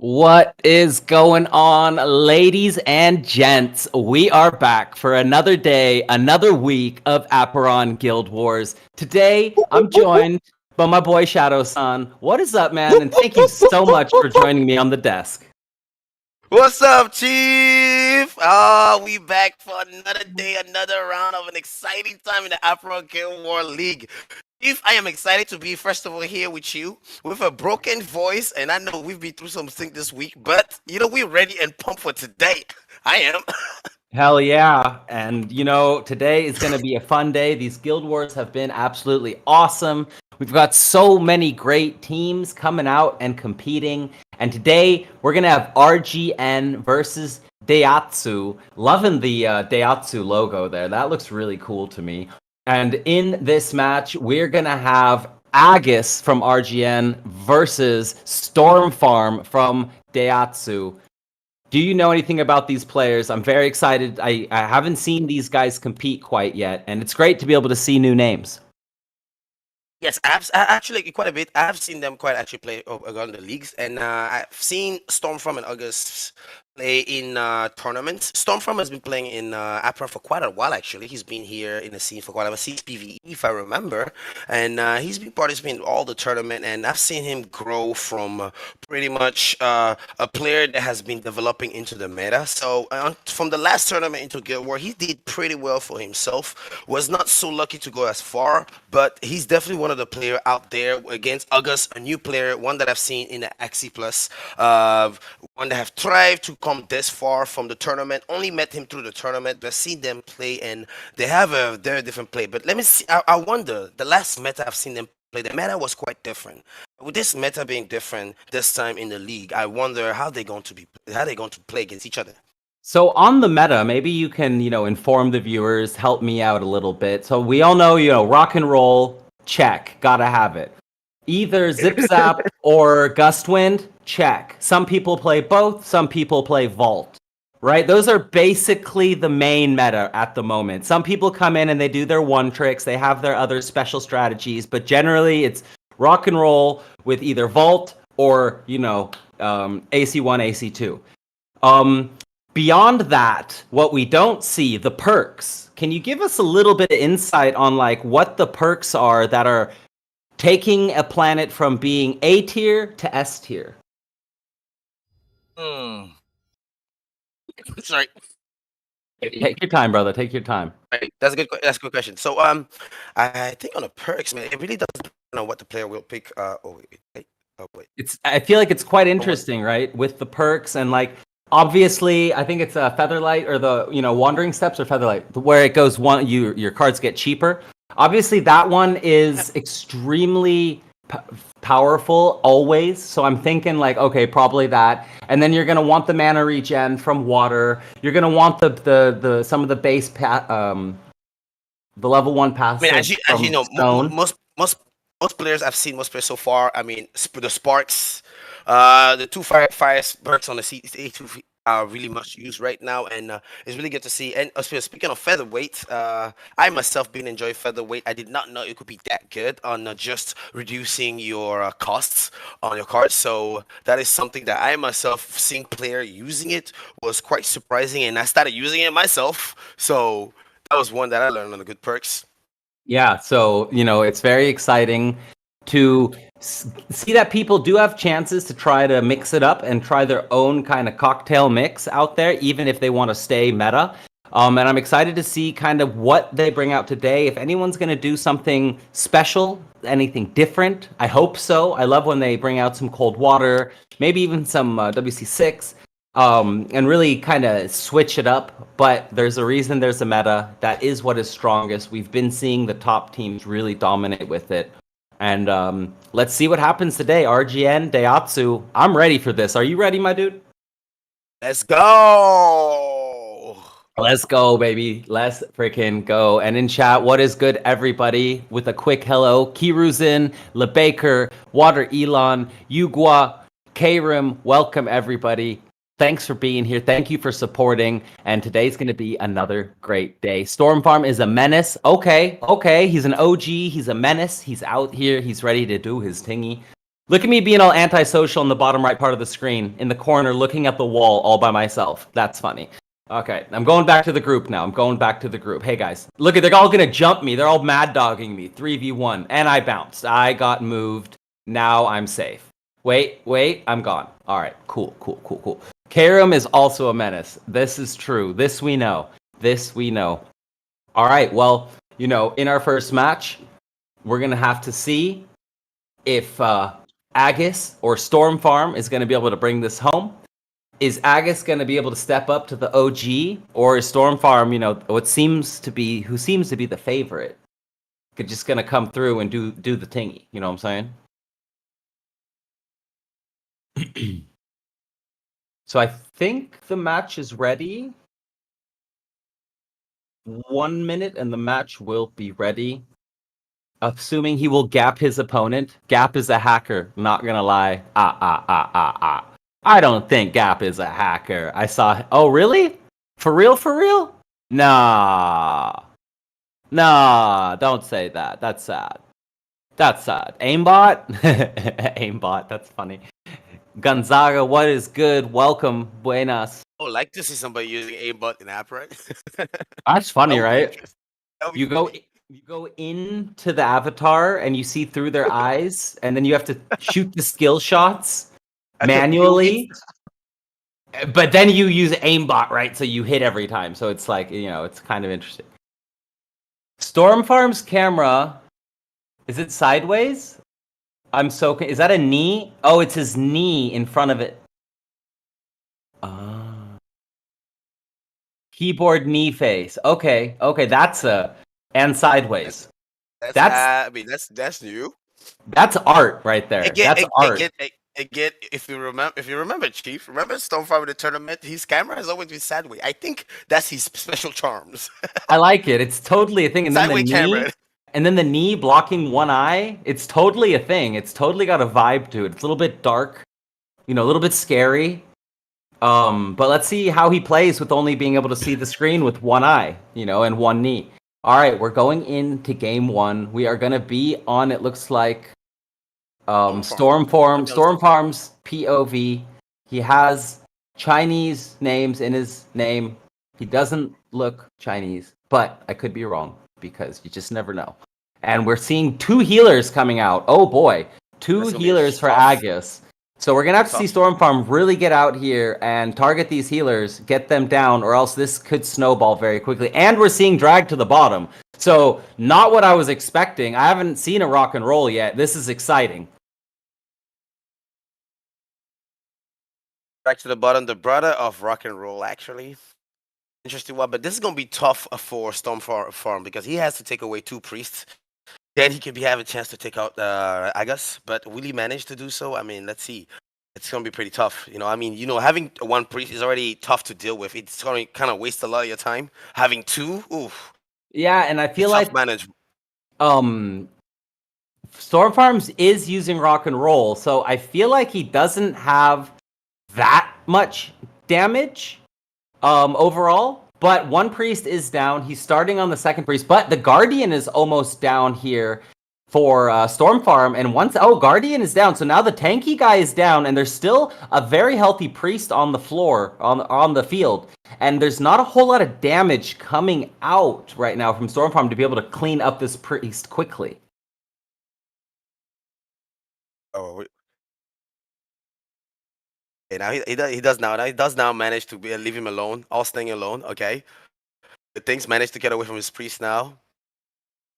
What is going on, ladies and gents? We are back for another day, another week of Apeiron Guild Wars. Today, I'm joined by my boy Shadow-san. What is up, man? And thank you so much for joining me on the desk. What's up, Chief? We back for another day, another round of an exciting time in the Aperion Guild War League. Chief, I am excited to be, first of all, here with you with a broken voice, and I know we've been through something this week, but, we're ready and pumped for today. I am. Hell yeah. And today is going to be a fun day. These guild wars have been absolutely awesome. We've got so many great teams coming out and competing. And today we're going to have RGN versus Daihatsu. Loving the Daihatsu logo there. That looks really cool to me. And in this match, we're going to have Agus from RGN versus Storm Farm from Daihatsu. Do you know anything about these players? I'm very excited. I haven't seen these guys compete quite yet, and it's great to be able to see new names. Yes, actually quite a bit. I've seen them quite actually play around the leagues, and I've seen Stormfront and August play in tournaments. Stormfront has been playing in Apra for quite a while, actually. He's been here in the scene for quite a while, since PvE, if I remember, and he's been participating in all the tournament, and I've seen him grow from pretty much a player that has been developing into the meta. So from the last tournament into Guild War, he did pretty well for himself. Was not so lucky to go as far, but he's definitely one of the player out there against August, a new player, one that I've seen in the Axie Plus, one that have tried to come this far from the tournament. Only met him through the tournament, but seen them play, and they have a very different play. But let me see. I wonder, the last meta I've seen them play, the meta was quite different. With this meta being different this time in the league, I wonder how they're going to play against each other. So on the meta, maybe you can, inform the viewers, help me out a little bit. So we all know, rock and roll, check, gotta have it. Either Zip Zap or Gust Wind, check. Some people play both, some people play Vault, right? Those are basically the main meta at the moment. Some people come in and they do their one tricks, they have their other special strategies, but generally it's rock and roll with either Vault or, AC1, AC2. Beyond that, what we don't see, the perks. Can you give us a little bit of insight on what the perks are that are taking a planet from being A tier to S tier? Sorry. Take your time, brother. Take your time. Right. That's a good question. So I think on the perks, man, it really does depend on what the player will pick. I feel like it's quite interesting, right? With the perks and obviously, I think it's a Featherlight or the Wandering Steps or Featherlight, where it goes one, your cards get cheaper. Obviously, that one is extremely powerful always. So I'm thinking okay, probably that. And then you're gonna want the mana regen from water. You're gonna want the some of the base the level 1 passive. I mean, as you know, most players I've seen, most players so far. I mean, the Sparks, the two fire perks on the C2 are really much used right now, and it's really good to see. And speaking of featherweight, I myself been enjoying featherweight. I did not know it could be that good on just reducing your costs on your cards. So that is something that I myself, seeing player using it, was quite surprising, and I started using it myself. So that was one that I learned on the good perks. Yeah, so it's very exciting to see that people do have chances to try to mix it up and try their own kind of cocktail mix out there, even if they want to stay meta. And I'm excited to see kind of what they bring out today. If anyone's going to do something special, anything different, I hope so. I love when they bring out some cold water, maybe even some WC6, and really kind of switch it up. But there's a reason there's a meta. That is what is strongest. We've been seeing the top teams really dominate with it. And let's see what happens today. RGN, Daihatsu. I'm ready for this. Are you ready, my dude? Let's go! Let's go, baby. Let's freaking go. And in chat, what is good, everybody? With a quick hello. Kiruzin, LeBaker, Water Elon, Yugwa, Krim, welcome, everybody. Thanks for being here. Thank you for supporting. And today's going to be another great day. Storm Farm is a menace. Okay. He's an OG. He's a menace. He's out here. He's ready to do his thingy. Look at me being all antisocial in the bottom right part of the screen, in the corner, looking at the wall all by myself. That's funny. Okay, I'm going back to the group now. Hey guys, look at, they're all gonna jump me. They're all mad dogging me. 3v1, and I bounced. I got moved. Now I'm safe. Wait, I'm gone. All right, cool. Karam is also a menace. This is true. This we know. All right, well, in our first match, we're gonna have to see if Agus or Storm Farm is going to be able to bring this home. Is Agus going to be able to step up to the OG, or is Storm Farm, who seems to be the favorite, just going to come through and do the tingy? You know what I'm saying? So I think the match is ready. 1 minute and the match will be ready. Assuming he will gap his opponent. Gap is a hacker, not gonna lie. I don't think Gap is a hacker. I saw... Oh, really? For real? Nah, don't say that. That's sad. Aimbot? Aimbot, that's funny. Gonzaga, what is good? Welcome. Buenas. I would like to see somebody using aimbot in Apeiron. That's funny, right? You go into the avatar and you see through their eyes, and then you have to shoot the skill shots manually. But then you use aimbot, right? So you hit every time. So it's like, it's kind of interesting. Storm Farm's camera, is it sideways? Is that a knee? Oh, it's his knee in front of it. Keyboard knee face. Okay, that's and sideways. That's new. That's art right there. That's art. Again, if you remember, Chief, remember Stormfire with the tournament? His camera has always been sideways. I think that's his special charms. I like it. It's totally a thing. And then camera. And then the knee blocking one eye. It's totally a thing. It's totally got a vibe to it. It's a little bit dark, a little bit scary. But let's see how he plays with only being able to see the screen with one eye, and one knee. All right, we're going into game 1. We are going to be on, it looks like, Storm Farm's POV. He has Chinese names in his name. He doesn't look Chinese, but I could be wrong because you just never know. And we're seeing 2 healers coming out. Oh boy, 2 healers for Agus. So we're going to have to see Storm Farm really get out here and target these healers, get them down, or else this could snowball very quickly. And we're seeing drag to the bottom. So not what I was expecting. I haven't seen a rock and roll yet. This is exciting. Back to the bottom, the brother of rock and roll, actually. Interesting one, but this is going to be tough for Storm Farm because he has to take away 2 priests. Then he could have a chance to take out Agus, but will he manage to do so? I mean, let's see. It's going to be pretty tough. Having 1 priest is already tough to deal with. It's going to kind of waste a lot of your time. Having 2, oof. Yeah, and I feel like management. Storm Farms is using rock and roll, so I feel like he doesn't have that much damage overall. But 1 priest is down. He's starting on the 2nd priest, but the Guardian is almost down here for Storm Farm. And Guardian is down. So now the tanky guy is down, and there's still a very healthy priest on the floor, on the field. And there's not a whole lot of damage coming out right now from Storm Farm to be able to clean up this priest quickly. Oh, okay, now he does now. Now he does now manage to leave him alone, all staying alone. Okay, the things managed to get away from his priest now.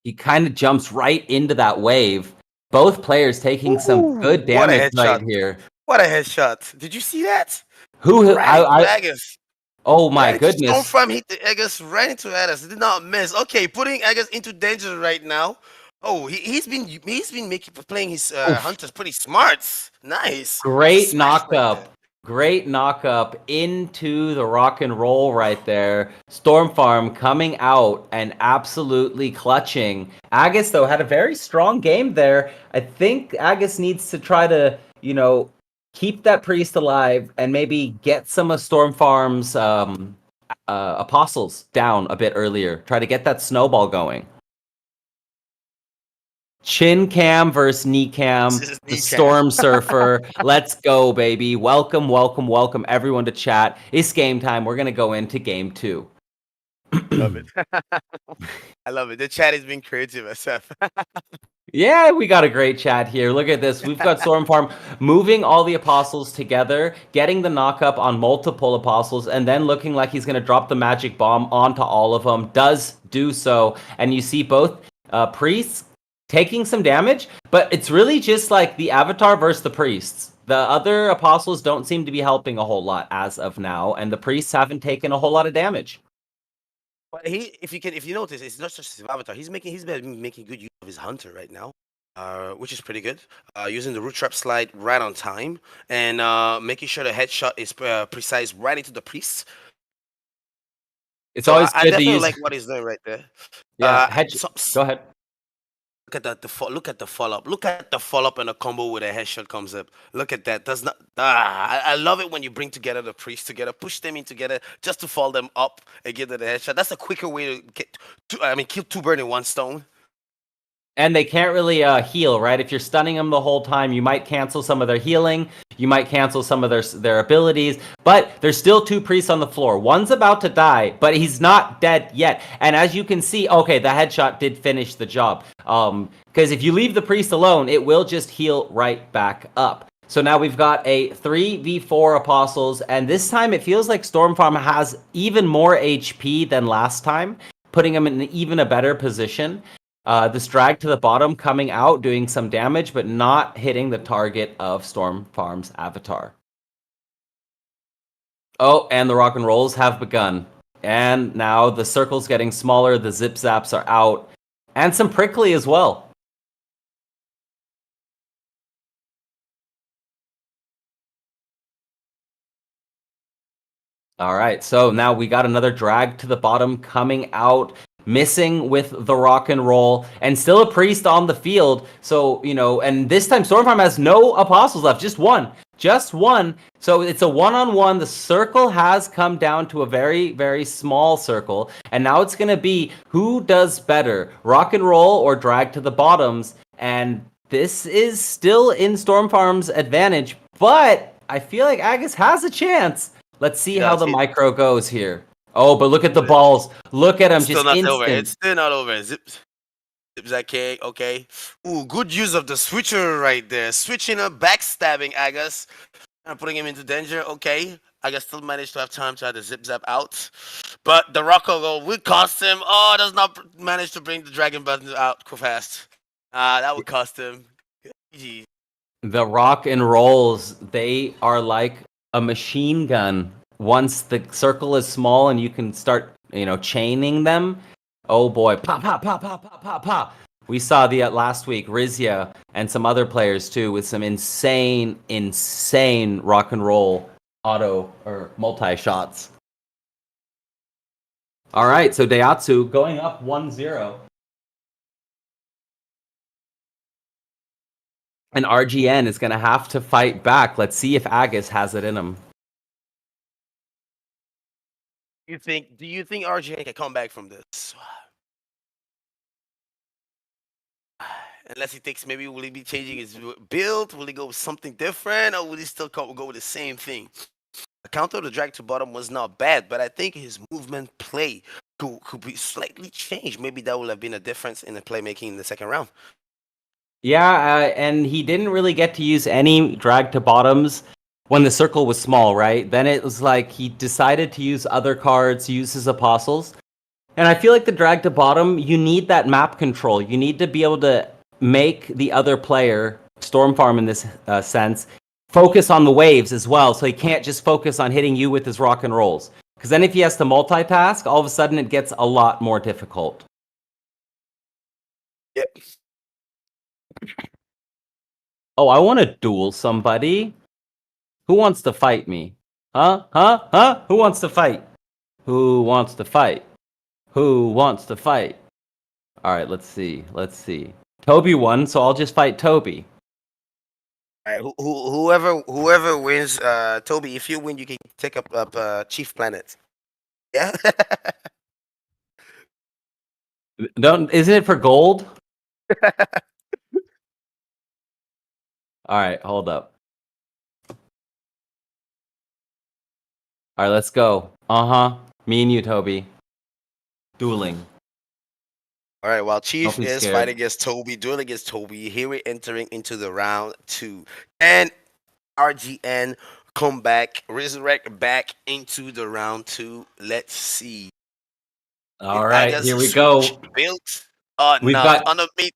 He kind of jumps right into that wave. Both players taking some good damage right here. What a headshot! Did you see that? Agus. Oh my goodness! Storm Farm hit the Agus right into Agus. Did not miss. Okay, putting Agus into danger right now. Oh, he's been playing his hunters pretty smart. Nice. Great knock-up. Great knock-up into the rock and roll right there. Storm Farm coming out and absolutely clutching. Agus, though, had a very strong game there. I think Agus needs to try to, keep that priest alive and maybe get some of Storm Farm's apostles down a bit earlier. Try to get that snowball going. Chin Cam versus Knee Cam, This is the Nicam. Storm Surfer. Let's go, baby. Welcome, welcome, welcome everyone to chat. It's game time. We're going to go into game 2. Love it. I love it. The chat is being creative, SF. Yeah, we got a great chat here. Look at this. We've got Storm Farm moving all the apostles together, getting the knockup on multiple apostles, and then looking like he's going to drop the magic bomb onto all of them. Does do so. And you see both priests taking some damage, but it's really just like the Avatar versus the priests. The other apostles don't seem to be helping a whole lot as of now, and the priests haven't taken a whole lot of damage. But if you notice, it's not just his avatar. He's been making good use of his hunter right now, which is pretty good. Using the root trap slide right on time and making sure the headshot is precise right into the priest. It's So always I good to definitely use. like what he's doing right there. Yeah, go ahead. Look at that! Look at the follow up. Look at the follow up and a combo where the headshot comes up. Look at that. Does not. I love it when you bring together the priests together, push them in together, just to follow them up and give them the headshot. That's a quicker way to kill two birds in one stone. And they can't really heal, right? If you're stunning them the whole time, you might cancel some of their healing. You might cancel some of their abilities. But there's still 2 priests on the floor. One's about to die, but he's not dead yet. And as you can see, okay, the headshot did finish the job. Because if you leave the priest alone, it will just heal right back up. So now we've got a 3v4 apostles. And this time it feels like Storm Farm has even more HP than last time, putting him in even a better position. This drag to the bottom coming out, doing some damage, but not hitting the target of Storm Farm's avatar. Oh, and the rock and rolls have begun. And now the circle's getting smaller, the zip zaps are out, and some prickly as well. All right, so now we got another drag to the bottom coming out. Missing with the rock and roll, and still a priest on the field. So, and this time Storm Farm has no apostles left, just one. So it's a one-on-one. The circle has come down to a very, very small circle, and now it's going to be who does better, rock and roll or drag to the bottoms. And this is still in Storm Farm's advantage, but I feel like Agus has a chance. Let's see how the micro goes here. Oh, but look at the balls. Look at him, just instant. Over. It's still not over. Zips okay. Ooh, good use of the switcher right there. Switching up, backstabbing Agus. And putting him into danger. Okay. Agus still managed to have time to have the zip zap out. But the rock and roll will cost him. Oh, does not manage to bring the dragon button out too fast. That would cost him. Jeez. The rock and rolls, they are like a machine gun. Once the circle is small and you can start, chaining them, oh boy, pop, pop, pop, pop, pop, pop, pop. We saw the last week, Rizia and some other players too, with some insane rock and roll auto or multi shots. All right, so Daihatsu going up 1-0. And RGN is going to have to fight back. Let's see if Agus has it in him. Do you think RGN can come back from this? Unless he thinks maybe will he be changing his build? Will he go with something different? Or will he still go with the same thing? The counter to drag to bottom was not bad, but I think his movement play could be slightly changed. Maybe that will have been a difference in the playmaking in the second round. Yeah, and he didn't really get to use any drag to bottoms when the circle was small, right? Then it was like he decided to use other cards, use his apostles. And I feel like the drag to bottom, you need that map control. You need to be able to make the other player, Storm Farm in this sense, focus on the waves as well. So he can't just focus on hitting you with his rock and rolls. Because then if he has to multitask, all of a sudden it gets a lot more difficult. Yep. Oh, I want to duel somebody. Who wants to fight me? Huh? Who wants to fight? Who wants to fight? Who wants to fight? All right, let's see. Toby won, so I'll just fight Toby. All right, whoever wins, Toby, if you win, you can take up Chief Planet. Yeah. Isn't it for gold? All right, hold up. All right, let's go. Me and you, Toby. Dueling. All right, while Don't Chief be is scared. fighting against Toby, dueling against Toby, here we're entering into the round 2. And RGN come back, resurrect back into the round 2. Let's see. All right, Aga's here we switch go. built or We've not got on the meat.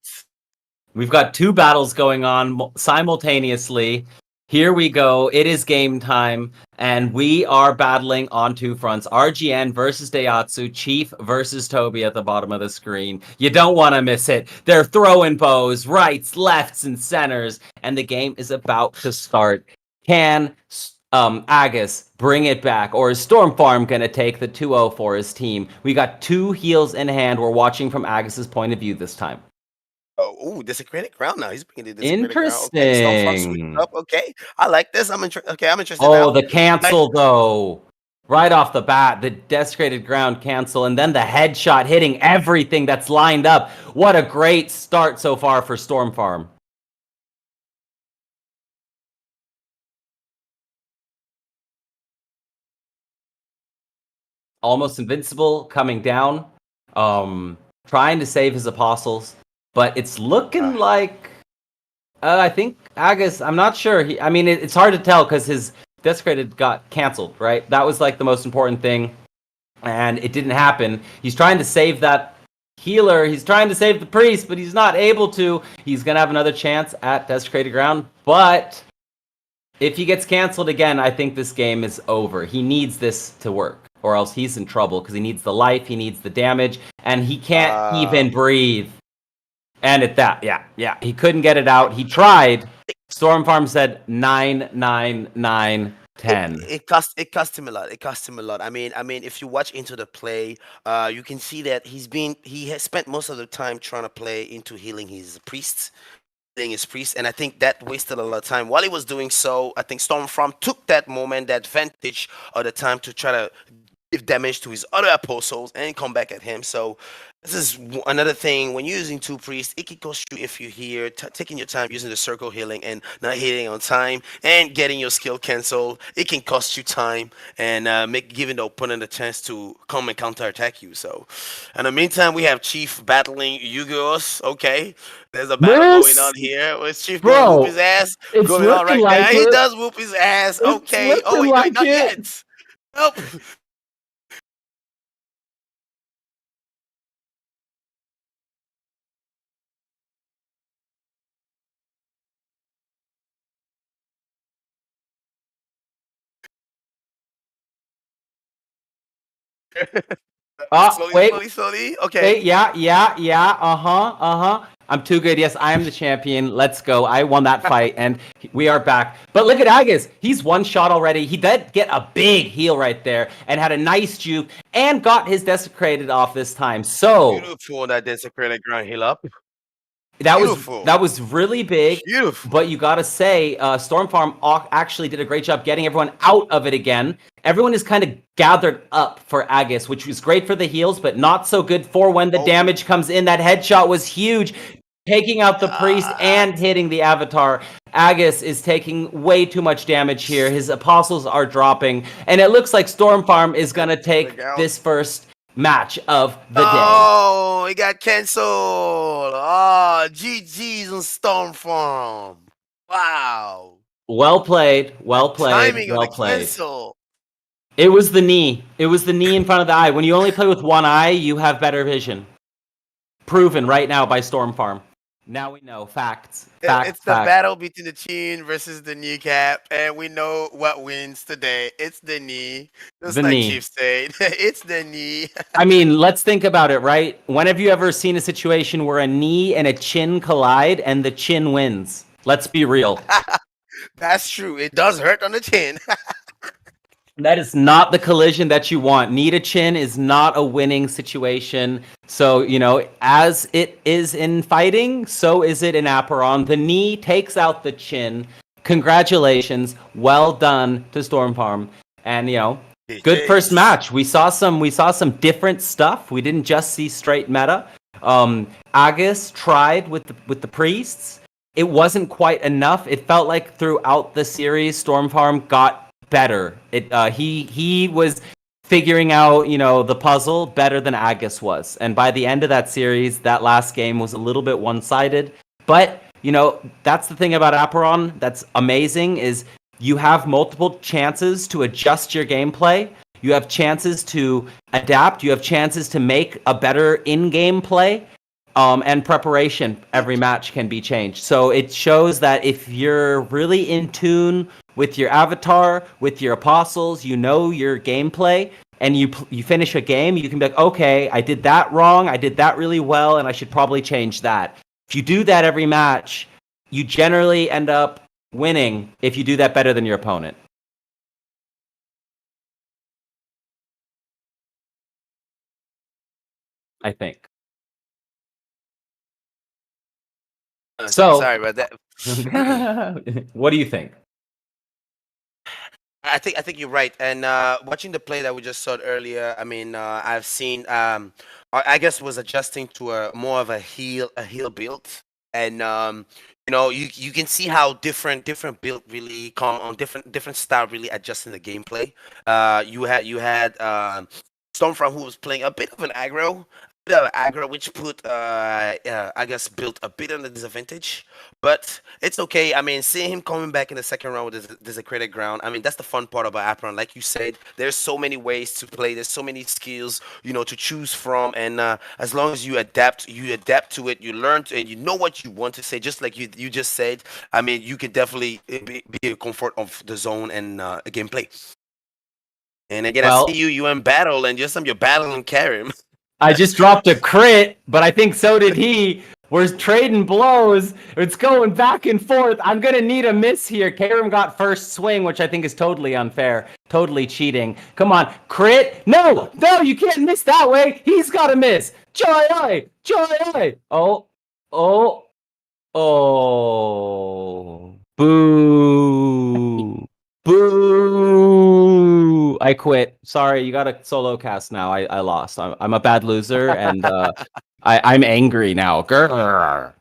We've got 2 battles going on simultaneously. Here we go. It is game time, and we are battling on 2 fronts. RGN versus Daihatsu, Chief versus Toby at the bottom of the screen. You don't want to miss it. They're throwing bows, rights, lefts, and centers, and the game is about to start. Can Agus bring it back, or is Storm Farm going to take the 2-0 for his team? We got 2 heals in hand. We're watching from Agus's point of view this time. Oh, desecrated ground now. He's bringing the desecrated ground. Okay, Stormfront switched Interesting. up. Okay, I like this. I'm interested. Okay, I'm interested Oh, now. the cancel though. Right off the bat, the desecrated ground cancel, and then the headshot hitting everything that's lined up. What a great start so far for Storm Farm. Almost invincible coming down, trying to save his apostles, but it's looking like I think Agus. I'm not sure. It's hard to tell because his desecrated got canceled. Right, that was like the most important thing, and it didn't happen. He's trying to save that healer. He's trying to save the priest, but he's not able to. He's gonna have another chance at desecrated ground, but if he gets canceled again, I think this game is over. He needs this to work, or else he's in trouble because he needs the life, he needs the damage, and he can't even breathe. And at that, yeah, he couldn't get it out. He tried. Storm Farm said 9, 9, 9, 10. It cost him a lot. It cost him a lot. I mean, if you watch into the play, you can see that he has spent most of the time trying to play into healing his priests. And I think that wasted a lot of time. While he was doing so, I think Stormfront took that moment, that advantage of the time to try to give damage to his other apostles and come back at him. So this is another thing. When you're using 2 priests, it can cost you if you're here taking your time using the circle healing and not hitting on time and getting your skill canceled. It can cost you time and giving the opponent a chance to come and counterattack you. So in the meantime, we have Chief battling Yu-Gi-Ohs. Okay, there's a battle going on here. Is Chief going to whoop his ass? It's Going on right like now. He does whoop his ass. Okay. Oh wait, like not yet. Nope. Slowly. Okay. Wait, yeah. I'm too good. Yes, I am the champion. Let's go. I won that fight, and we are back. But look at Agus. He's 1 shot already. He did get a big heal right there, and had a nice juke, and got his desecrated off this time. So Beautiful that desecrated ground heal up. that Beautiful. was really big. Beautiful. But you gotta say, Storm Farm actually did a great job getting everyone out of it again. Everyone is kind of gathered up for Agus, which was great for the heals, but not so good for when the damage comes in. That headshot was huge, taking out the priest and hitting the avatar. Agus is taking way too much damage here. His apostles are dropping, and it looks like Storm Farm is gonna take this first match of the day. Oh, it got canceled. Oh, GG's on Storm Farm. Wow. Well played. Timing well of the played. cancel. It was the knee. It was the knee in front of the eye. When you only play with one eye, you have better vision. Proven right now by Storm Farm. Now we know. Facts. It's the battle between the chin versus the kneecap, and we know what wins today. It's the knee. Just like Chief said, it's the knee. I mean, let's think about it, right? When have you ever seen a situation where a knee and a chin collide and the chin wins? Let's be real. That's true. It does hurt on the chin. That is not the collision that you want. Knee to chin is not a winning situation. So, as it is in fighting, so is it in Apeiron. The knee takes out the chin. Congratulations. Well done to Storm Farm. And, good first match. We saw some different stuff. We didn't just see straight meta. Agus tried with the priests. it wasn't quite enough. It felt like throughout the series, Stormfarm got better. He was figuring out, the puzzle better than Agus was. And by the end of that series, that last game was a little bit one-sided. But, that's the thing about Apeiron that's amazing is you have multiple chances to adjust your gameplay. You have chances to adapt. You have chances to make a better in-game play. And preparation, every match can be changed. So it shows that if you're really in tune with your avatar, with your apostles, your gameplay, and you finish a game, you can be like, okay, I did that wrong, I did that really well, and I should probably change that. If you do that every match, you generally end up winning if you do that better than your opponent. I think. So, sorry about that. what do you think? I think you're right. And watching the play that we just saw earlier, I mean, I've seen I guess was adjusting to a more of a heel build, and you can see how different build really come on different style really adjusting the gameplay. You had Stormfront who was playing a bit of an aggro. Which put I guess built a bit on the disadvantage, but it's okay. I mean, seeing him coming back in the second round with this desecrated ground, I mean, that's the fun part about Apron. Like you said, there's so many ways to play. There's so many skills, to choose from, and as long as you adapt to it. You learn to, and you know what you want to say. Just like you just said, I mean, you can definitely be a comfort of the zone and gameplay. And again, I Well, see you in battle, and just you're battling Karim. I just dropped a crit, but I think so did he. We're trading blows. It's going back and forth. I'm going to need a miss here. Karim got first swing, which I think is totally unfair. Totally cheating. Come on. Crit? No, you can't miss that way. He's got to miss. Joy! Oh. Boo. Boo! I quit. Sorry, you got a solo cast now. I lost. I'm a bad loser, and I'm angry now. Grr.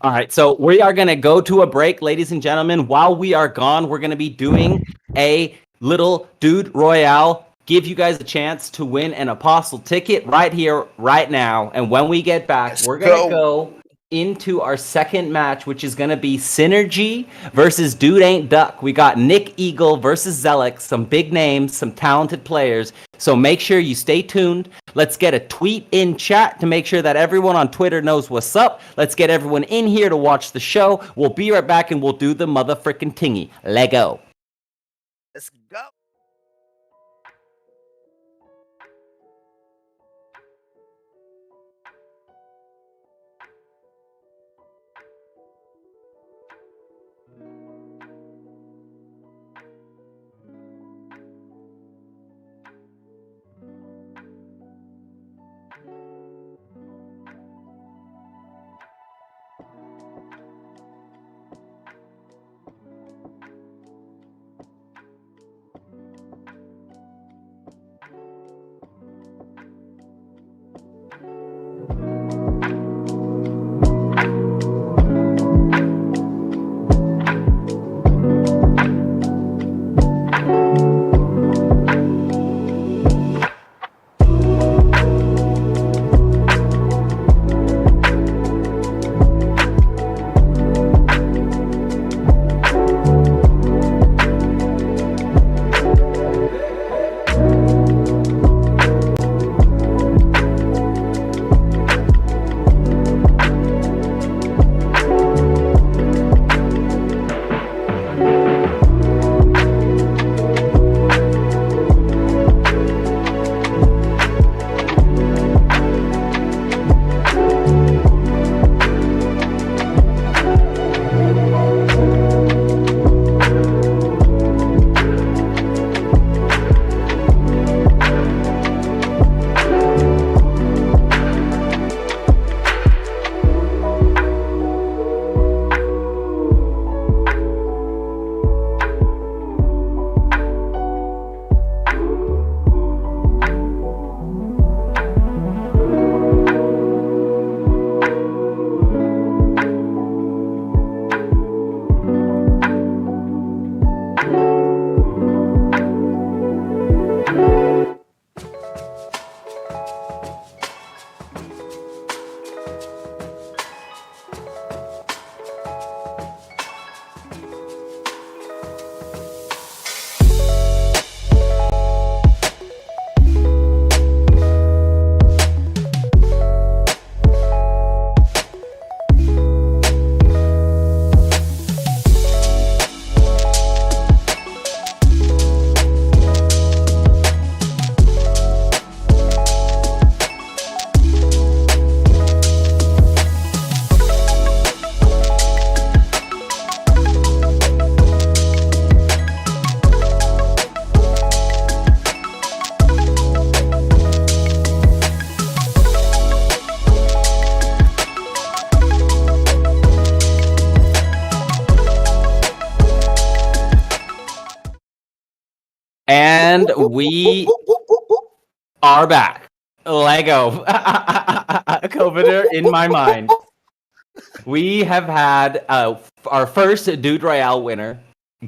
All right, so we are going to go to a break, ladies and gentlemen. While we are gone, we're going to be doing a little Dude Royale. Give you guys a chance to win an Apostle ticket right here, right now. And when we get back, we're going to go into our second match, which is going to be Synergy versus Dude Ain't Duck. We got Nick Eagle versus Zelix, some big names, some talented players. So make sure you stay tuned. Let's get a tweet in chat to make sure that everyone on Twitter knows what's up. Let's get everyone in here to watch the show. We'll be right back and we'll do the motherfucking tingy. Lego. Let's go. And we are back. Lego. Coveter in my mind. We have had our first Dude Royale winner,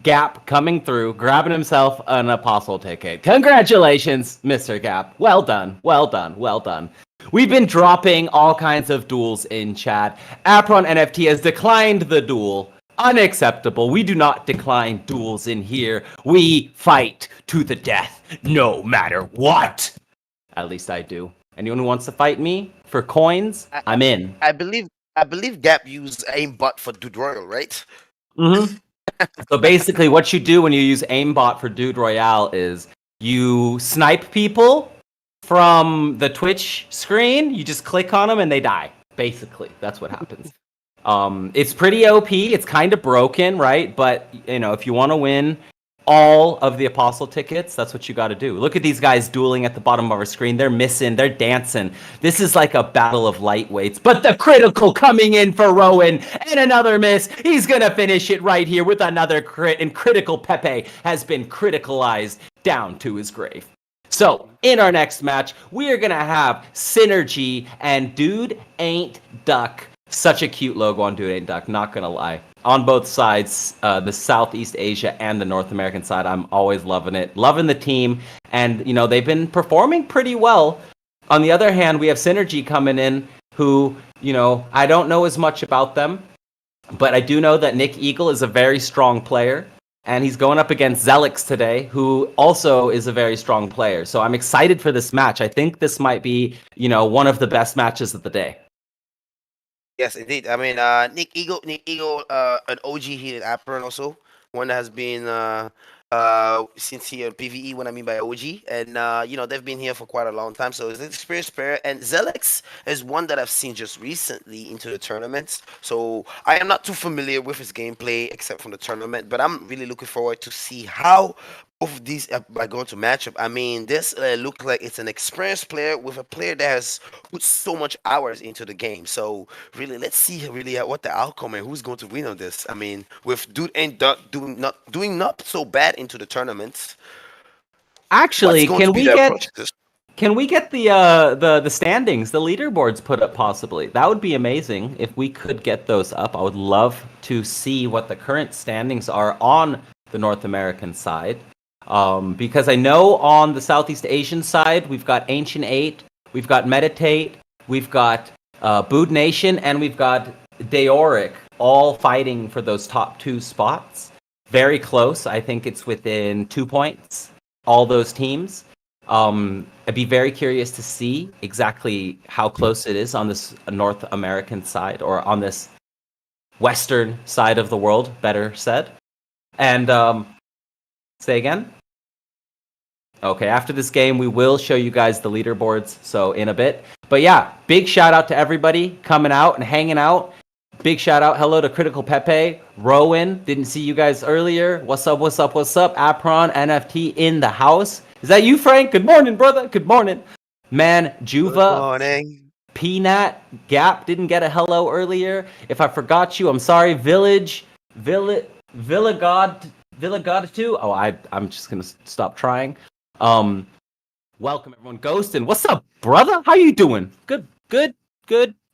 Gap, coming through, grabbing himself an Apostle ticket. Congratulations, Mr. Gap. Well done, well done, well done. We've been dropping all kinds of duels in chat. Apeiron NFT has declined the duel. Unacceptable. We do not decline duels in here. We fight to the death, no matter what. At least I do. Anyone who wants to fight me for coins, I'm in. I believe Gap used aimbot for Dude Royal, right? Mm-hmm. So basically, what you do when you use aimbot for Dude Royale is you snipe people from the Twitch screen. You just click on them and they die. Basically, that's what happens. It's pretty OP. It's kind of broken, right? But you know, if you want to win all of the Apostle tickets, that's what you got to do. Look at these guys dueling at the bottom of our screen. They're missing. They're dancing. This is like a battle of lightweights. But the critical coming in for Rowan and another miss. He's going to finish it right here with another crit. And critical Pepe has been criticalized down to his grave. So in our next match, we are going to have Synergy and Dude Ain't Duck. Such a cute logo on Dude Ain't Duck, not going to lie. On both sides, the Southeast Asia and the North American side, I'm always loving it. Loving the team. And, you know, they've been performing pretty well. On the other hand, we have Synergy coming in who, you know, I don't know as much about them. But I do know that Nick Eagle is a very strong player. And he's going up against Zelix today, who also is a very strong player. So I'm excited for this match. I think this might be, you know, one of the best matches of the day. Yes, indeed. I mean, Nick Eagle, an OG here at Apeiron also, one that has been since here in PvE. What I mean by OG, and you know, they've been here for quite a long time. So it's an experienced player, and Zelix is one that I've seen just recently into the tournaments. So I am not too familiar with his gameplay except from the tournament, but I'm really looking forward to see how both of these are going to match up. I mean, this looks like it's an experienced player with a player that has put so much hours into the game. So really, let's see really what the outcome and who's going to win on this. I mean, with Dude Ain't Duck doing not so bad into the tournaments. Actually, can we get the standings, the leaderboards put up possibly? That would be amazing if we could get those up. I would love to see what the current standings are on the North American side. Because I know on the Southeast Asian side, we've got Ancient 8, we've got Meditate, we've got Bood Nation, and we've got Deoric, all fighting for those top 2 spots. Very close. I think it's within 2 points, all those teams. I'd be very curious to see exactly how close it is on this North American side, or on this Western side of the world, better said. And say again? Okay, after this game, we will show you guys the leaderboards, so in a bit. But yeah, big shout out to everybody coming out and hanging out. Big shout out, hello to Critical Pepe, Rowan, didn't see you guys earlier. What's up, what's up, what's up? Apeiron NFT in the house. Is that you, Frank? Good morning, brother. Good morning. Man, Juva. Good morning. Peanut, Gap didn't get a hello earlier. If I forgot you, I'm sorry. Villa God 2. Oh, I'm just gonna stop trying. Welcome everyone. Ghostin, what's up, brother? How you doing? Good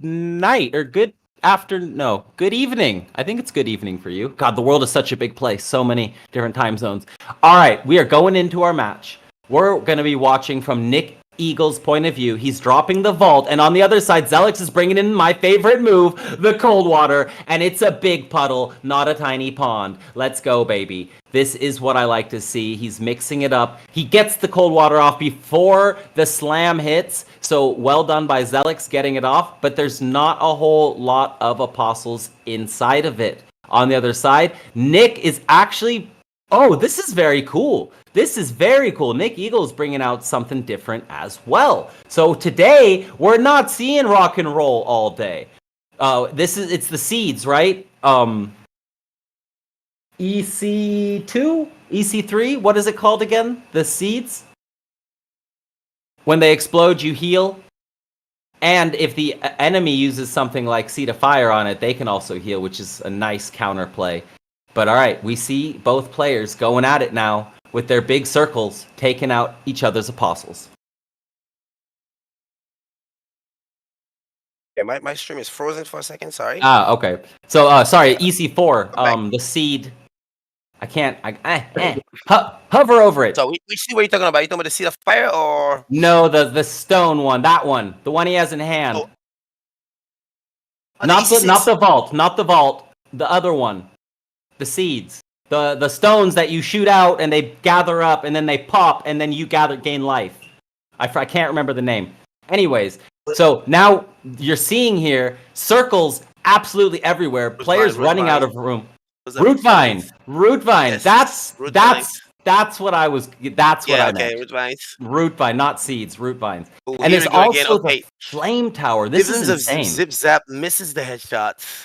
night, or good afternoon. No, good evening. I think it's good evening for you. God, the world is such a big place. So many different time zones. All right, we are going into our match. We're gonna be watching from Nick Eagle's point of view. He's dropping the vault, and on the other side, Zelix is bringing in my favorite move, the cold water, and it's a big puddle, not a tiny pond. Let's go, baby. This is what I like to see. He's mixing it up. He gets the cold water off before the slam hits, so well done by Zelix getting it off, but there's not a whole lot of apostles inside of it. On the other side, Nick is actually... Oh, this is very cool. This is very cool. Nick Eagle is bringing out something different as well. So today, we're not seeing rock and roll all day. It's the seeds, right? EC2? EC3? What is it called again? The seeds? When they explode, you heal. And if the enemy uses something like Seed of Fire on it, they can also heal, which is a nice counterplay. But all right, we see both players going at it now. with their big circles taking out each other's apostles. Yeah, my stream is frozen for a second. Sorry. Okay. So sorry, EC4. Back. The seed. I can't. Hover over it. So we see what you're talking about. You talking about the seed of fire or No, the stone one. That one. The one he has in hand. Oh. Not the vault. Not the vault. The other one. The seeds. The stones that you shoot out and they gather up and then they pop and then you gain life. I can't remember the name. Anyways, so now you're seeing here circles absolutely everywhere. Players running out of room. Root vine. Yes. That's what I was. That's what I meant. Root vines. Root vine, not seeds. Root vines. Ooh, and there's also the flame tower. This is insane. Zip zap misses the headshots.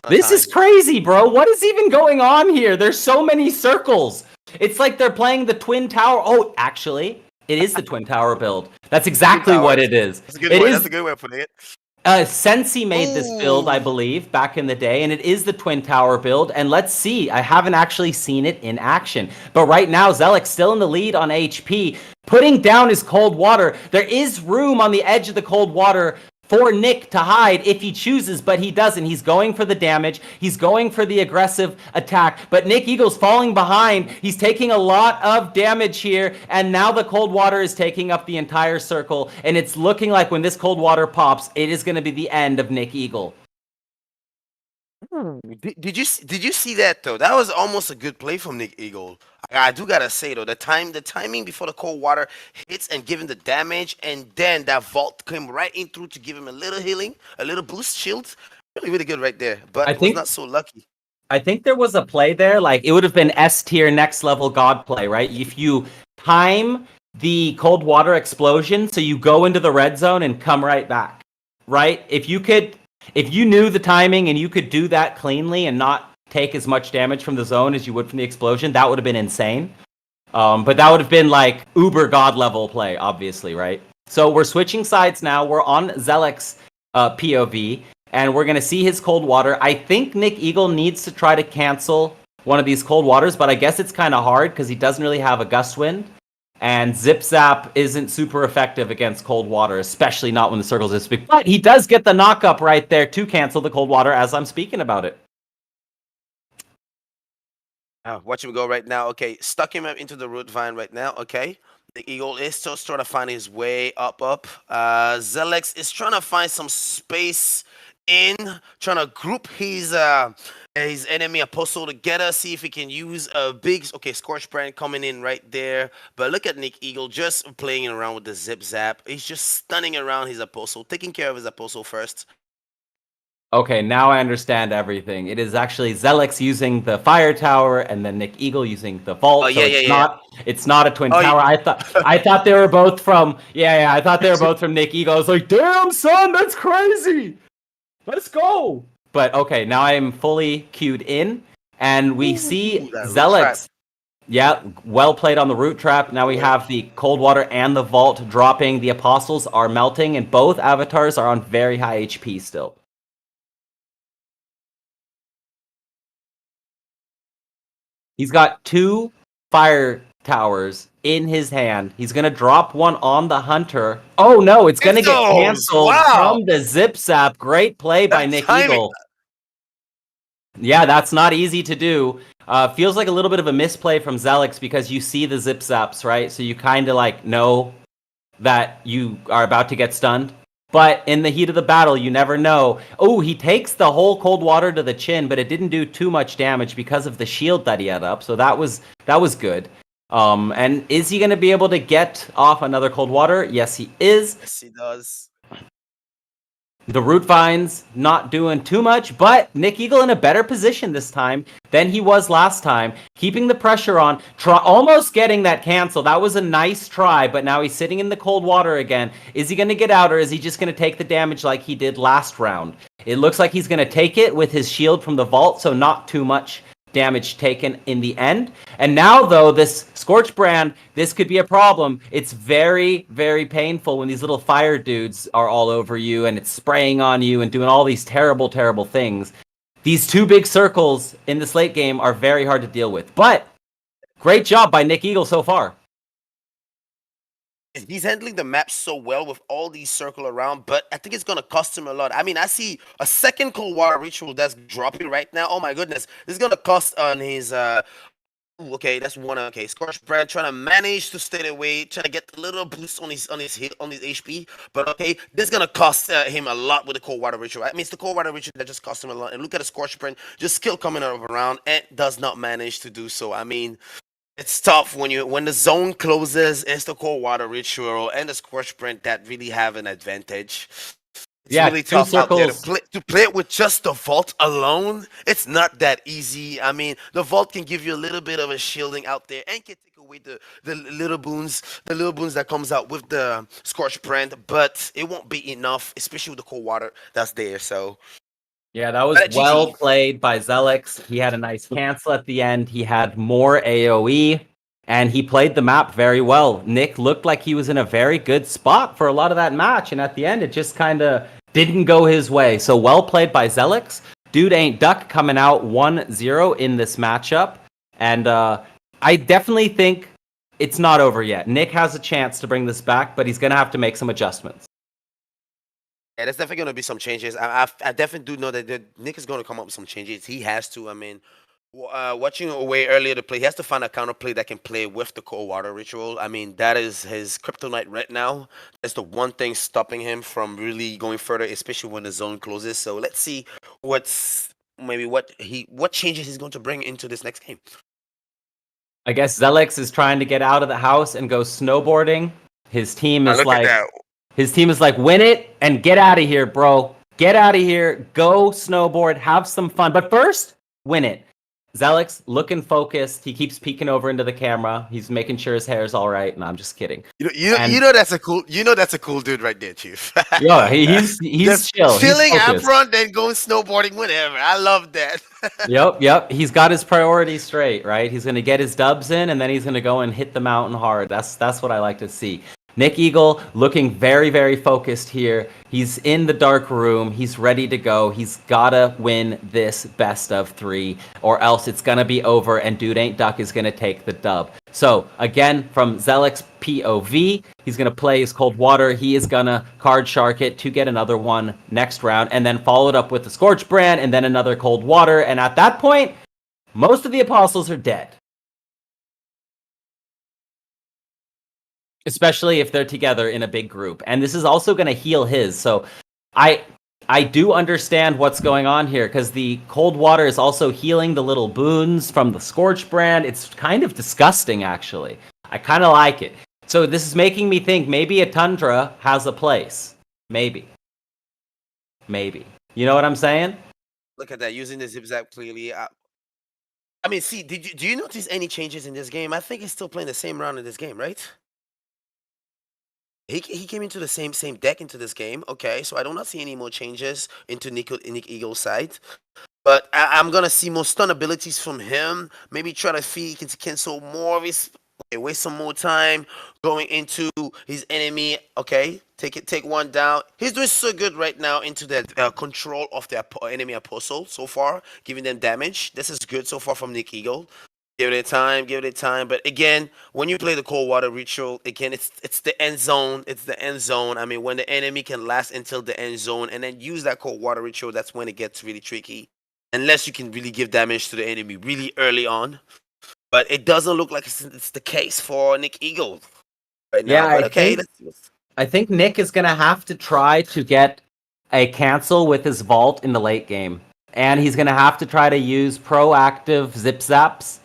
This is crazy, bro. What is even going on here? There's so many circles. It's like they're playing the twin tower. Oh, actually, it is the twin tower build. That's exactly what it is. That's a good way. That's a good way of putting it. Sensi made this build, I believe, back in the day, and it is the Twin Tower build. And let's see, I haven't actually seen it in action. But right now, Zealix still in the lead on HP, putting down his cold water. There is room on the edge of the cold water for Nick to hide if he chooses, but he doesn't. He's going for the damage. He's going for the aggressive attack. But Nick Eagle's falling behind. He's taking a lot of damage here, and now the cold water is taking up the entire circle, and it's looking like when this cold water pops, it is going to be the end of Nick Eagle. Did you see that though? That was almost a good play from Nick Eagle. I do gotta say though, the timing before the cold water hits and giving the damage, and then that vault came right in through to give him a little healing, a little boost shield. Really good right there. But I think not so lucky. I think there was a play there, like it would have been S tier next level god play, right? If you time the cold water explosion, so you go into the red zone and come right back, right? If you knew the timing and you could do that cleanly and not take as much damage from the zone as you would from the explosion, that would have been insane. But that would have been like uber god level play, obviously, right? So we're switching sides now. We're on Zealix POV, and we're going to see his cold water. I think Nick Eagle needs to try to cancel one of these cold waters, but I guess it's kind of hard because he doesn't really have a gust wind. And Zip Zap isn't super effective against cold water, especially not when the circle's this big. But he does get the knock-up right there to cancel the cold water as I'm speaking about it. Watch him go right now. Okay, stuck him into the root vine right now. Okay, the Eagle is still trying to find his way up. Zealix is trying to find some space trying to group his enemy apostle together, see if he can use a big Scorch Brand coming in right there. But look at Nick Eagle just playing around with the zip zap. He's just stunning around his apostle, taking care of his apostle first. Okay, now I understand everything. It is actually Zealix using the fire tower and then Nick Eagle using the vault. Oh, yeah, it's not a twin tower. I thought they were both from I thought they were both from Nick Eagle. I was like, damn son, that's crazy. Let's go. But okay, now I am fully queued in, and we see Zealix. Yeah, well played on the root trap. Now we have the cold water and the vault dropping. The apostles are melting, and both avatars are on very high HP still. He's got 2 fire towers in his hand. He's going to drop one on the hunter. Oh, no, it's going to get canceled from the zip zap. Great play by Nick Eagle. Yeah, that's not easy to do. Feels like a little bit of a misplay from Zealix because you see the zip zaps, right? So you kind of like know that you are about to get stunned. But in the heat of the battle, you never know. Oh, he takes the whole cold water to the chin, but it didn't do too much damage because of the shield that he had up. So that was good. And is he going to be able to get off another cold water? Yes, he is. Yes, he does. The root vines not doing too much, but Nick Eagle in a better position this time than he was last time, keeping the pressure on, almost getting that cancel. That was a nice try, but now he's sitting in the cold water again. Is he going to get out, or is he just going to take the damage like he did last round? It looks like he's going to take it with his shield from the vault, so not too much damage taken in the end. And now, though, this Scorch Brand, this could be a problem. It's very, very painful when these little fire dudes are all over you and it's spraying on you and doing all these terrible, terrible things. These 2 big circles in this late game are very hard to deal with. But Great job by Nick Eagle so far. He's handling the map so well with all these circle around, but I think it's gonna cost him a lot. I mean, I see a second cold water ritual that's dropping right now. Oh my goodness, this is gonna cost on his okay, that's one. Okay, Scorch Brand trying to manage to stay away, trying to get a little boost on his hit on his HP. But okay, this is gonna cost him a lot with the cold water ritual. I mean, it's the cold water ritual that just cost him a lot. And look at the Scorch Brand, just skill coming out of around and does not manage to do so. I mean, it's tough when the zone closes. It's the cold water ritual and the Scorch Brand that really have an advantage. It's really tough out there to play it with just the vault alone. It's not that easy. I mean, the vault can give you a little bit of a shielding out there and can take away the little boons that comes out with the Scorch Brand, but it won't be enough, especially with the cold water that's there. So yeah, that was well played by Zelix. He had a nice cancel at the end. He had more AoE, and he played the map very well. Nick looked like he was in a very good spot for a lot of that match, and at the end, it just kind of didn't go his way. So well played by Zelix. Dude ain't duck coming out 1-0 in this matchup, and I definitely think it's not over yet. Nick has a chance to bring this back, but he's going to have to make some adjustments. Yeah, there's definitely going to be some changes. I definitely do know that Nick is going to come up with some changes. He has to. I mean, watching away earlier to play, he has to find a counterplay that can play with the cold water ritual. I mean, that is his kryptonite right now. That's the one thing stopping him from really going further, especially when the zone closes. So let's see what changes he's going to bring into this next game. I guess Zelix is trying to get out of the house and go snowboarding. His team is like, win it and get out of here, bro. Get out of here. Go snowboard. Have some fun. But first, win it. Zelix looking focused. He keeps peeking over into the camera. He's making sure his hair is all right. No, I'm just kidding. You know that's a cool dude right there, Chief. Yeah, he's chill. Chilling out front, then going snowboarding, whatever. I love that. Yep. He's got his priorities straight, right? He's gonna get his dubs in, and then he's gonna go and hit the mountain hard. That's what I like to see. Nick Eagle looking very, very focused here. He's in the dark room. He's ready to go. He's gotta win this best of 3, or else it's gonna be over and Dude Ain't Duck is gonna take the dub. So again, from Zelix POV, he's gonna play his cold water. He is gonna card shark it to get another one next round, and then follow it up with the Scorch Brand, and then another cold water. And at that point, most of the apostles are dead. Especially if they're together in a big group. And this is also going to heal his. So I do understand what's going on here, because the cold water is also healing the little boons from the Scorch Brand. It's kind of disgusting, actually. I kind of like it. So this is making me think maybe a Tundra has a place. Maybe. You know what I'm saying? Look at that, using the zip-zap clearly. I mean, see, do you notice any changes in this game? I think he's still playing the same round in this game, right? He came into the same deck into this game. Okay, so I do not see any more changes into Nick Eagle's side. But I'm going to see more stun abilities from him. Maybe try to see he can cancel more of his... Okay, waste some more time going into his enemy. Okay, take one down. He's doing so good right now into the control of the enemy apostle so far, giving them damage. This is good so far from Nick Eagle. Give it time. But again, when you play the cold water ritual, again, it's the end zone. It's the end zone. I mean, when the enemy can last until the end zone and then use that cold water ritual, that's when it gets really tricky. Unless you can really give damage to the enemy really early on. But it doesn't look like it's the case for Nick Eagle right now. Yeah, but okay. I think Nick is going to have to try to get a cancel with his vault in the late game. And he's going to have to try to use proactive zip zaps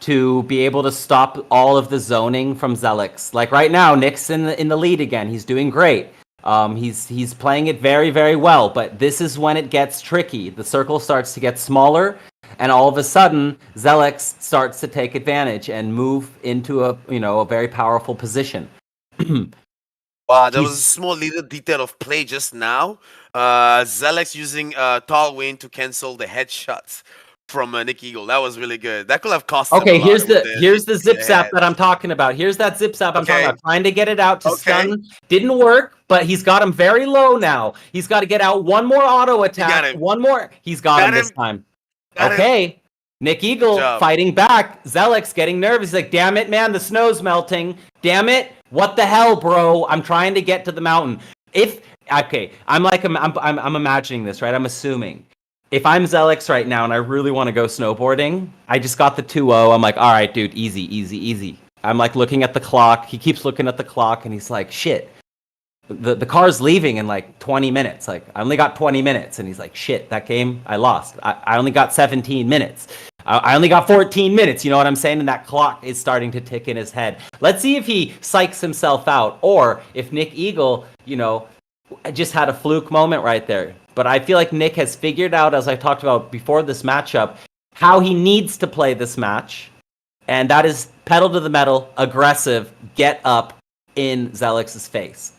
to be able to stop all of the zoning from Zelix. Like right now, Nick's in the lead again. He's doing great. He's playing it very, very well, but this is when it gets tricky. The circle starts to get smaller, and all of a sudden, Zelix starts to take advantage and move into a very powerful position. Wow, there was a small little detail of play just now. Zelix using Tall Wind to cancel the headshots from Nick Eagle. That was really good. That could have cost him a lot. Here's the zip zap that I'm talking about. Here's that zip zap I'm talking about. Trying to get it out to stun. Didn't work, but he's got him very low now. He's got to get out one more auto attack. One more. He's got him this time. Okay. Nick Eagle fighting back. Zelix getting nervous. He's like, damn it, man, the snow's melting. Damn it. What the hell, bro? I'm trying to get to the mountain. I'm imagining this, right? I'm assuming. If I'm Zelix right now and I really want to go snowboarding, I just got the 2-0. I'm like, all right, dude, easy, easy, easy. I'm like looking at the clock. He keeps looking at the clock and he's like, shit. The car's leaving in like 20 minutes. Like, I only got 20 minutes. And he's like, shit, that game, I lost. I only got 17 minutes. I only got 14 minutes. You know what I'm saying? And that clock is starting to tick in his head. Let's see if he psychs himself out or if Nick Eagle, you know, just had a fluke moment right there. But I feel like Nick has figured out, as I talked about before this matchup, how he needs to play this match. And that is pedal to the metal, aggressive, get up in Zelix's face.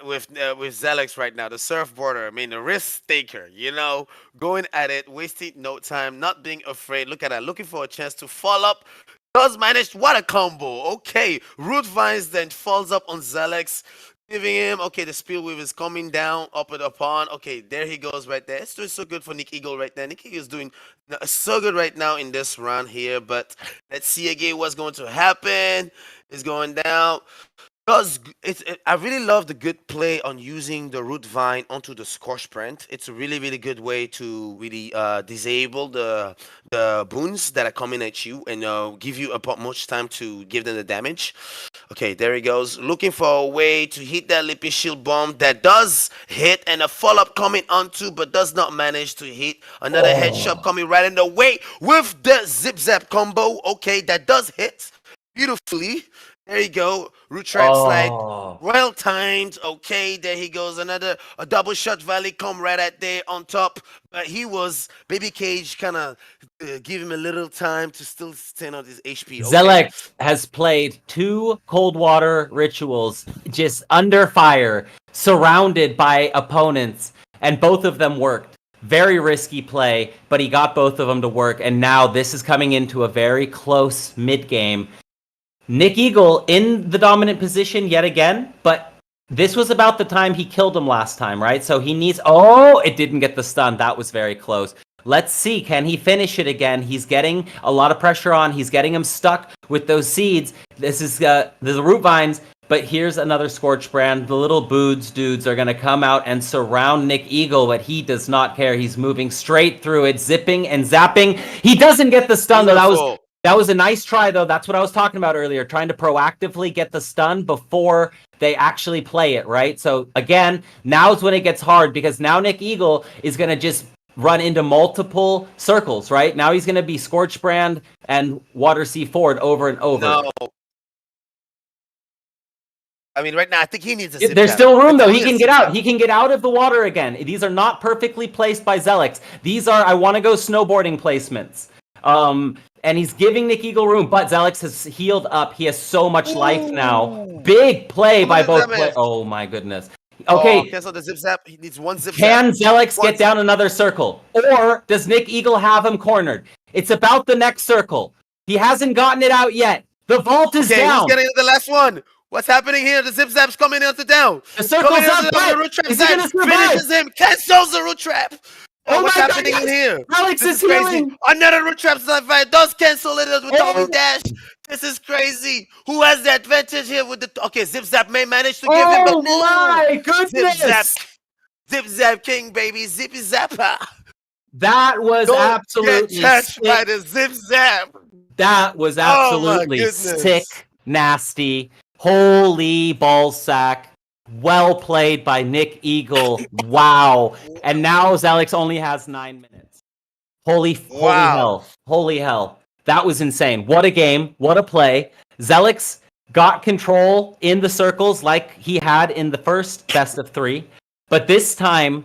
With Zelix right now, the surfboarder, I mean, the risk taker, you know, going at it, wasting no time, not being afraid. Look at that, looking for a chance to fall up. Does manage, what a combo. Okay, Root Vines then falls up on Zelix, giving him, okay, the speed wave is coming down, up and upon. Okay, there he goes right there. It's doing so good for Nick Eagle right there. Nick Eagle is doing so good right now in this round here, but let's see again what's going to happen. It's going down. I really love the good play on using the root vine onto the scorch print. It's a really, really good way to really disable the boons that are coming at you and give you much time to give them the damage. Okay, there he goes. Looking for a way to hit that Lippy Shield bomb that does hit, and a follow-up coming onto, but does not manage to hit. Another headshot coming right in the way with the Zip Zap combo. Okay, that does hit beautifully. There you go. Root trap slide. Well timed. Okay, there he goes. A double shot valley come right at there on top. But he was, Baby Cage kind of give him a little time to still stand on his HP. Okay. Zelix has played 2 cold water rituals just under fire, surrounded by opponents, and both of them worked. Very risky play, but he got both of them to work. And now this is coming into a very close mid-game. Nick Eagle in the dominant position yet again, but this was about the time he killed him last time, right? So he needs... Oh, it didn't get the stun. That was very close. Let's see. Can he finish it again? He's getting a lot of pressure on. He's getting him stuck with those seeds. This is the root vines, but here's another Scorch Brand. The little boods dudes are going to come out and surround Nick Eagle, but he does not care. He's moving straight through it, zipping and zapping. He doesn't get the stun, though. That was a nice try, though. That's what I was talking about earlier, trying to proactively get the stun before they actually play it, right? So, again, now's when it gets hard, because now Nick Eagle is going to just run into multiple circles, right? Now he's going to be Scorch Brand and Water Sea Ford over and over. No. I mean, right now, I think he needs a zip There's still room, though. He can get out. He can get out of the water again. These are not perfectly placed by Zelix. These are, I want to go snowboarding placements. And he's giving Nick Eagle room, but Zelix has healed up. He has so much life now. Big play by both players. Oh my goodness. Okay. Cancel the zip zap. He needs one zip zap. Can Zelix get down another circle? Or does Nick Eagle have him cornered? It's about the next circle. He hasn't gotten it out yet. The vault is down. He's getting the last one. What's happening here? The zip zap's coming into down. The circle's up. Is he gonna survive? Finishes him. Cancels the root trap. What's happening in here? Alex is healing. Another root trap fire does cancel it with Tommy Dash. This is crazy. Who has the advantage here with the... Okay, Zip Zap may manage to give him... Oh my goodness. Zip Zap King, baby. Zippy Zappa. That was absolutely sick. By the Zip Zap. That was absolutely sick, nasty. Holy ballsack. Well played by Nick Eagle. Wow. And now Zelix only has 9 minutes. Holy hell. Holy hell. That was insane. What a game. What a play. Zelix got control in the circles like he had in the first best of 3. But this time,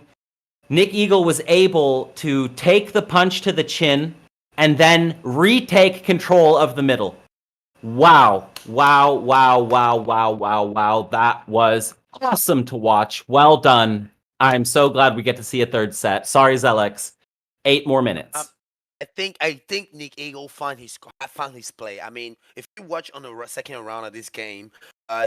Nick Eagle was able to take the punch to the chin and then retake control of the middle. Wow. Wow, wow, wow, wow, wow, wow. That was awesome to watch. Well done. I'm so glad we get to see a third set. Sorry, Zelix. 8 more minutes. I think Nick Eagle found his play. I mean, if you watch on the second round of this game,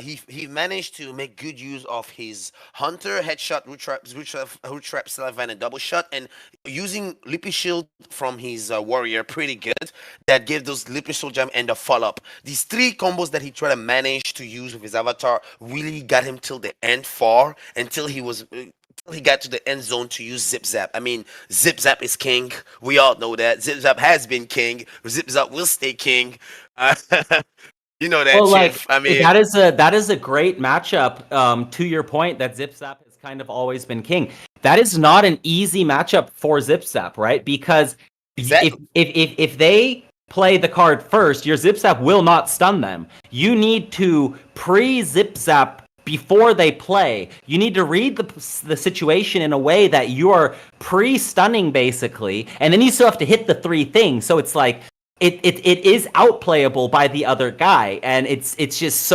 he managed to make good use of his hunter headshot, root trap, Sullivan, and double shot, and using Lippy Shield from his warrior pretty good. That gave those Lippy Shield jam and the follow up. These three combos that he tried to manage to use with his avatar really got him till the end far until he got to the end zone to use Zip Zap. I mean, Zip Zap is king. We all know that. Zip Zap has been king. Zip Zap will stay king. You know that, Well, Chief. I mean, that is a great matchup. To your point, that Zip Zap has kind of always been king. That is not an easy matchup for Zip Zap, right? Because exactly. if they play the card first, your Zip Zap will not stun them. You need to pre-Zip Zap before they play. You need to read the situation in a way that you are pre-stunning, basically, and then you still have to hit the three things. So it's like it is outplayable by the other guy, and it's just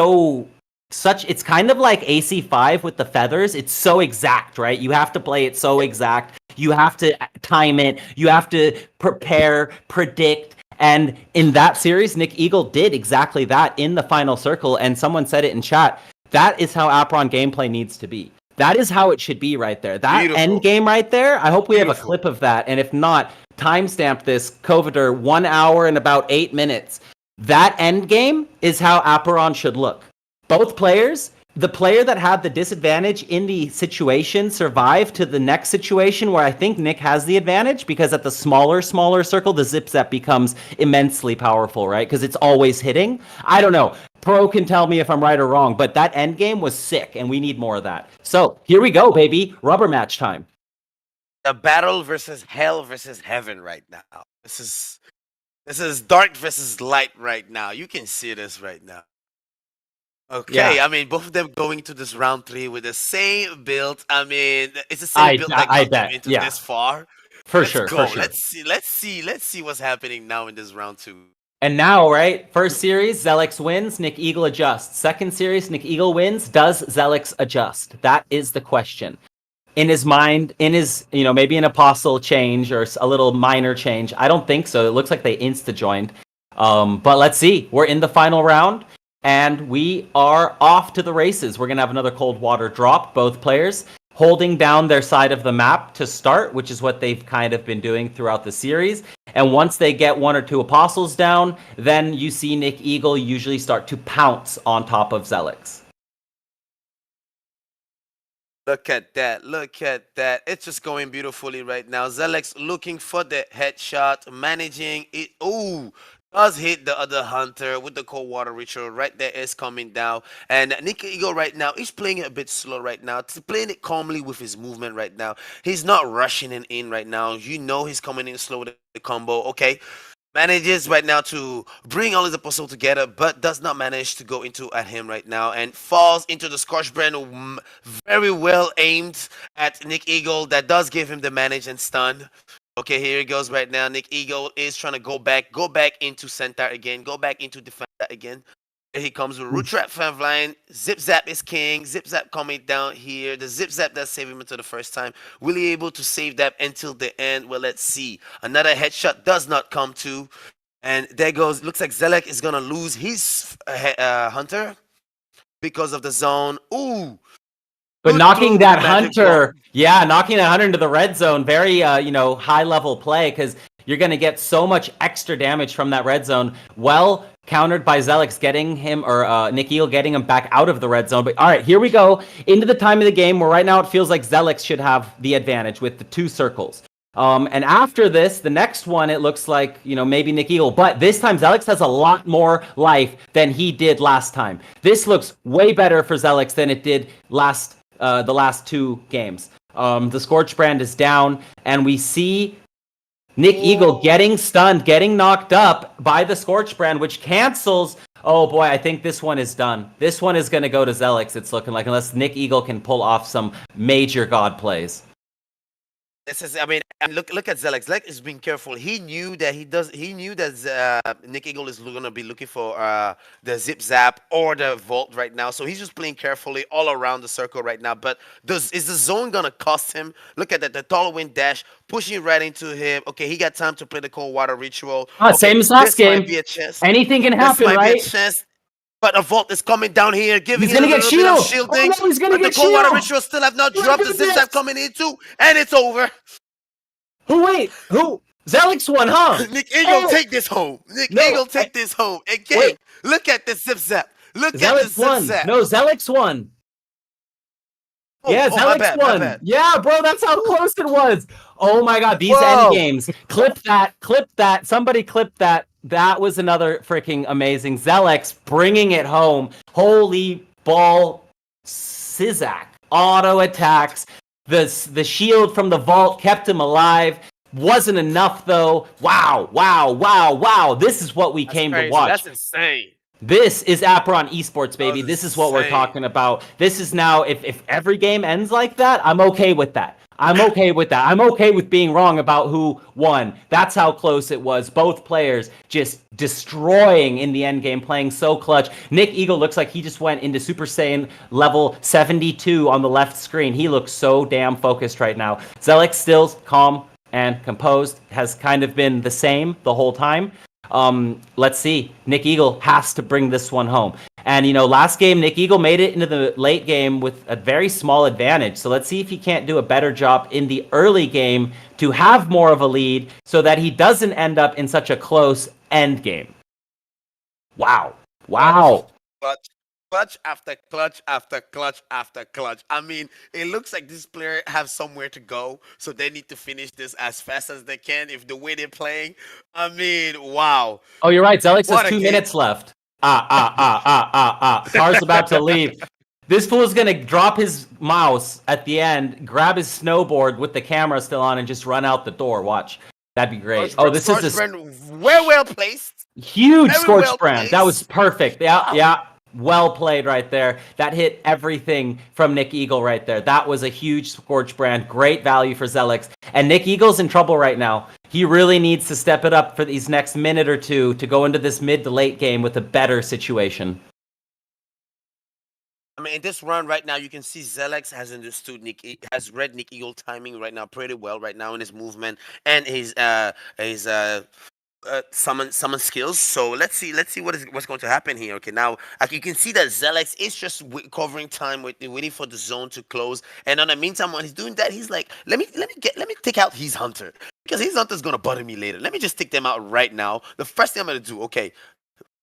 it's kind of like AC5 with the feathers. It's so exact, right? You have to play it so exact. You have to time it. You have to prepare, predict. And in that series, Nick Eagle did exactly that in the final circle. And someone said it in chat. That is how Apeiron gameplay needs to be. That is how it should be right there. That Beautiful. end game right there, I hope we have a clip of that. And if not, timestamp this, Coveter, 1 hour and about 8 minutes. That end game is how Apeiron should look. Both players, the player that had the disadvantage in the situation survived to the next situation where I think Nick has the advantage, because at the smaller circle, the Zip Zap becomes immensely powerful, right? Because it's always hitting. I don't know. Pro can tell me if I'm right or wrong, but that end game was sick, and we need more of that. So here we go, baby. Rubber match time. The battle versus hell versus heaven right now. This is dark versus light right now. You can see this right now. Okay, Yeah. I mean, both of them going to this round 3 with the same build. I mean, it's the same build that got them into this far. For Let's sure, go. for sure. Let's see what's happening now in this round 2. And now, right, first series, Zelix wins, Nick Eagle adjusts. Second series, Nick Eagle wins, does Zelix adjust? That is the question. In his mind, maybe an apostle change or a little minor change. I don't think so. It looks like they insta-joined. But let's see. We're in the final round, and we are off to the races. We're going to have another cold water drop, both players holding down their side of the map to start, which is what they've kind of been doing throughout the series. And once they get 1 or 2 apostles down, then you see Nick Eagle usually start to pounce on top of Zelix. Look at that. Look at that. It's just going beautifully right now. Zelix looking for the headshot, managing it. Ooh, does hit the other hunter with the cold water ritual. Right there is coming down. And Nick Eagle right now, he's playing it a bit slow right now. He's playing it calmly with his movement right now. He's not rushing it in right now. You know he's coming in slow with the combo. Okay. Manages right now to bring all his apostles together, but does not manage to go into at him right now, and falls into the Scorch Brand. Very well aimed at Nick Eagle. That does give him the manage and stun. Okay, here he goes right now. Nick Eagle is trying to go back into center again, go back into defense again. Here he comes with Root Trap Fan Line. Zip Zap is king. Zip Zap coming down here. The Zip Zap does save him until the first time. Will he able to save that until the end? Well, let's see. Another headshot does not come to. And there goes. Looks like Zelek is going to lose his hunter because of the zone. Ooh. But knocking that hunter into the red zone, very high level play, because you're going to get so much extra damage from that red zone. Well countered by Zelix getting him, or Nick Eagle getting him back out of the red zone. But all right, here we go into the time of the game where right now it feels like Zelix should have the advantage with the 2 circles. And after this, the next one, it looks like, maybe Nick Eagle. But this time, Zelix has a lot more life than he did last time. This looks way better for Zelix than it did the last 2 games. The Scorch Brand is down, and we see Nick Eagle getting stunned, getting knocked up by the Scorch Brand, which cancels. Oh boy, I think this one is done. This one is going to go to Zelix, it's looking like, unless Nick Eagle can pull off some major god plays. This is, I mean, and look at Zelex. Zelex is being careful. He knew that Nick Eagle is gonna be looking for the zip zap or the vault right now. So he's just playing carefully all around the circle right now. But is the zone gonna cost him? Look at that, the tall wind dash pushing right into him. Okay, he got time to play the cold water ritual. Okay, Same as last this game. might be a chance. Anything can This happen, might be a right? chance. But a vault is coming down here, giving He's it a gonna get little bit of shield. shielding. Oh, no, he's gonna But get the cold water shield. ritual still have not Look dropped. at The zip this. zap coming in too, and it's over. Who? Zelix won, huh? Nick Eagle, Oh. take this home. Nick No, Eagle, take this home. Again, Wait. look at the zip zap. Look at the Zelix zip won. zap. No, Zelix won. Oh, Yeah, my Zelix bad, my won. bad. Yeah, bro, that's how close it was. Oh my god, these Whoa. end games. Clip that. Somebody clip that. That was another freaking amazing. Zelix bringing it home. Holy ball, Sizak. Auto attacks. The shield from the vault kept him alive. Wasn't enough though. Wow. This is what we came to watch. That's insane. This is Apeiron Esports, baby. was This is what we're insane. talking about. This is now, if every game ends like that, I'm okay with that. I'm okay with being wrong about who won. That's how close it was. Both players just destroying in the end game, playing so clutch. Nick Eagle looks like he just went into Super Saiyan level 72 on the left screen. He looks so damn focused right now. Zelix still calm and composed, has kind of been the same the whole time. Let's see. Nick Eagle has to bring this one home. And, last game, Nick Eagle made it into the late game with a very small advantage. So let's see if he can't do a better job in the early game to have more of a lead so that he doesn't end up in such a close end game. Wow. Clutch after clutch after clutch after clutch. I mean, it looks like this player have somewhere to go, so they need to finish this as fast as they can if the way they're playing. I mean, wow. Oh, you're right. Zelix What has a 2 game. minutes left. Car's about to leave. This fool is going to drop his mouse at the end, grab his snowboard with the camera still on, and just run out the door. Watch. That'd be great. Oh, this is a Scorchbrand, well placed. huge Very Scorch well Brand. placed. That was perfect. Yeah. Well played right there. That hit everything from Nick Eagle right there. That was a huge Scorch Brand. Great value for Zelix. And Nick Eagle's in trouble right now. He really needs to step it up for these next minute or two to go into this mid to late game with a better situation. I mean, in this run right now, you can see Zelex has understood has read Nick Eagle timing right now pretty well right now in his movement and his summon skills. So let's see what's going to happen here. Okay, now you can see that Zelex is just covering time, waiting for the zone to close. And in the meantime, when he's doing that, he's like, let me take out his hunter, because his hunter's gonna bother me later. Let me just take them out right now. The first thing I'm gonna do, okay.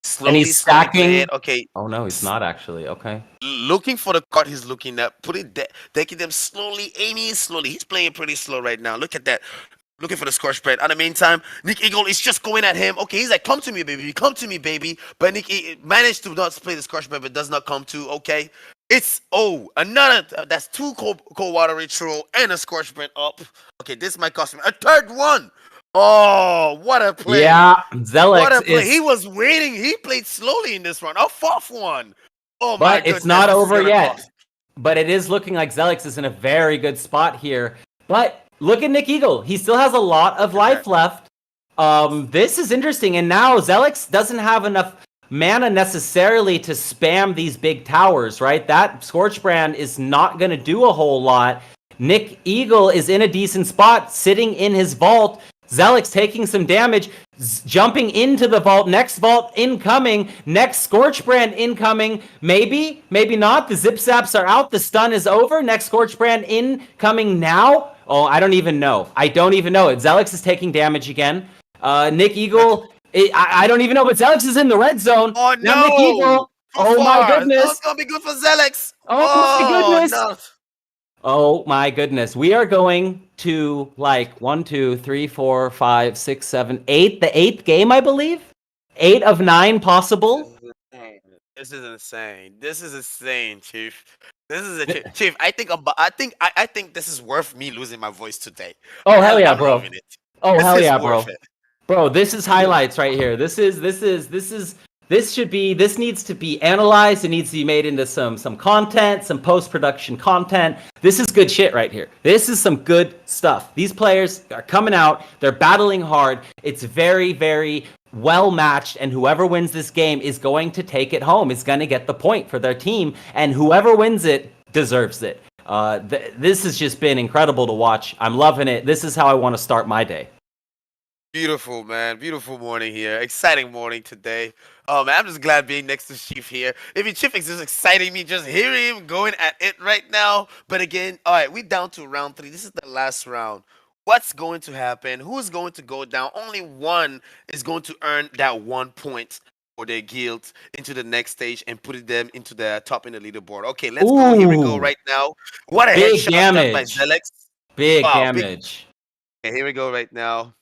Slowly, And he's stacking. Okay. Oh no, he's not actually. Okay. Looking for the card he's looking at, taking them slowly, aiming slowly. He's playing pretty slow right now. Look at that. Looking for the scorch spread. In the meantime, Nick Eagle is just going at him. Okay, he's like, come to me, baby. But Nick managed to not play the scorch spread, but does not come to. Okay. It's, another, that's 2 cold water ritual and a scorch spread up. Okay, this might cost me a third one. Oh, what a play. Yeah, Zelix What a play. is... He was waiting. He played slowly in this run. A 4th one. Oh, my But goodness. it's not this is over gonna yet. cost. But it is looking like Zelix is in a very good spot here. But look at Nick Eagle. He still has a lot of life left. This is interesting. And now Zelix doesn't have enough mana necessarily to spam these big towers, right? That Scorch Brand is not going to do a whole lot. Nick Eagle is in a decent spot, sitting in his vault. Zelix taking some damage, jumping into the vault. Next vault incoming. Next Scorch Brand incoming. Maybe not. The zip zaps are out. The stun is over. Next Scorch Brand incoming now. Oh, I don't even know. Zelix is taking damage again. Nick Eagle, I don't even know, but Zelix is in the red zone. Oh, Now no. Nick Eagle. Too Oh, my far. goodness. That's going to be good for Zelex. Oh, my goodness. No. Oh my goodness. We are going to 1, 2, 3, 4, 5, 6, 7, 8. The 8th game, I believe. 8 of 9 possible. This is insane, Chief. Chief. I think this is worth me losing my voice today. Oh hell yeah, I'm bro. loving it. Oh This hell is yeah, bro. worth it. Bro, this is highlights right here. This is This needs to be analyzed. It needs to be made into some content, some post-production content. This is good shit right here. This is some good stuff. These players are coming out. They're battling hard. It's very, very well matched, and whoever wins this game is going to take it home, is going to get the point for their team, and whoever wins it deserves it. This has just been incredible to watch. I'm loving it. This is how I want to start my day. Beautiful, man. Beautiful morning here. Exciting morning today. Oh, man, I'm just glad being next to Chief here. Even Chief is just exciting me just hearing him going at it right now. But again, all right, we're down to round 3. This is the last round. What's going to happen? Who's going to go down? Only one is going to earn that 1 point for their guild into the next stage and putting them into the top in the leaderboard. Okay, let's go. Here we go right now. What a Big headshot done by damage. Zelex. Big Wow, damage. Okay, here we go right now.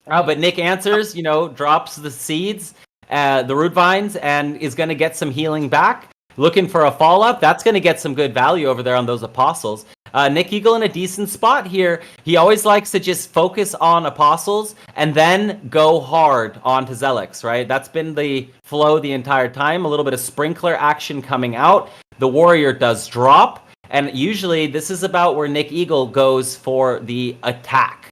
Oh, but Nick answers, drops the seeds, the root vines, and is going to get some healing back. Looking for a follow-up. That's going to get some good value over there on those apostles. Nick Eagle in a decent spot here. He always likes to just focus on apostles and then go hard onto Zelex, right? That's been the flow the entire time. A little bit of sprinkler action coming out. The warrior does drop. And usually this is about where Nick Eagle goes for the attack.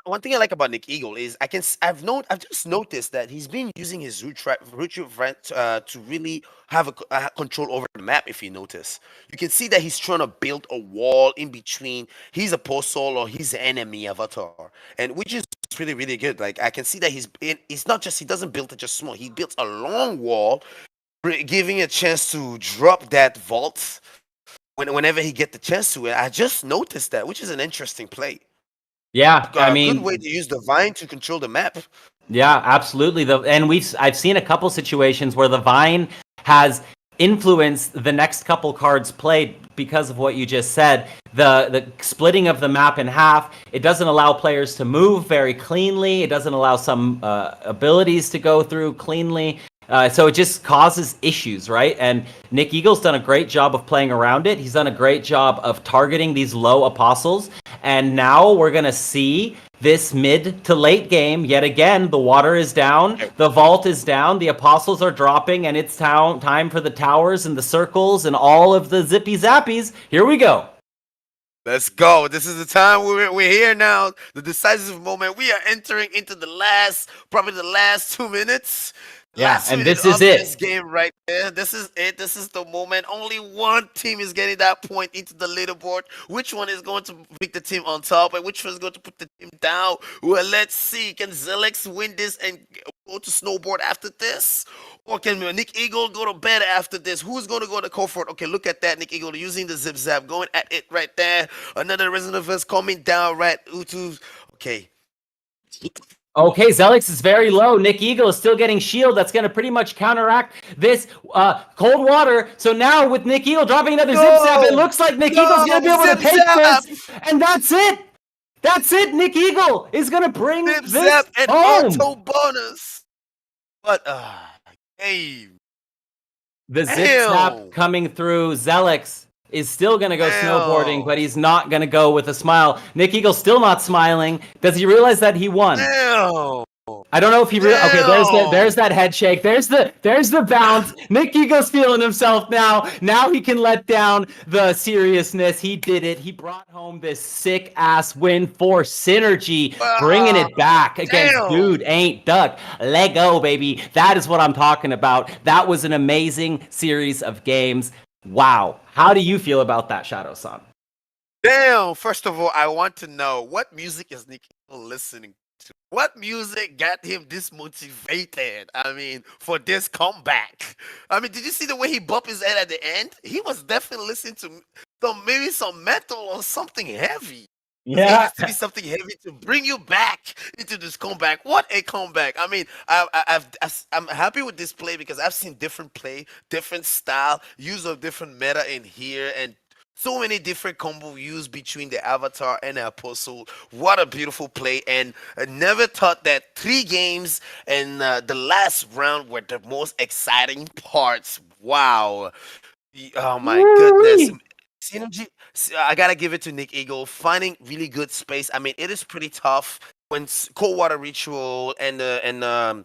One thing I like about Nick Eagle is I've just noticed that he's been using his root vent to really have a control over the map. If you notice, you can see that he's trying to build a wall in between his apostle or his enemy avatar, and which is really, really good. Like I can see that he doesn't build it just small. He builds a long wall, giving a chance to drop that vault whenever he get the chance to. And I just noticed that, which is an interesting play. Yeah, I mean, good way to use the vine to control the map. Yeah, absolutely. I've seen a couple situations where the vine has influenced the next couple cards played because of what you just said. The splitting of the map in half, it doesn't allow players to move very cleanly. It doesn't allow some abilities to go through cleanly. So it just causes issues, right? And Nick Eagle's done a great job of playing around it. He's done a great job of targeting these low apostles. And now we're going to see this mid to late game. Yet again, the water is down. The vault is down. The apostles are dropping. And it's time for the towers and the circles and all of the zippy zappies. Here we go. Let's go. This is the time we're here now. The decisive moment. We are entering into probably the last 2 minutes. Yeah, and this is it. This game right there. This is it. This is the moment. Only one team is getting that point into the leaderboard. Which one is going to pick the team on top, and which one is going to put the team down? Well, let's see. Can Zelex win this and go to snowboard after this? Or can Nick Eagle go to bed after this? Who's going to go to comfort? Okay, look at that. Nick Eagle using the zip zap, going at it right there. Another Resident Evil coming down right. Utu. Okay. Okay, Zelex is very low. Nick Eagle is still getting shield. That's going to pretty much counteract this cold water. So now with Nick Eagle dropping another zip zap, it looks like Nick Eagle's going to be able to take this. And that's it. That's it. Nick Eagle is going to bring zip this zap and home. Auto bonus. But, hey. The zip zap coming through. Zelex is still going to go snowboarding, but he's not going to go with a smile. Nick Eagle's still not smiling. Does he realize that he won? I don't know if he okay, there's that head shake. There's the bounce. Nick Eagle's feeling himself now. Now he can let down the seriousness. He did it. He brought home this sick ass win for Synergy, bringing it back against Dude Ain't Duck. Let go, baby. That is what I'm talking about. That was an amazing series of games. Wow. How do you feel about that, Shadow-san? Damn. First of all, I want to know, what music is Nick Eagle listening to? What music got him this motivated? I mean, for this comeback. I mean, did you see the way he bumped his head at the end? He was definitely listening to maybe some metal or something heavy. Yeah, it has to be something heavy to bring you back into this comeback. What a comeback! I mean, I'm happy with this play because I've seen different play, different style, use of different meta in here, and so many different combo used between the avatar and the apostle. What a beautiful play! And I never thought that 3 games and the last round were the most exciting parts. Wow! Oh my goodness! Synergy, I gotta give it to Nick Eagle, finding really good space. I mean, it is pretty tough when Cold Water Ritual and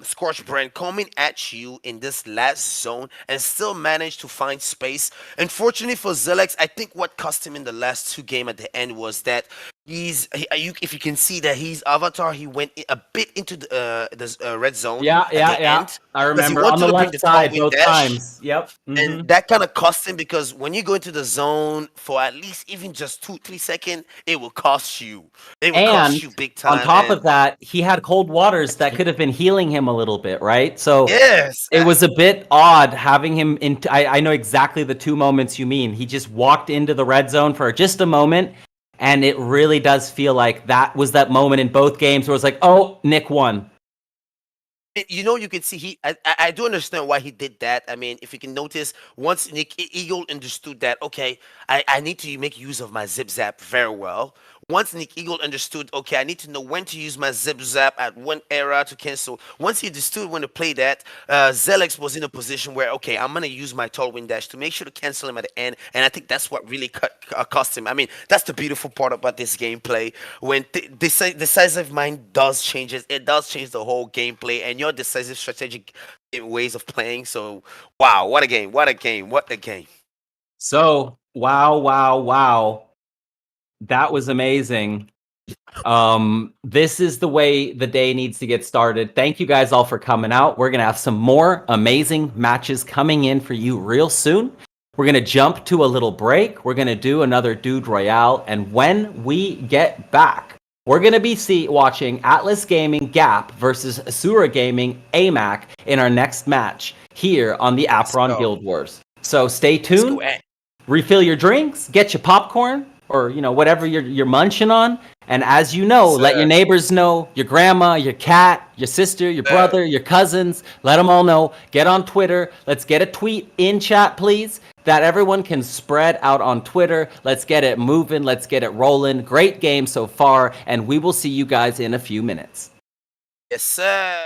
Scorch Brand coming at you in this last zone and still manage to find space. Unfortunately for Zelex, I think what cost him in the last two game at the end was that if you can see that his avatar, he went a bit into the red zone. Yeah. At the end, I because he remember wanted on the to bring left the side Tailwind both dash. times. Yep. And that kind of cost him, because when you go into the zone for at least even just 2-3 seconds, it will cost you. It will cost And you big time. on top and of that, he had cold waters that could have been healing him a little bit, right? So yes, it was a bit odd having him in. I know exactly the two moments you mean. He just walked into the red zone for just a moment, and it really does feel like that was that moment in both games where it's like, oh, Nick won. you can see I do understand why he did that. I mean, if you can notice, once Nick Eagle understood that, okay, I need to make use of my zip zap very well. Once Nick Eagle understood, okay, I need to know when to use my zip zap at one era to cancel. Once he understood when to play that, Zelex was in a position where, okay, I'm gonna use my Tailwind dash to make sure to cancel him at the end, and I think that's what really cost him. I mean, that's the beautiful part about this gameplay. When decisive mind does changes, it does change the whole gameplay and your decisive strategic ways of playing. So, wow, what a game! What a game! What a game! So, wow. That was amazing. This is the way the day needs to get started. Thank you guys all for coming out. We're going to have some more amazing matches coming in for you real soon. We're going to jump to a little break. We're going to do another Dude Royale. And when we get back, we're going to be watching Atlas Gaming Gap versus Asura Gaming AMAC in our next match here on the Apeiron Guild Wars. So stay tuned. Refill your drinks, get your popcorn, or whatever you're munching on. And as you know, let your neighbors know, your grandma, your cat, your sister, your brother, your cousins, let them all know. Get on Twitter. Let's get a tweet in chat, please, that everyone can spread out on Twitter. Let's get it moving. Let's get it rolling. Great game so far, and we will see you guys in a few minutes. Yes, sir.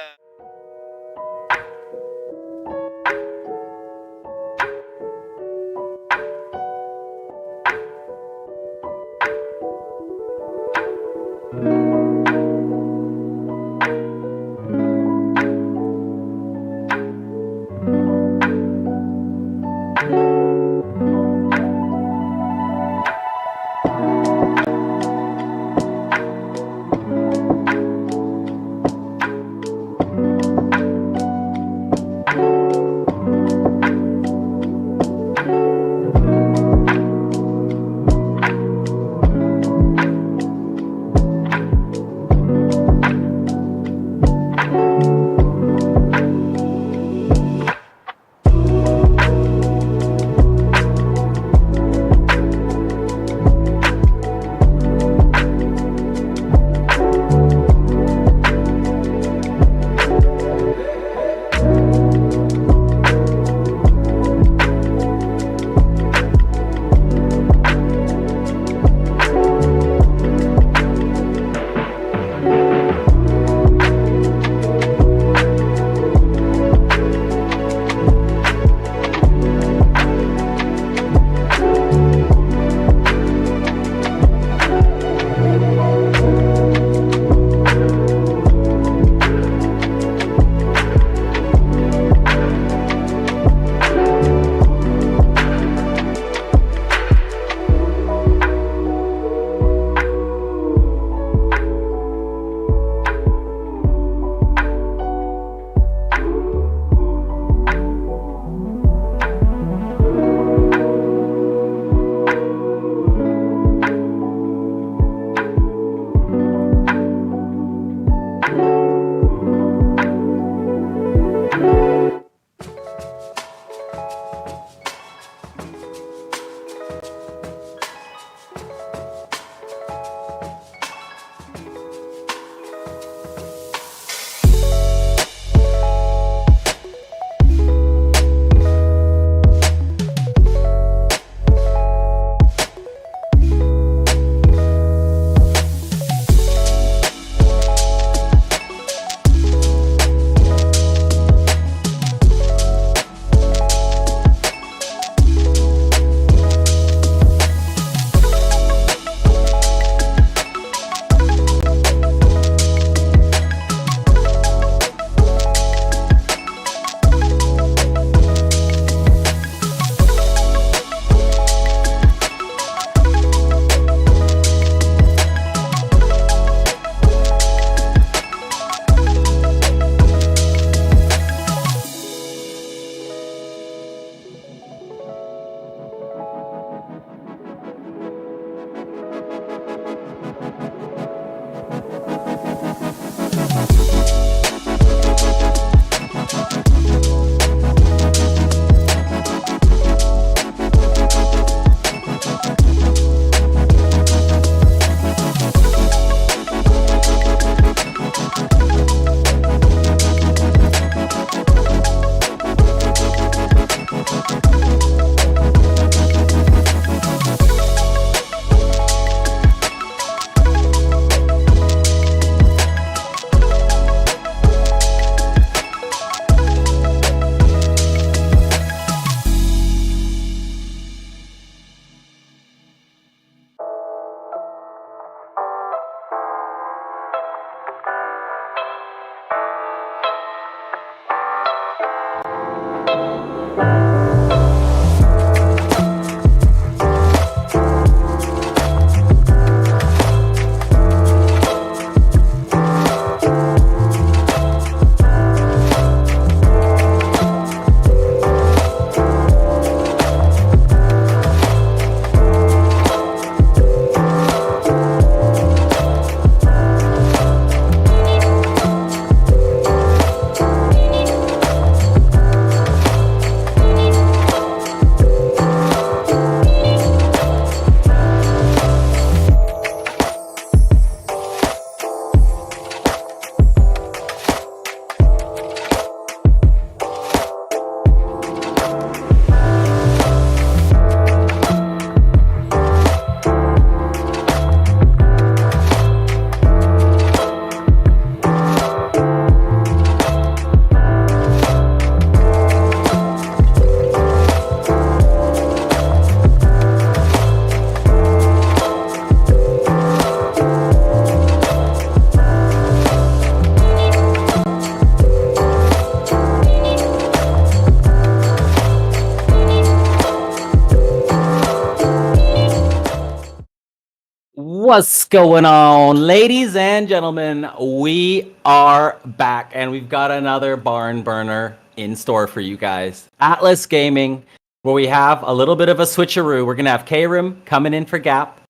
What's going on, ladies and gentlemen? We are back, and we've got another barn burner in store for you guys. Atlas Gaming, where we have a little bit of a switcheroo. We're gonna have K-Rim coming in for Gap,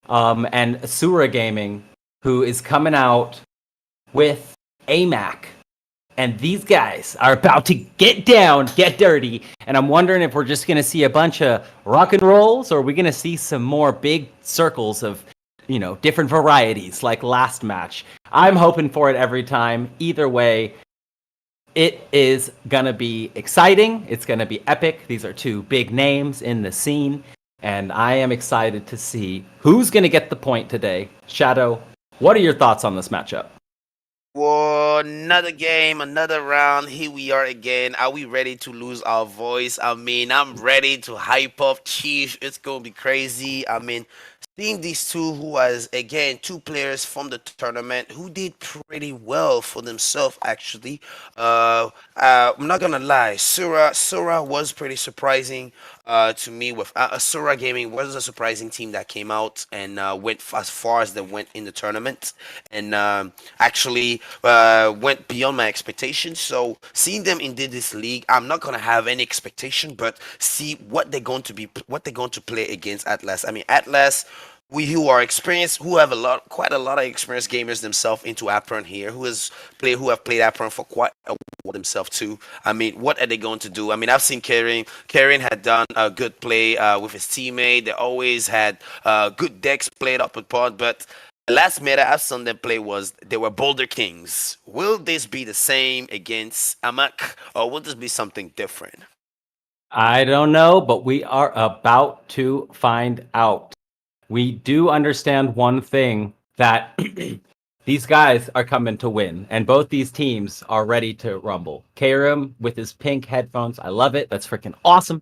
and Sura Gaming, who is coming out with AMAC. And these guys are about to get down, get dirty. And I'm wondering if we're just going to see a bunch of rock and rolls, or are we going to see some more big circles of, different varieties like last match. I'm hoping for it every time. Either way, it is going to be exciting. It's going to be epic. These are two big names in the scene. And I am excited to see who's going to get the point today. Shadow, what are your thoughts on this matchup? Whoa, another game, another round. Here we are again. Are we ready to lose our voice? I mean, I'm ready to hype up Chief. It's going to be crazy. I mean, seeing these two, who was, again, two players from the tournament who did pretty well for themselves, actually. I'm not going to lie. Sura was pretty surprising to me. With Sura Gaming was a surprising team that came out and went as far as they went in the tournament. And actually went beyond my expectations. So seeing them in this league, I'm not gonna have any expectation, but see what they're going to play against Atlas. I mean, Atlas, we who are experienced, who have quite a lot of experienced gamers themselves into Apeiron here, who have played Apeiron for quite a while themselves too. I mean, what are they going to do? I mean, I've seen Karen had done a good play with his teammate. They always had good decks played up upon, but the last meta I've seen them play was they were Boulder Kings. Will this be the same against Amak, or will this be something different? I don't know, but we are about to find out. We do understand one thing, that these guys are coming to win, and both these teams are ready to rumble. Karim with his pink headphones, I love it. That's freaking awesome.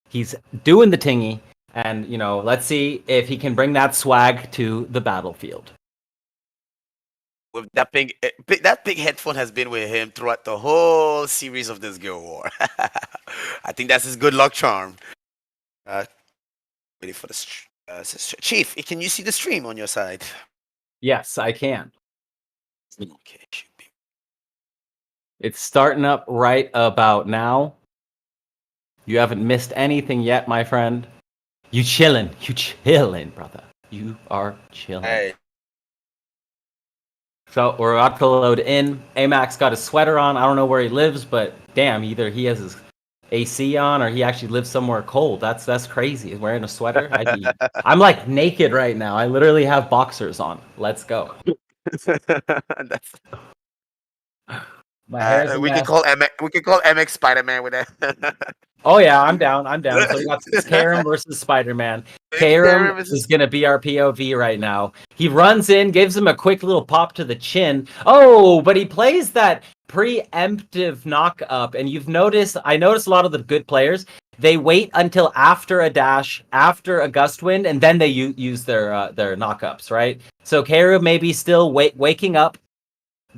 He's doing the tingy, and let's see if he can bring that swag to the battlefield. With that big headphone has been with him throughout the whole series of this Guild War. I think that's his good luck charm. Waiting for the Chief. Can you see the stream on your side? Yes, I can. Okay. It's starting up right about now. You haven't missed anything yet, my friend. You chillin', brother. You are chillin'. Hey. So we're about to load in. Amax got his sweater on. I don't know where he lives, but damn, either he has his AC on or he actually lives somewhere cold. That's crazy. He's wearing a sweater. I'm like naked right now. I literally have boxers on. Let's go. That's... My hair's we can call MX Spider-Man with that. Oh yeah, I'm down. So we got Karim versus Spider-Man. Karim is gonna be our POV right now. He runs in, gives him a quick little pop to the chin. Oh, but he plays that preemptive knock up, and I noticed a lot of the good players, they wait until after a dash, after a gust wind, and then they use their knock ups, right? So Karim maybe still waking up,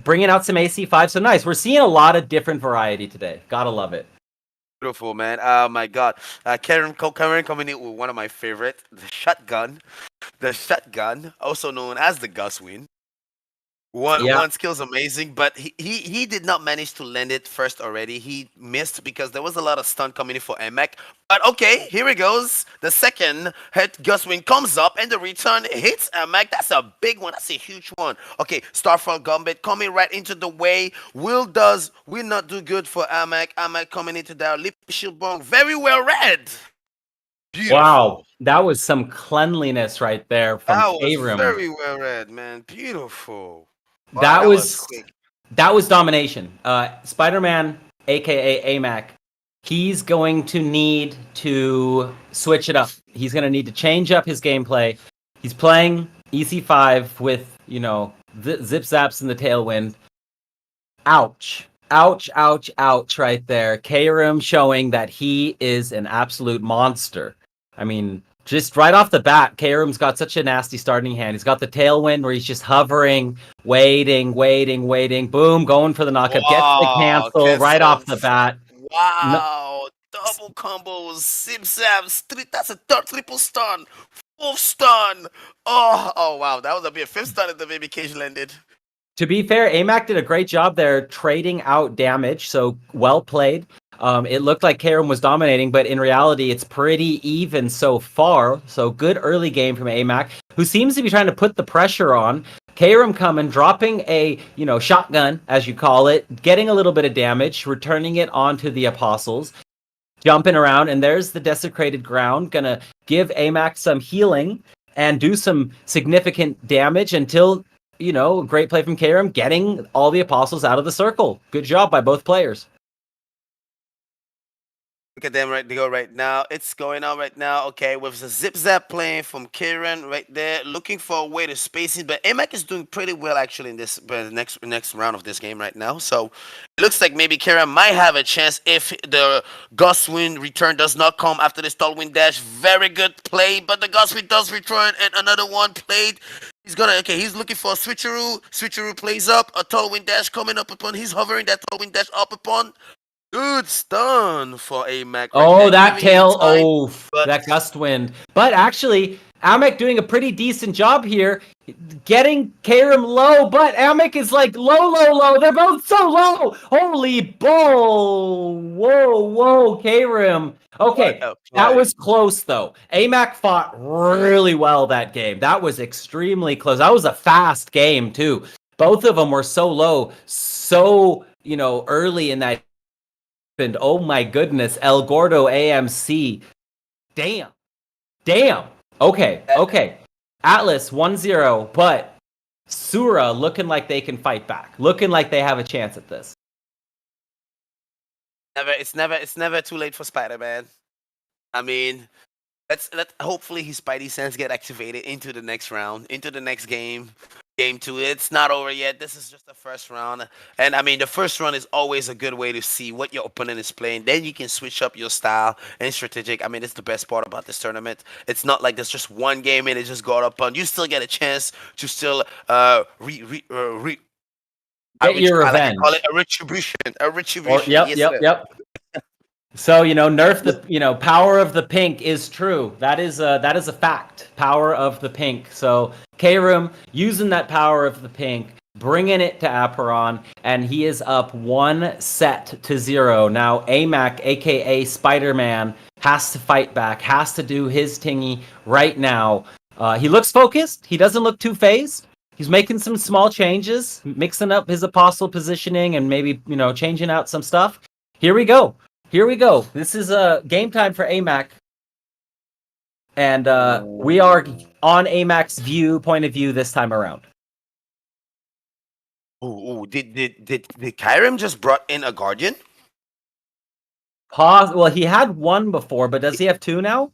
bringing out some AC5. So nice. We're seeing a lot of different variety today. Gotta love it. Beautiful, man. Oh my God. Karen coming in with one of my favorite, the shotgun. The shotgun, also known as the gust wind. One skill's amazing, but he did not manage to land it first already. He missed because there was a lot of stun coming in for Emek. But okay, here he goes. The second hit Gustwing comes up and the return hits Emek. That's a big one. That's a huge one. Okay, Starfall Gambit coming right into the way. Will not do good for Emek. Emek coming into there. Lip Shield Bong. Very well read. Beautiful. Wow, that was some cleanliness right there from K-Rim. Very well read, man. Beautiful. Wow, that was domination. Spider-Man, aka AMAC, he's going to need to switch it up. He's going to need to change up his gameplay. He's playing EC5 with, zip zaps in the tailwind. Ouch. Ouch, ouch, ouch right there. K-Rim showing that he is an absolute monster. I mean, just right off the bat, K-Rim's got such a nasty starting hand. He's got the tailwind where he's just hovering, waiting. Boom, going for the knockup. Gets the cancel right off the bat. Wow. Double combos, zip zaps. That's a triple stun. Wolf stun. Oh, wow. That was a bit fifth stun at the baby cage landed. To be fair, AMAC did a great job there trading out damage, so well played. It looked like Karam was dominating, but in reality, it's pretty even so far. So good early game from AMAC, who seems to be trying to put the pressure on. Karam coming, dropping a shotgun, as you call it, getting a little bit of damage, returning it onto the Apostles, jumping around, and there's the desecrated ground, gonna give AMAC some healing and do some significant damage until, great play from Karam, getting all the Apostles out of the circle. Good job by both players. Look at them right. They go right now. It's going on right now. Okay, with the zip zap playing from Kieran right there, looking for a way to space it. But AMAC is doing pretty well actually in this next round of this game right now. So it looks like maybe Kieran might have a chance if the Gust Wind return does not come after the Stall Wind dash. Very good play, but the Gust Wind does return, and another one played. He's looking for a switcheroo. Switcheroo plays up. A tall wind dash coming up upon. He's hovering that tall wind dash up upon. Good stun for AMAC. Oh, that tail. That gust wind. But actually, AMAC doing a pretty decent job here, getting Karam low, but AMAC is like low. They're both so low. Holy bull. Whoa, Karam. Okay, that was close, though. AMAC fought really well that game. That was extremely close. That was a fast game, too. Both of them were so low, so, early in that. And oh my goodness, El Gordo AMC. Damn. Okay. Atlas 1-0, but Sura looking like they can fight back. Looking like they have a chance at this. It's never too late for Spider-Man. I mean, let hopefully his Spidey sense get activated into the next round, into the next game. Game 2. It's not over yet. This is just the first round. And I mean, the first round is always a good way to see what your opponent is playing. Then you can switch up your style and strategic. I mean, it's the best part about this tournament. It's not like there's just one game and it just got up on. You still get a chance to still get your revenge. I like to call it a retribution. Yep. So, nerf the, power of the pink is true. That is a fact. Power of the pink. So, K-Room using that power of the pink, bringing it to Apeiron, and he is up 1-0. Now, AMAC, aka Spider-Man, has to fight back, has to do his tingy right now. He looks focused. He doesn't look too phased. He's making some small changes, mixing up his Apostle positioning and maybe, changing out some stuff. Here we go. This is game time for AMAC. And we are on AMAC's point of view this time around. Did Kyram just brought in a Guardian? Well, he had one before, but does he have two now?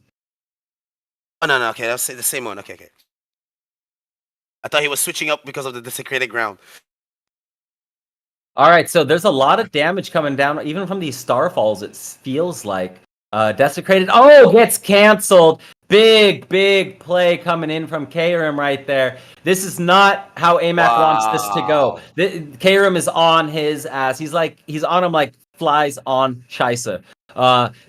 Oh, no, okay, that's the same one. Okay. I thought he was switching up because of the desecrated ground. All right, so there's a lot of damage coming down, even from these Starfalls, it feels like. Desecrated. Oh, gets canceled. Big play coming in from Karam right there. This is not how AMAC wants this to go. Karam is on his ass. He's on him like flies on Scheisse.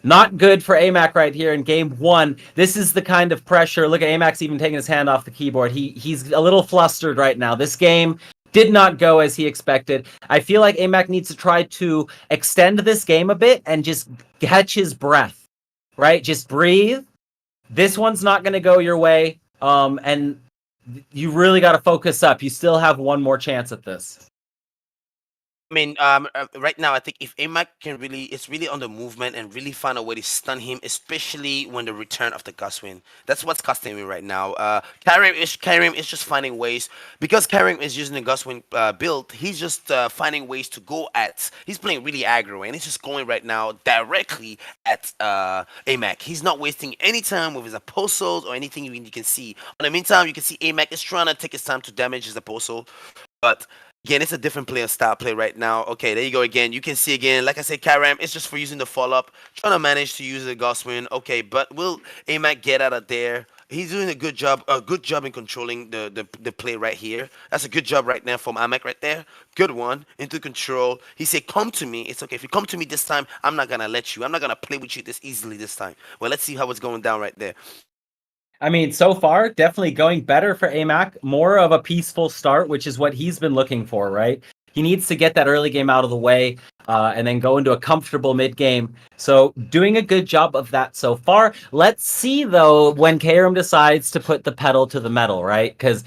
Not good for AMAC right here in game 1. This is the kind of pressure. Look at AMAC's even taking his hand off the keyboard. He's a little flustered right now. This game did not go as he expected. I feel like AMAC needs to try to extend this game a bit and just catch his breath, right? Just breathe. This one's not going to go your way, and you really got to focus up. You still have one more chance at this. I mean, right now, I think if AMAC it's really on the movement and really find a way to stun him, especially when the return of the Gust Wind. That's what's costing me right now. Karim is just finding ways, because Karim is using the Gust Wind build, he's just finding ways to go at. He's playing really aggro, and he's just going right now directly at AMAC. He's not wasting any time with his apostles or anything you can see. In the meantime, you can see AMAC is trying to take his time to damage his apostle, but again, it's a different style play right now. Okay, there you go again. You can see again, like I said, Karam, it's just for using the follow-up. Trying to manage to use the Gust Wind. Okay, but will AMAC get out of there? He's doing a good job in controlling the play right here. That's a good job right now from AMAC right there. Good one, into control. He said, come to me. It's okay. If you come to me this time, I'm not going to let you. I'm not going to play with you this easily this time. Well, let's see how it's going down right there. I mean, so far, definitely going better for AMAC. More of a peaceful start, which is what he's been looking for, right? He needs to get that early game out of the way and then go into a comfortable mid game. So doing a good job of that so far. Let's see, though, when Karam decides to put the pedal to the metal, right? Because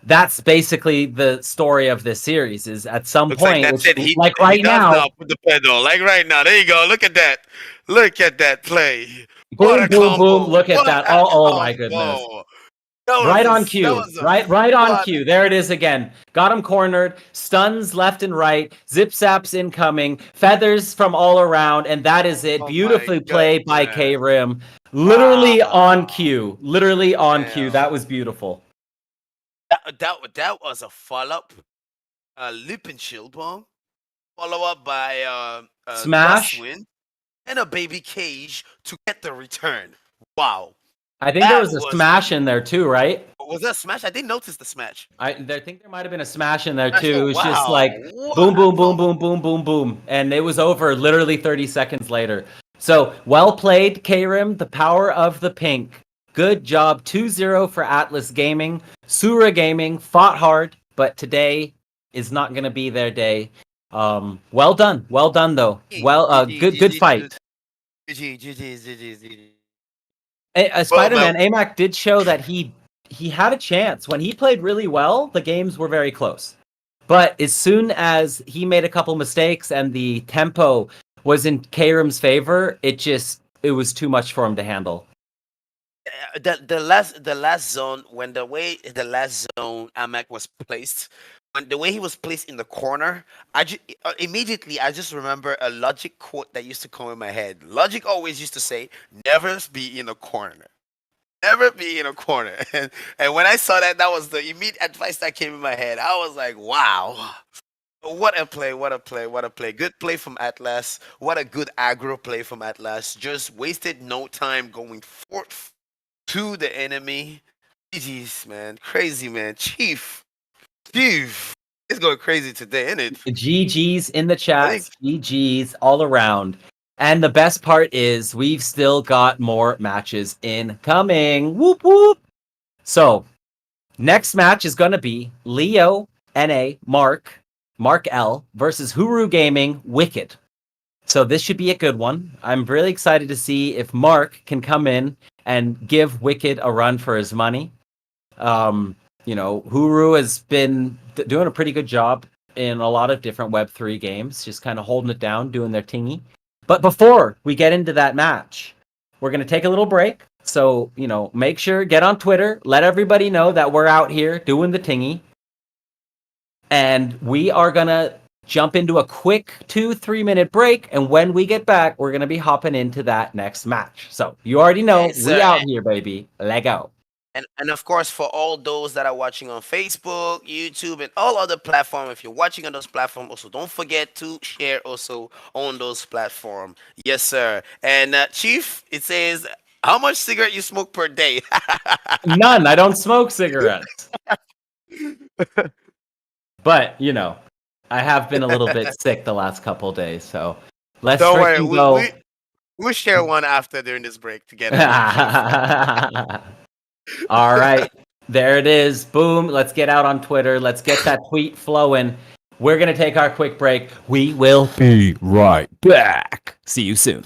that's basically the story of this series is at some Looks point, like that's it. He like he right does now, now put the pedal. Like right now. There you go. Look at that. Look at that play. What boom, a boom, boom. combo. Look at What that. a Oh my goodness. combo. That Right was on that cue. was a Right on what cue. There it is again. Got him cornered. Stuns left and right. Zip zaps incoming. Feathers from all around. And that is it. oh my Beautifully played by goodness. K-Rim. Literally on Wow. cue. Literally on cue. Damn. That was beautiful. That was a follow-up loop and shield bomb. Follow up by Smash. Lustwin and a baby cage to get the return. Wow. I think there That was a was smash in there too, right? was that a smash? I didn't notice the smash. I think there might have been a smash in there Smash, too. It oh, was just wow. like What boom, a boom, boom, combo. boom, boom, boom, boom. And it was over literally 30 seconds later. So well played, K-Rim. The power of the pink. Good job. 2-0 for Atlas Gaming. Sura Gaming fought hard, but today is not going to be their day. Well done. Well done, though. Well, good fight. Spider-Man, AMAC did show that he had a chance. When he played really well, the games were very close. But as soon as he made a couple mistakes and the tempo was in K-Rim's favor, it was too much for him to handle. The last zone when the way the last zone Amak was placed, when the way he was placed in the corner, immediately I just remember a Logic quote that used to come in my head. Logic always used to say, "Never be in a corner." Never be in a corner. And when I saw that, that was the immediate advice that came in my head. I was like, wow. What a play, what a play, what a play. Good play from Atlas. What a good aggro play from Atlas. Just wasted no time going forth to the enemy. GG's, man. Crazy, man. Chief. It's going crazy today, isn't it? GG's in the chat. GG's all around. And the best part is we've still got more matches incoming. Whoop, whoop. So, next match is going to be Leo, NA, Mark L versus Huru Gaming, Wicked. So this should be a good one. I'm really excited to see if Mark can come in and give Wicked a run for his money. Huru has been doing a pretty good job in a lot of different Web3 games, just kind of holding it down, doing their tingy. But before we get into that match, we're going to take a little break. So, make sure, get on Twitter, let everybody know that we're out here doing the tingy. And we are going to jump into a quick 2-3 minute break. And when we get back, we're going to be hopping into that next match. So you already know, we out here, baby. Let go. And of course, for all those that are watching on Facebook, YouTube, and all other platforms, if you're watching on those platforms, also don't forget to share also on those platforms. Yes, sir. And Chief, it says, how much cigarette you smoke per day? None. I don't smoke cigarettes. But, I have been a little bit sick the last couple of days, so let's Don't worry, go. we'll share one after during this break together. All right, there it is. Boom. Let's get out on Twitter. Let's get that tweet flowing. We're going to take our quick break. We will be right back. See you soon.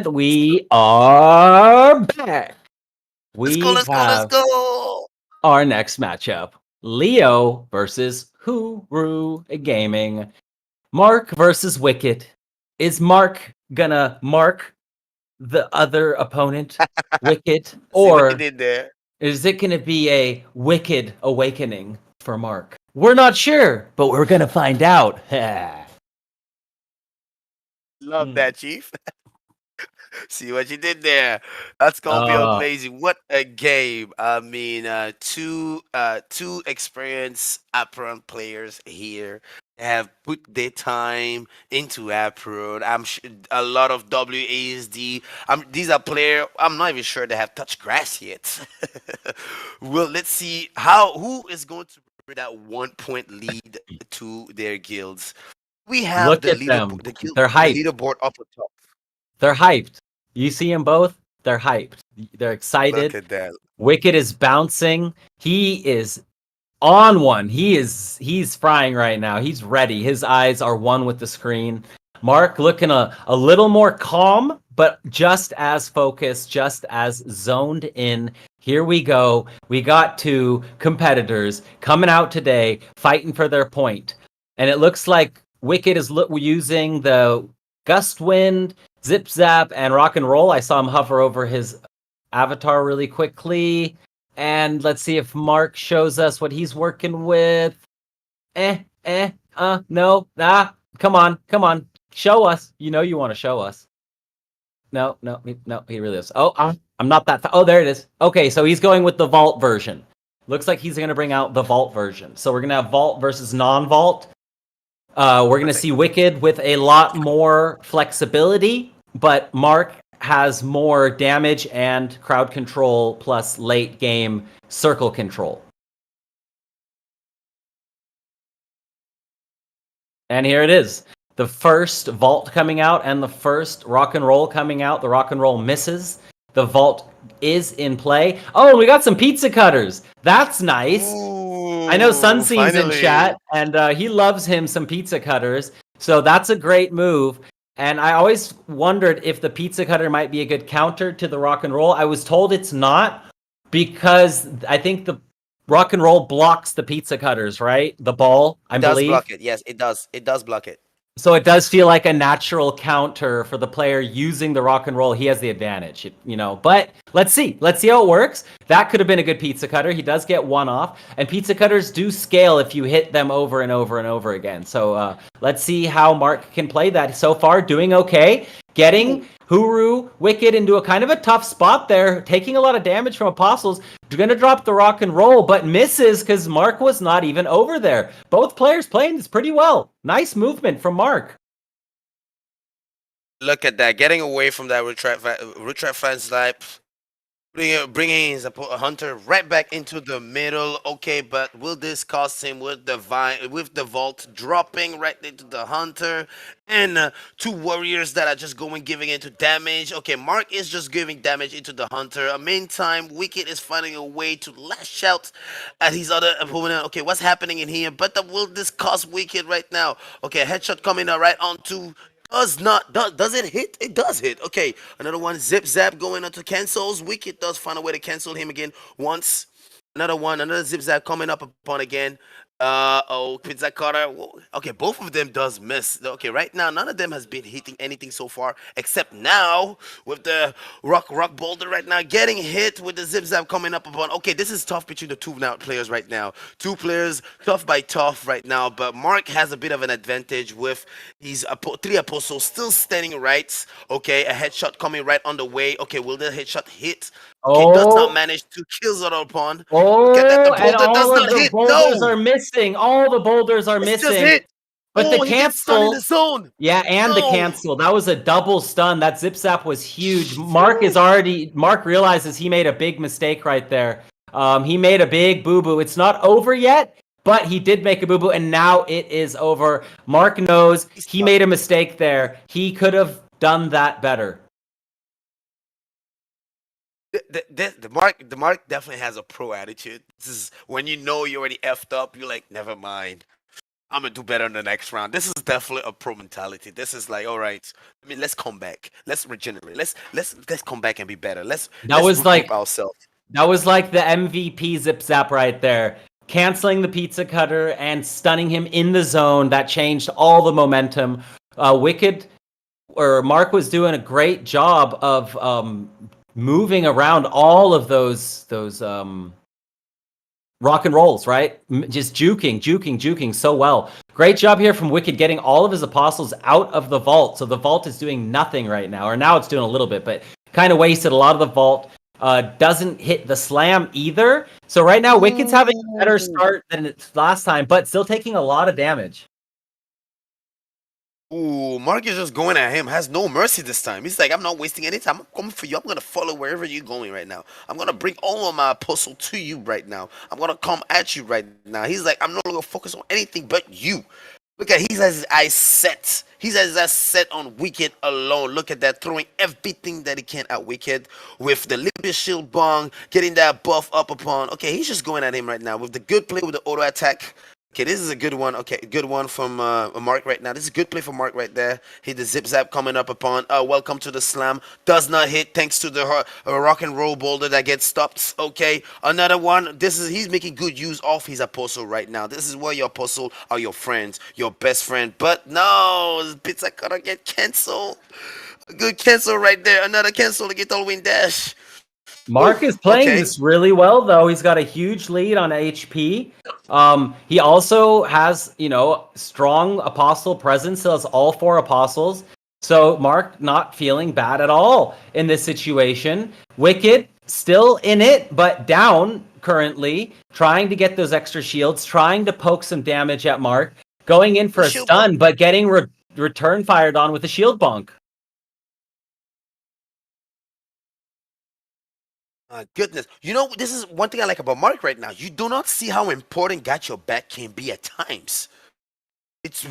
And we are back. We Let's have go. our next matchup. Leo versus Huru Gaming. Mark versus Wicked. Is Mark gonna mark the other opponent, Wicked? See what you Or did there. is it gonna be a Wicked awakening for Mark? We're not sure, but we're gonna find out. Love that, Chief. See what you did there. That's gonna be amazing. What a game. I mean, two experienced Apeiron players here have put their time into Apeiron. I'm sure a lot of WASD. These are players. I'm not even sure they have touched grass yet. Well, let's see who is going to bring that 1 point lead to their guilds. We have Look at them. They're the hyped. leaderboard up at top. They're hyped. You see them both? They're hyped. They're excited. Look at that. Wicked is bouncing. He is on one. He's frying right now. He's ready. His eyes are one with the screen. Mark looking a little more calm, but just as focused, just as zoned in. Here we go. We got two competitors coming out today, fighting for their point. And it looks like Wicked is using the Gust Wind, Zip Zap, and Rock and Roll. I saw him hover over his avatar really quickly. And let's see if Mark shows us what he's working with. No. Come on. Show us. You know you want to show us. No, he really is. Oh, I'm not that. Oh, there it is. Okay, so he's going with the Vault version. Looks like he's going to bring out the Vault version. So we're going to have Vault versus non-Vault. We're going to see Wicked with a lot more flexibility, but Mark has more damage and crowd control plus late game circle control. And here it is. The first Vault coming out and the first Rock and Roll coming out. The Rock and Roll misses. The Vault is in play. Oh, we got some pizza cutters. That's nice. Ooh, I know Sunseen's in finally. chat, and he loves him some pizza cutters. So that's a great move. And I always wondered if the pizza cutter might be a good counter to the Rock and Roll. I was told it's not, because I think the Rock and Roll blocks the pizza cutters, right? The ball, I It does believe. block it. Yes, it does. It does block it. So it does feel like a natural counter for the player using the Rock and Roll. He has the advantage, you know. But let's see how it works. That could have been a good pizza cutter. He does get one off, and pizza cutters do scale if you hit them over and over and over again. So let's see how Mark can play that. So far, doing okay. Getting Huru, Wicked into a kind of a tough spot there, taking a lot of damage from Apostles. Going to drop the Rock and Roll, but misses because Mark was not even over there. Both players playing this pretty well. Nice movement from Mark. Look at that. Getting away from that retreat fan snipe. Bringing his hunter right back into the middle. Okay, but will this cost him with the Vault dropping right into the hunter, and two warriors that are just giving into damage. Okay, Mark is just giving damage into the hunter. Meantime, Wicked is finding a way to lash out at his other opponent. Okay, what's happening in here? But will this cost Wicked right now? Okay, headshot coming out right onto. Does it hit? It does hit. Okay, another one. Zip Zap going on to cancels. Wicked does find a way to cancel him again once. Another one. Another Zip Zap coming up upon again. Pizza cutter. Okay, both of them does miss. Okay, right now none of them has been hitting anything so far, except now with the rock boulder right now getting hit with the Zip Zap coming up upon. Okay, this is tough between the two players right now. Two players tough by tough right now, but Mark has a bit of an advantage with his three apostles still standing right. Okay, a headshot coming right on the way. Okay, will the headshot hit? Okay, does not manage to kill Zoro upon. Oh, Okay, the and boulder does all of not the hit. boulders No, are missing. All the boulders are it's missing. just hit. But Oh, the he gets stunned in cancel, the zone. yeah, and the No. cancel. That was a double stun. That Zip Zap was huge. Mark realizes he made a big mistake right there. He made a big boo-boo. It's not over yet, but he did make a boo-boo, and now it is over. Mark knows he made a mistake there. He could have done that better. The Mark definitely has a pro attitude. This is when you know you're already effed up. You're like, never mind. I'm gonna do better in the next round. This is definitely a pro mentality. This is like, all right, I mean, let's come back, let's regenerate, let's come back and be better. Let's regroup ourselves. That was like the MVP zip zap right there. Canceling the pizza cutter and stunning him in the zone. That changed all the momentum. Mark was doing a great job of moving around all of those rock and rolls, right? Just juking so well. Great job here from Wicked getting all of his apostles out of the vault. So the vault is doing nothing right now, or now it's doing a little bit, but kind of wasted a lot of the vault. Doesn't hit the slam either. So right now, Wicked's having a better start than its last time, but still taking a lot of damage. Ooh, Mark is just going at him. Has no mercy this time. He's like, I'm not wasting any time. I'm coming for you. I'm gonna follow wherever you're going right now. I'm gonna bring all of my apostle to you right now. I'm gonna come at you right now. He's like, I'm no longer focused on anything but you. Look at, he has his eyes set. He has his eyes set on Wicked alone. Look at that, throwing everything that he can at Wicked with the Limpid Shield Bong, getting that buff up upon. Okay, he's just going at him right now with the good play with the auto attack. Okay, this is a good one. Okay, good one from Mark right now. This is a good play for Mark right there. Hit the zip zap coming up upon. Welcome to the slam. Does not hit thanks to the rock and roll boulder that gets stopped. Okay, another one. He's making good use of his apostle right now. This is where your apostle are your friends, your best friend. But no, pizza cutter get cancelled. Good cancel right there. Another cancel to get all win dash. Mark is playing this really well, though. He's got a huge lead on HP. He also has, strong apostle presence. He has all 4 apostles. So Mark not feeling bad at all in this situation. Wicked still in it, but down currently, trying to get those extra shields, trying to poke some damage at Mark, going in for a stun, but getting return fired on with a shield bonk. Goodness. This is one thing I like about Mark right now. You do not see how important Got Your Back can be at times.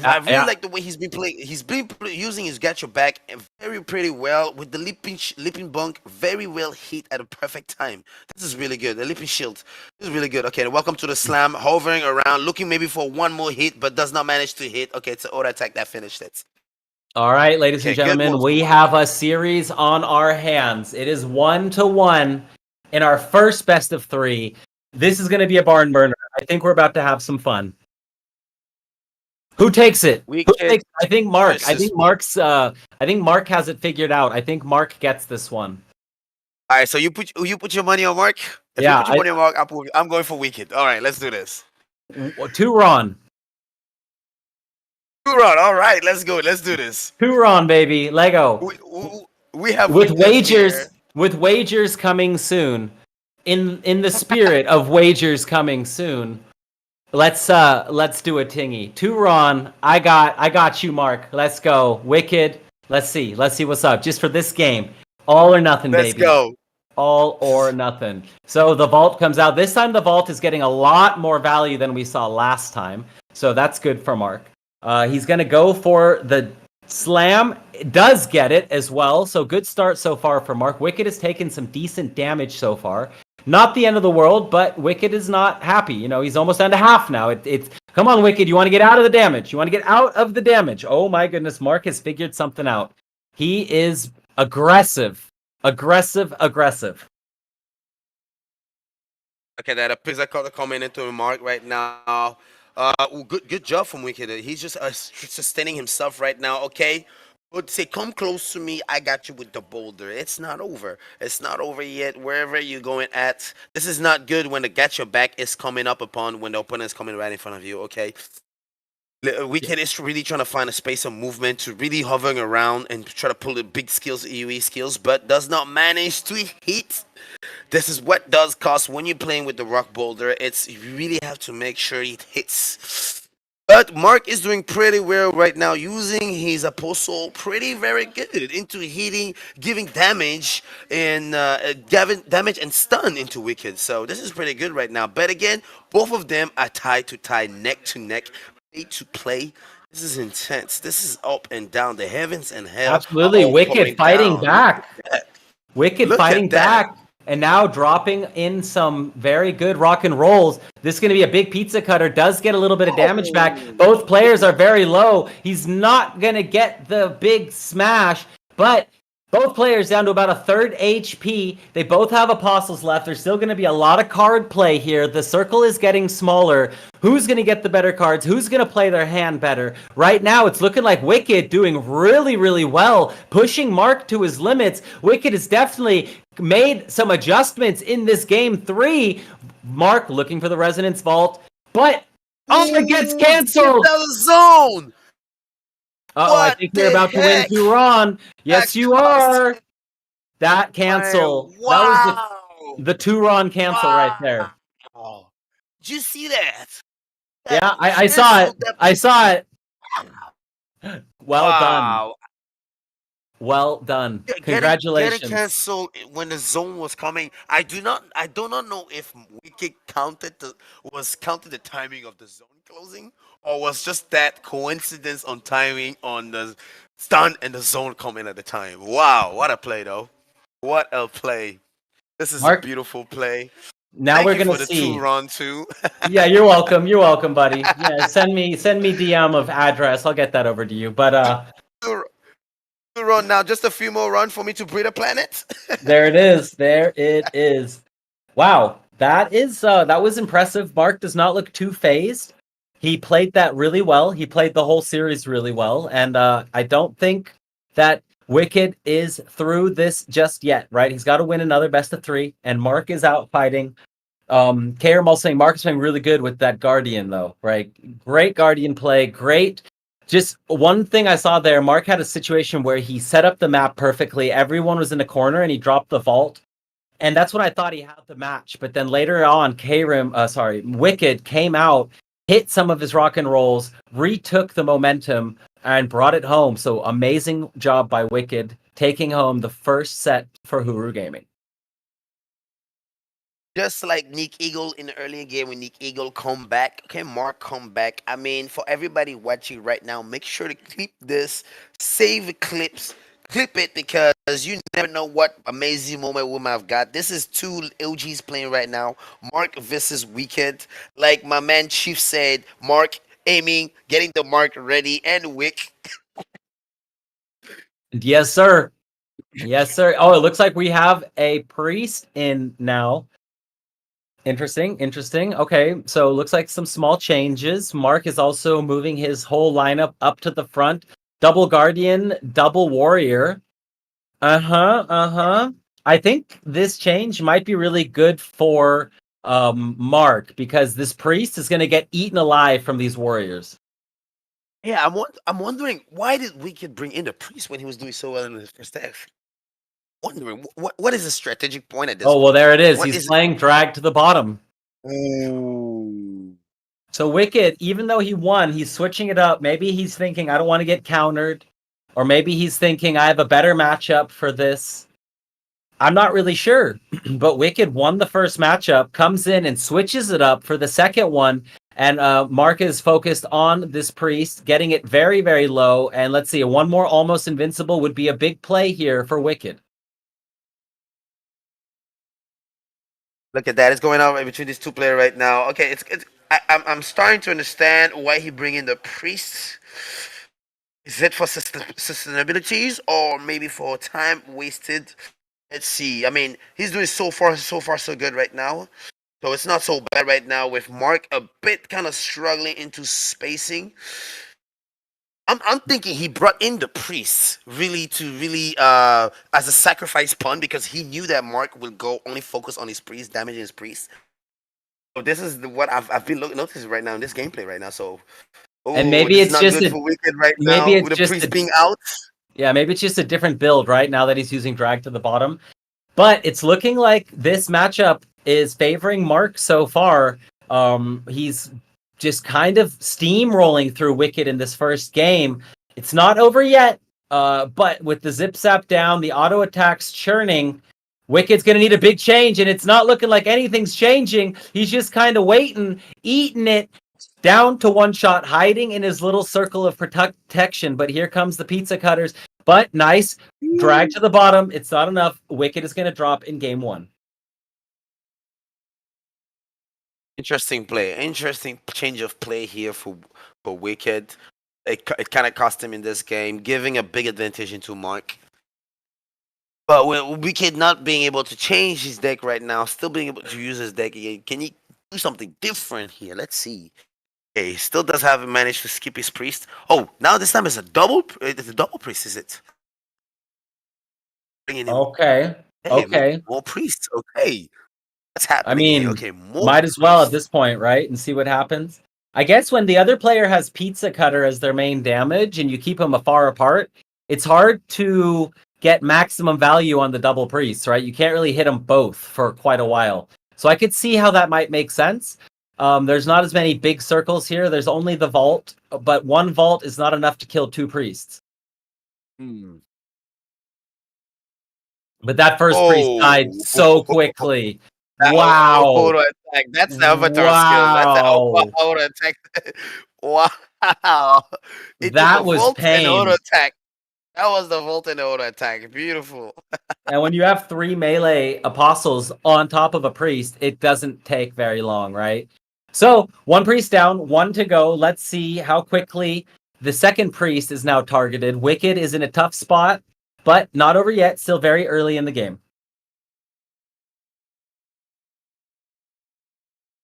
I really like the way he's been playing. He's been using his Got Your Back very pretty well with the leaping bunk very well hit at a perfect time. This is really good. The leaping shield. This is really good. Okay, welcome to the slam. Hovering around, looking maybe for one more hit, but does not manage to hit. Okay, it's an auto attack that finished it. All right, ladies and gentlemen, we have a series on our hands. It is 1-1. In our first best of 3, this is going to be a barn burner. I think we're about to have some fun. Who takes it? I think Mark. I think Mark has it figured out. I think Mark gets this one. All right, so you put your money on Mark. If you put your money on Mark, I'm going for Wicked. All right, let's do this. 2 Ron. 2 Ron. All right, let's go. Let's do this. 2 Ron, baby. Lego. We have with wagers. Here. With wagers coming soon, in the spirit of wagers coming soon, let's do a tingy. 2 Ron, I got you, Mark. Let's go. Wicked. Let's see what's up. Just for this game, all or nothing, baby. Let's go. All or nothing. So the vault comes out. This time the vault is getting a lot more value than we saw last time. So that's good for Mark. He's gonna go for the slam. Does get it as well, so good start so far for Mark. Wicked has taken some decent damage so far. Not the end of the world, but Wicked is not happy. He's almost down to half now. It's come on, Wicked, you want to get out of the damage. Oh my goodness, Mark has figured something out. He is aggressive. Okay, that pizza cutter coming into Mark right now. Good job from Wicked. He's just sustaining himself right now. Okay, would say, come close to me. I got you with the boulder. It's not over. It's not over yet. Wherever you're going at, this is not good when the Got Your Back is coming up upon when the opponent is coming right in front of you. Okay, Wicked is really trying to find a space of movement to really hovering around and try to pull the big skills, EUE skills, but does not manage to hit. This is what does cost when you're playing with the rock boulder. You really have to make sure it hits. But Mark is doing pretty well right now, using his apostle very good into hitting, giving damage and stun into Wicked. So this is pretty good right now. But again, both of them are tied to tie, neck to neck, play to play. This is intense. This is up and down. The heavens and hell. Absolutely, Wicked fighting back. Wicked fighting back. and now dropping in some very good rock and rolls. This is going to be a big pizza cutter. Does get a little bit of damage back. Both players are very low. He's not going to get the big smash, but both players down to about a third HP. They both have apostles left. There's still going to be a lot of card play here. The circle is getting smaller. Who's going to get the better cards? Who's going to play their hand better? Right now, it's looking like Wicked doing really, really well, pushing Mark to his limits. Wicked has definitely made some adjustments in this game 3. Mark looking for the Resonance Vault, but it gets canceled. The zone. I think you're about to win 2 Ron. Yes, you are. That cancel. Wow. That was the 2 Ron cancel right there. Wow. Did you see that? Yeah, I saw it. I saw it. Well done. Well done. Congratulations. Getting canceled when the zone was coming. I do not know if Wicked was counted the timing of the zone closing, or was just that coincidence on timing on the stun and the zone coming at the time. Wow, what a play though. What a play. This is Mark, a beautiful play. Now Thank we're you gonna for see. The 2 Ron too. Yeah, you're welcome. You're welcome, buddy. Yeah, send me DM of address. I'll get that over to you. But 2 Ron now, just a few more runs for me to breed a planet. there it is. There it is. Wow, that was impressive. Mark does not look too phased. He played that really well. He played the whole series really well, and I don't think that Wicked is through this just yet, right? He's got to win another best of 3, and Mark is out fighting. KRM also saying Mark is playing really good with that Guardian, though, right? Great Guardian play, great. Just one thing I saw there, Mark had a situation where he set up the map perfectly. Everyone was in a corner, and he dropped the vault. And that's when I thought he had the match. But then later on, Wicked came out, hit some of his rock and rolls, retook the momentum, and brought it home. So amazing job by Wicked, taking home the first set for Huru Gaming. Just like Nick Eagle in the earlier game, when Nick Eagle come back, okay, Mark come back. I mean, for everybody watching right now, make sure to clip this, save the clips, clip it, because you never know what amazing moment we might have got. This is 2 OGs playing right now, Mark versus Wicked. Like my man Chief said, Mark aiming, getting the mark ready, and Wick. Yes, sir. Yes, sir. Oh, it looks like we have a priest in now. Interesting. Okay, so looks like some small changes. Mark is also moving his whole lineup up to the front. Double Guardian, double Warrior. I think this change might be really good for Mark, because this priest is going to get eaten alive from these warriors. Yeah, I'm wondering, why did Wicked bring in the priest when he was doing so well in the first half? Wondering what is the strategic point at this? Oh, well, there it is. What He's is playing drag to the bottom. Ooh. So Wicked, even though he won, he's switching it up. Maybe he's thinking, I don't want to get countered. Or maybe he's thinking, I have a better matchup for this. I'm not really sure. But Wicked won the first matchup, comes in and switches it up for the second one. And Mark is focused on this priest, getting it very, very low. And let's see, one more almost invincible would be a big play here for Wicked. Look at that. It's going on between these 2 players right now. Okay, I'm starting to understand why he bring in the priests. Is it for sustainabilities, or maybe for time wasted? Let's see. I mean, he's doing so far so good right now. So it's not so bad right now, with Mark a bit kind of struggling into spacing. I'm thinking he brought in the priests really as a sacrifice pawn, because he knew that Mark would go only focus on his priest, damaging his priest. So this is what I've been noticing right now in this gameplay right now. So and maybe it's not just good for Wicked right now, with the priest being out. Yeah, maybe it's just a different build right now that he's using drag to the bottom. But it's looking like this matchup is favoring Mark so far. He's just kind of steamrolling through Wicked in this first game. It's not over yet, but with the zip zap down, the auto attacks churning, Wicked's going to need a big change, and it's not looking like anything's changing. He's just kind of waiting, eating it, down to one shot, hiding in his little circle of protection. But here comes the pizza cutters. But nice drag to the bottom. It's not enough. Wicked is going to drop in game 1. Interesting play. Interesting change of play here for Wicked. It kind of cost him in this game, giving a big advantage into Mark. But with Wicked not being able to change his deck right now, still being able to use his deck again, can he do something different here? Let's see. Okay, he still does have managed to skip his priest. Oh, now this time it's a double. It's a double priest, is it? Bringing him. Okay. Hey, Okay. more priests. Okay, what's happening? I mean, here? Okay, more might as well at priests. this point, right? And see what happens. I guess when the other player has Pizza Cutter as their main damage and you keep them afar apart, it's hard to get maximum value on the double priests, right? You can't really hit them both for quite a while. So I could see how that might make sense. There's not as many big circles here. There's only the vault, but one vault is not enough to kill two priests. But that first priest died so quickly. That Wow. auto attack. That's the Avatar skill. That's the auto attack. Wow. It That took a was volt and auto pain. attack. That was the volt and auto attack. Beautiful. And when you have 3 melee apostles on top of a priest, it doesn't take very long, right? So, one priest down, one to go. Let's see how quickly the second priest is now targeted. Wicked is in a tough spot, but not over yet. Still very early in the game.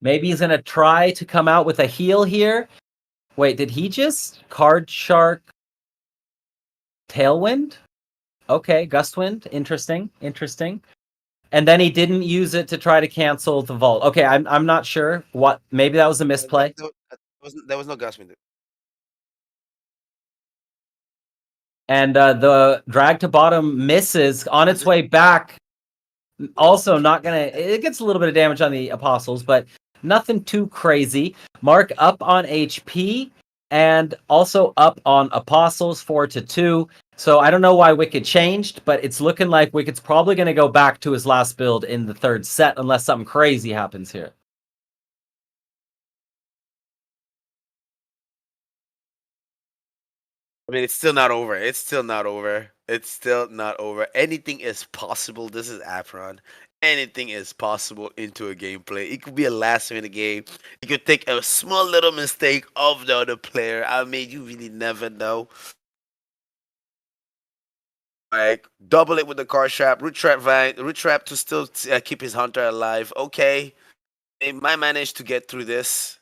Maybe he's going to try to come out with a heal here. Wait, did he just card shark Tailwind? Okay, Gustwind. Interesting. And then he didn't use it to try to cancel the vault. Okay, I'm not sure what. Maybe that was a misplay. There was no gas window. And the drag to bottom misses on its way back. Also, not gonna. It gets a little bit of damage on the apostles, but nothing too crazy. Mark up on HP and also up on apostles 4-2. So I don't know why Wicked changed, but it's looking like Wicked's probably going to go back to his last build in the third set unless something crazy happens here. I mean, it's still not over. It's still not over. Anything is possible. This is Apeiron. Anything is possible into a gameplay. It could be a last minute game. You could take a small little mistake of the other player. I mean, you really never know. Like, double it with the card trap, root trap to still keep his hunter alive. Okay, they might manage to get through this.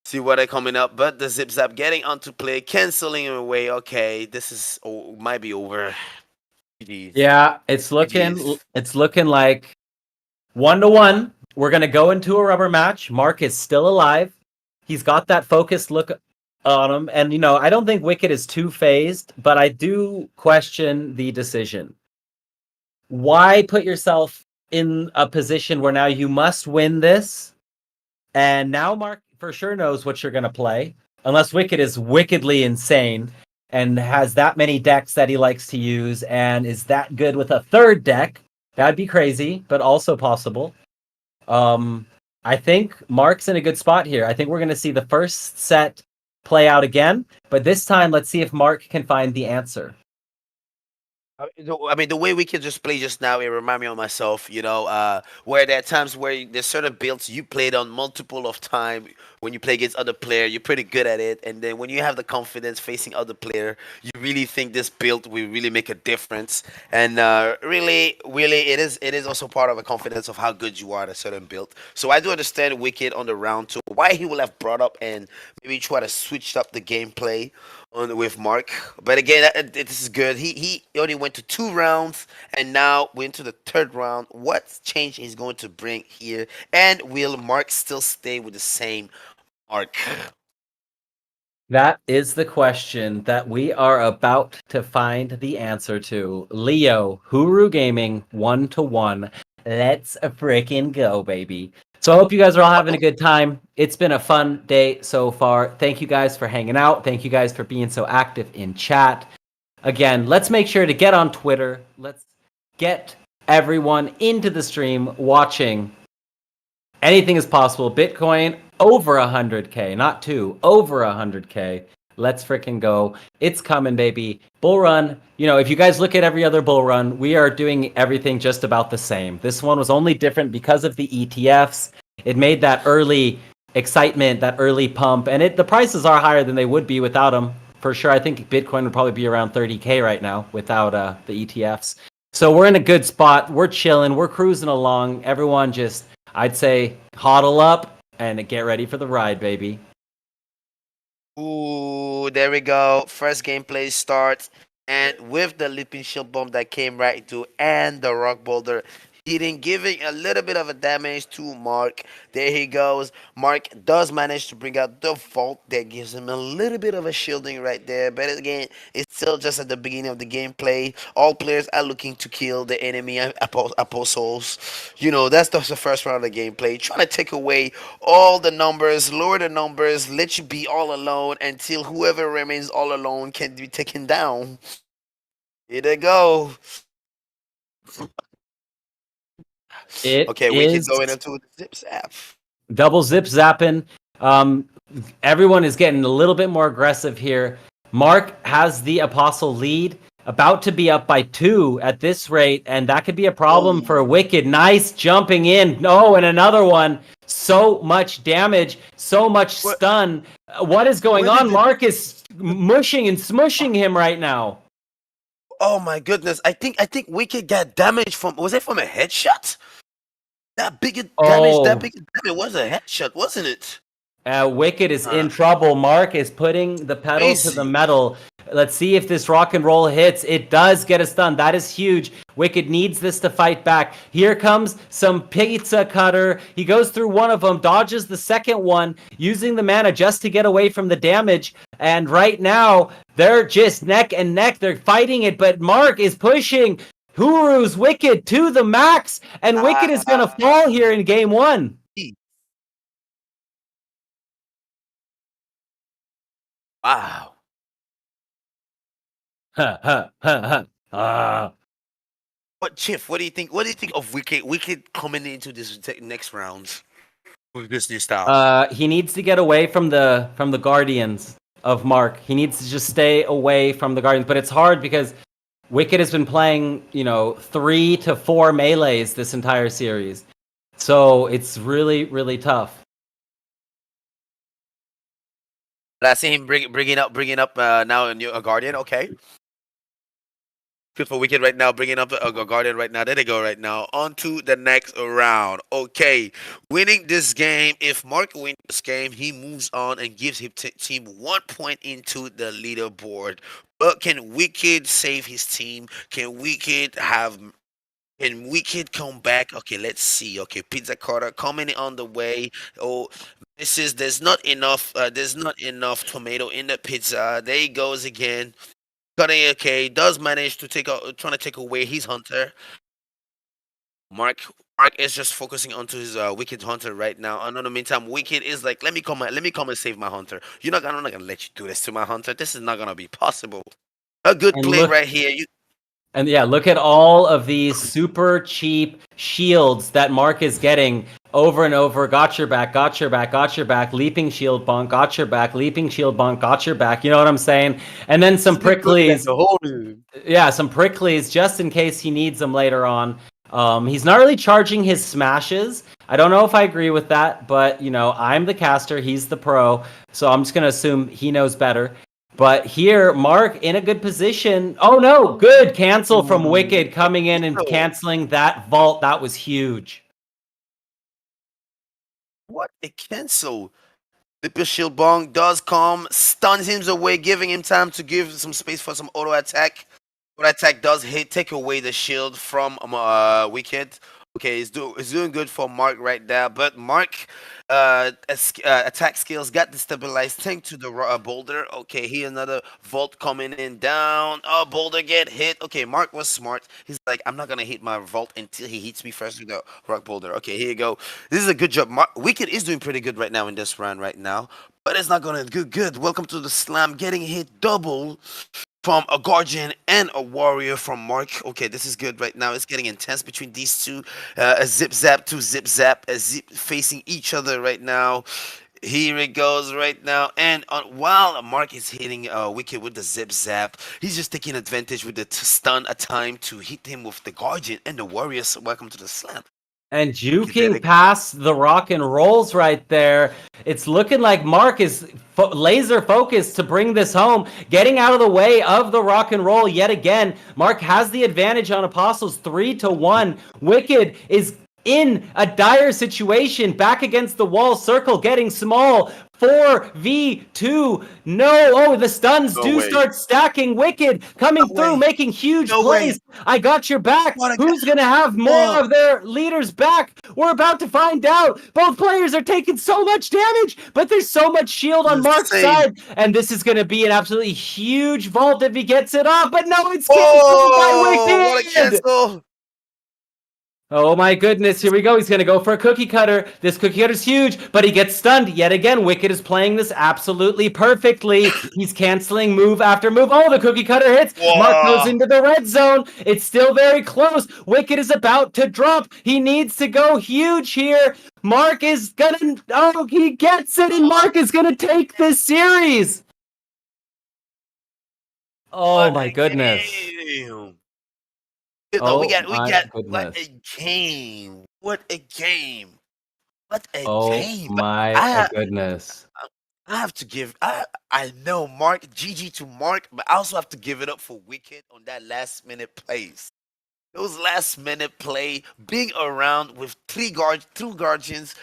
See what are coming up, but the zip zap getting onto play, canceling him away. Okay, this is might be over. GG's. Yeah, it's looking like 1-1. We're gonna go into a rubber match. Mark is still alive. He's got that focused look on him, and I don't think Wicked is too phased, but I do question the decision. Why put yourself in a position where now you must win this? And now Mark for sure knows what you're going to play, unless Wicked is wickedly insane and has that many decks that he likes to use and is that good with a third deck. That'd be crazy, but also possible. I think Mark's in a good spot here. I think we're going to see the first set play out again, but this time let's see if Mark can find the answer. I mean, the way we can just play just now, it remind me of myself, where there are times where there's certain builds you played on multiple of time. When you play against other player, you're pretty good at it. And then when you have the confidence facing other player, you really think this build will really make a difference. And really, it is also part of a confidence of how good you are at a certain build. So I do understand Wicked on the round 2, why he will have brought up and maybe try to switch up the gameplay with Mark. But again, this is good. He only went to 2 rounds, and now we're into the 3rd round. What change is going to bring here? And will Mark still stay with the same Mark? That is the question that we are about to find the answer to. Leo, Huru Gaming, 1-1. Let's freaking go, baby. So I hope you guys are all having a good time. It's been a fun day so far. Thank you guys for hanging out. Thank you guys for being so active in chat. Again, let's make sure to get on Twitter. Let's get everyone into the stream watching. Anything is possible. Bitcoin over 100K, not 2, over 100K. Let's freaking go. It's coming, baby. Bull run. If you guys look at every other bull run, we are doing everything just about the same. This one was only different because of the ETFs it made that early excitement, that early pump, and the prices are higher than they would be without them for sure. I think Bitcoin would probably be around 30K right now without the ETFs. So we're in a good spot. We're chilling. We're cruising along. Everyone just, I'd say, huddle up and get ready for the ride, baby. Ooh, there we go. First gameplay starts, and with the leaping shield bomb that came right into, and the rock boulder hitting, giving a little bit of a damage to Mark. There he goes. Mark does manage to bring out the vault that gives him a little bit of a shielding right there. But again, it's still just at the beginning of the gameplay. All players are looking to kill the enemy apostles. You know, that's the first round of the gameplay. Trying to take away all the numbers, lower the numbers, let you be all alone until whoever remains all alone can be taken down. Here they go. Okay, we can go into the zip zap. Double zip zapping. Everyone is getting a little bit more aggressive here. Mark has the Apostle lead, about to be up by 2 at this rate, and that could be a problem for Wicked. Nice jumping in. Oh, and another one. So much damage, so much stun. What is going on? Mark is mushing and smushing him right now. Oh my goodness! I think Wicked got damage from. Was it from a headshot? That big damage. That big damage was a headshot, wasn't it? Wicked is in trouble. Mark is putting the pedal to the metal. Let's see if this rock and roll hits. It does get a stun. That is huge. Wicked needs this to fight back. Here comes some pizza cutter. He goes through one of them, dodges the second one, using the mana just to get away from the damage. And right now, they're just neck and neck. They're fighting it, but Mark is pushing Huru's Wicked to the max, and Wicked is going to fall here in game 1. Wow. But Chief, what do you think? What do you think of Wicked? Wicked coming into this next round with this new style. He needs to get away from the Guardians of Mark. He needs to just stay away from the Guardians. But it's hard because Wicked has been playing, 3 to 4 melees this entire series. So it's really, really tough. But I see him bringing up now a Guardian. Okay. Good for Wicked right now, bringing up a Guardian right now. There they go right now. On to the next round. Okay. Winning this game. If Mark wins this game, he moves on and gives his team 1 point into the leaderboard. But can Wicked save his team? Can Wicked come back? Okay, let's see. Okay, Pizza Carter coming on the way. Oh, there's not enough tomato in the pizza. There he goes again. Cutting, okay, does manage to trying to take away his hunter. Mark is just focusing onto his Wicked hunter right now. And in the meantime, Wicked is like, let me come and save my hunter. I'm not gonna let you do this to my hunter. This is not gonna be possible. A good play right here. And yeah, look at all of these super cheap shields that Mark is getting over and over. Got your back, got your back, got your back. Leaping shield bonk, got your back. Leaping shield bonk, got your back. You know what I'm saying? And then some pricklies. Yeah, some pricklies just in case he needs them later on. He's not really charging his smashes. I don't know if I agree with that, but I'm the caster, he's the pro, so I'm just gonna assume he knows better. But here, Mark in a good position. Oh no, good cancel from Wicked coming in and canceling that vault. That was huge. What a cancel. The shield bong does come, stuns him away, giving him time to give some space for some auto attack. Auto attack does hit, take away the shield from Wicked. Okay, it's doing good for Mark right there, but Mark attack skills got destabilized thanks to the boulder. Okay, here another vault coming in down. Oh, boulder get hit. Okay, Mark was smart. He's like, I'm not gonna hit my vault until he hits me first with the rock boulder. Okay, here you go. This is a good job. Wicked is doing pretty good right now in this round right now, but it's not gonna do good. Welcome to the slam, getting hit double from a Guardian and a Warrior from Mark. Okay, this is good right now. It's getting intense between these two. A zip zap to zip zap, a zip facing each other right now. Here it goes right now. And while Mark is hitting Wicked with the zip zap, he's just taking advantage with the stun a time to hit him with the Guardian and the Warriors. Welcome to the slam. And did juking it. past the rock and rolls right there. It's looking like Mark is laser focused to bring this home, getting out of the way of the rock and roll yet again. Mark has the advantage on Apostles 3-1. Wicked is in a dire situation, back against the wall, circle getting small. 4v2. No. Oh, the stuns No do way. start stacking. Wicked coming No through, way. making huge No way. plays. I got your back. What a Who's going to have more Whoa. of their leaders back? We're about to find out. Both players are taking so much damage, but there's so much shield on Mark's Insane. side. And this is going to be an absolutely huge vault if he gets it off. But no, it's canceled by Oh, what a Wicked. cancel. Oh my goodness, here we go. He's going to go for a cookie cutter. This cookie cutter's huge, but he gets stunned yet again. Wicked is playing this absolutely perfectly. He's canceling move after move. Oh, the cookie cutter hits. Whoa. Mark goes into the red zone. It's still very close. Wicked is about to drop. He needs to go huge here. Mark is gonna, oh, he gets it, and Mark is gonna take this series. Oh What my a goodness. game. Oh we got my what goodness. a game. What a game. What a Oh game. my goodness. I have to give I know Mark, GG to Mark, but I also have to give it up for Wicked on that last minute plays. Those last minute play, being around with two guardians,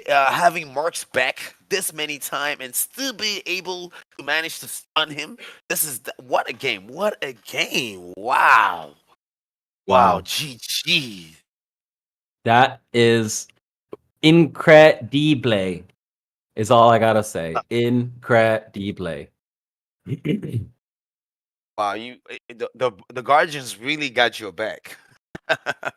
having Mark's back this many times and still be able to manage to stun him. This is what a game! What a game! Wow! Wow! GG! That is incredible, is all I gotta say. Incredible. Wow! The guardians really got your back.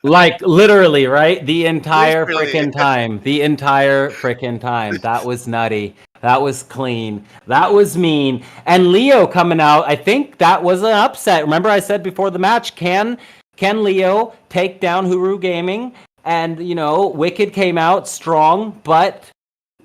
Like literally, right? The entire Literally. freaking time. The entire freaking time. That was nutty. That was clean. That was mean. And Leo coming out, I think that was an upset. Remember I said before the match, can Leo take down Huru Gaming? And, you know, Wicked came out strong, but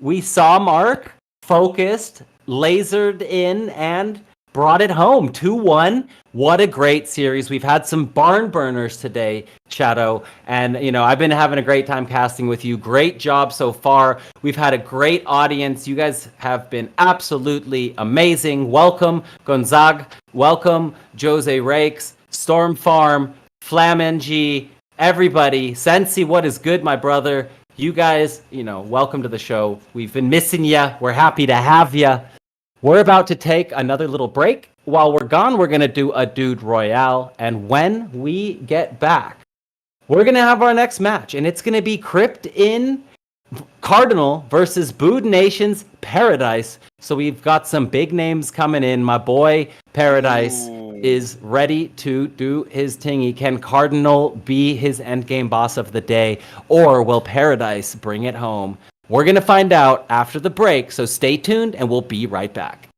we saw Mark focused, lasered in, and brought it home. 2-1. What a great series. We've had some barn burners today, Shadow. And, you know, I've been having a great time casting with you. Great job so far. We've had a great audience. You guys have been absolutely amazing. Welcome, Gonzaga. Welcome, Jose Rakes, Storm Farm, Flameng, everybody. Sensi, what is good, my brother? You guys, you know, welcome to the show. We've been missing ya. We're happy to have ya. We're about to take another little break. While we're gone, we're going to do a Dude Royale. And when we get back, we're going to have our next match. And it's going to be Crypt in Cardinal versus Bood Nation's Paradise. So we've got some big names coming in. My boy Paradise is ready to do his tingy. Can Cardinal be his endgame boss of the day? Or will Paradise bring it home? We're going to find out after the break. So stay tuned and we'll be right back.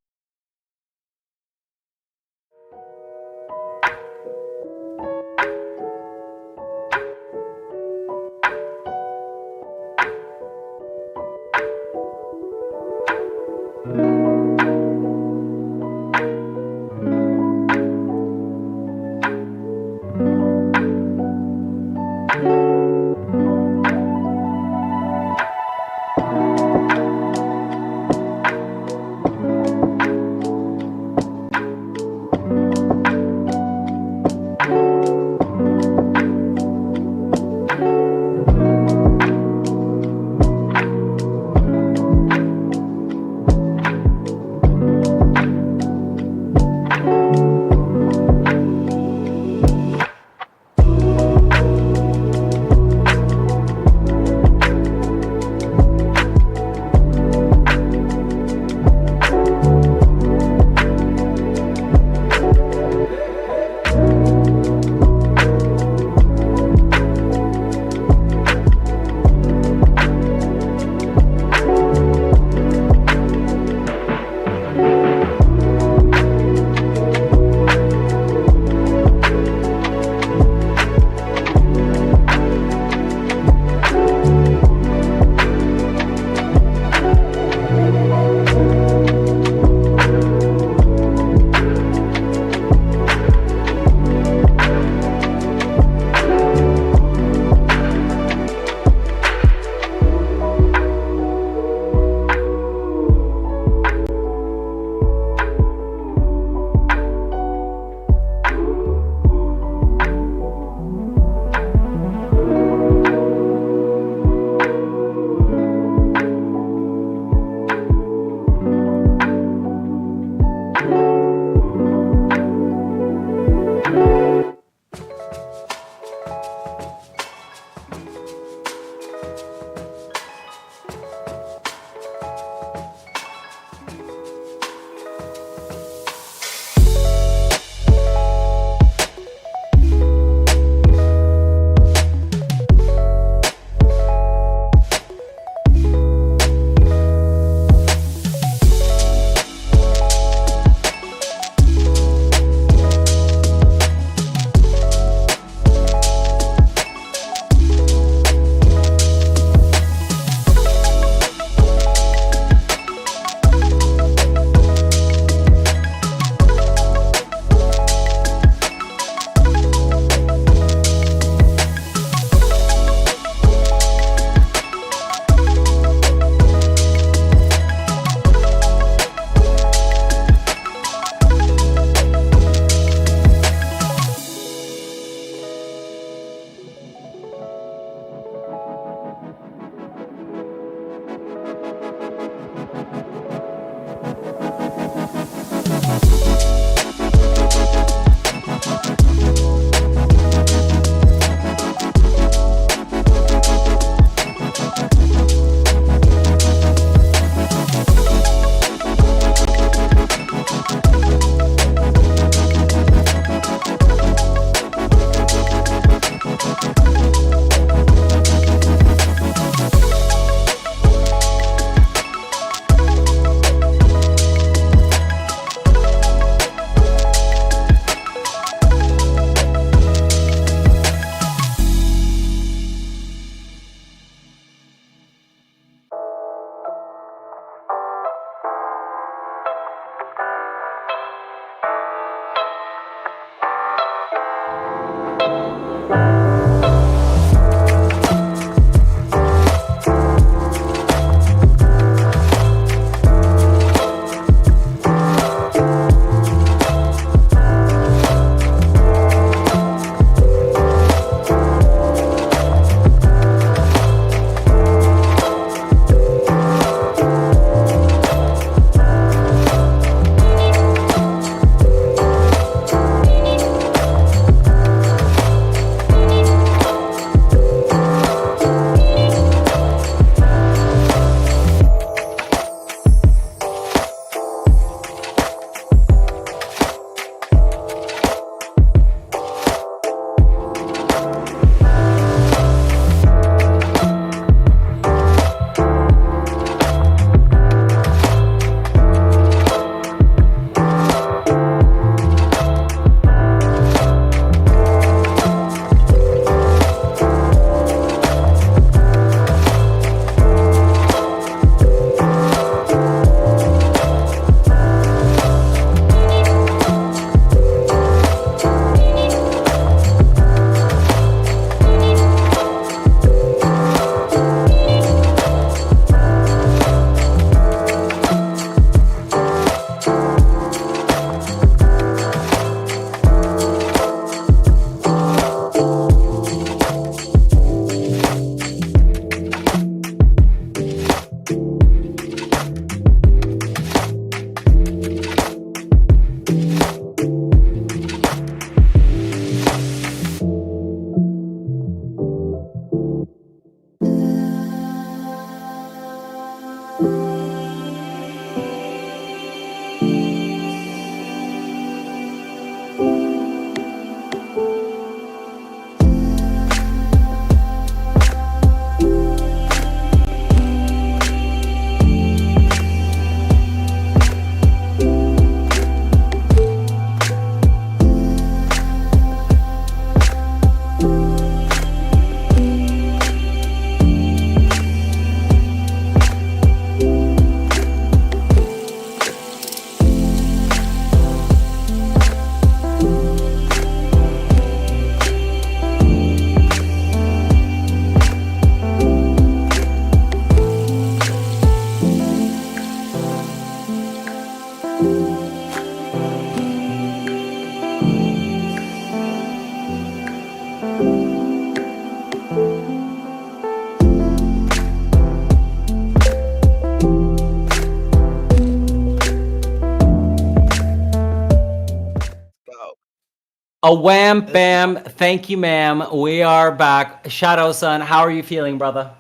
A wham bam. Thank you, ma'am. We are back. Shadow Son, how are you feeling, brother?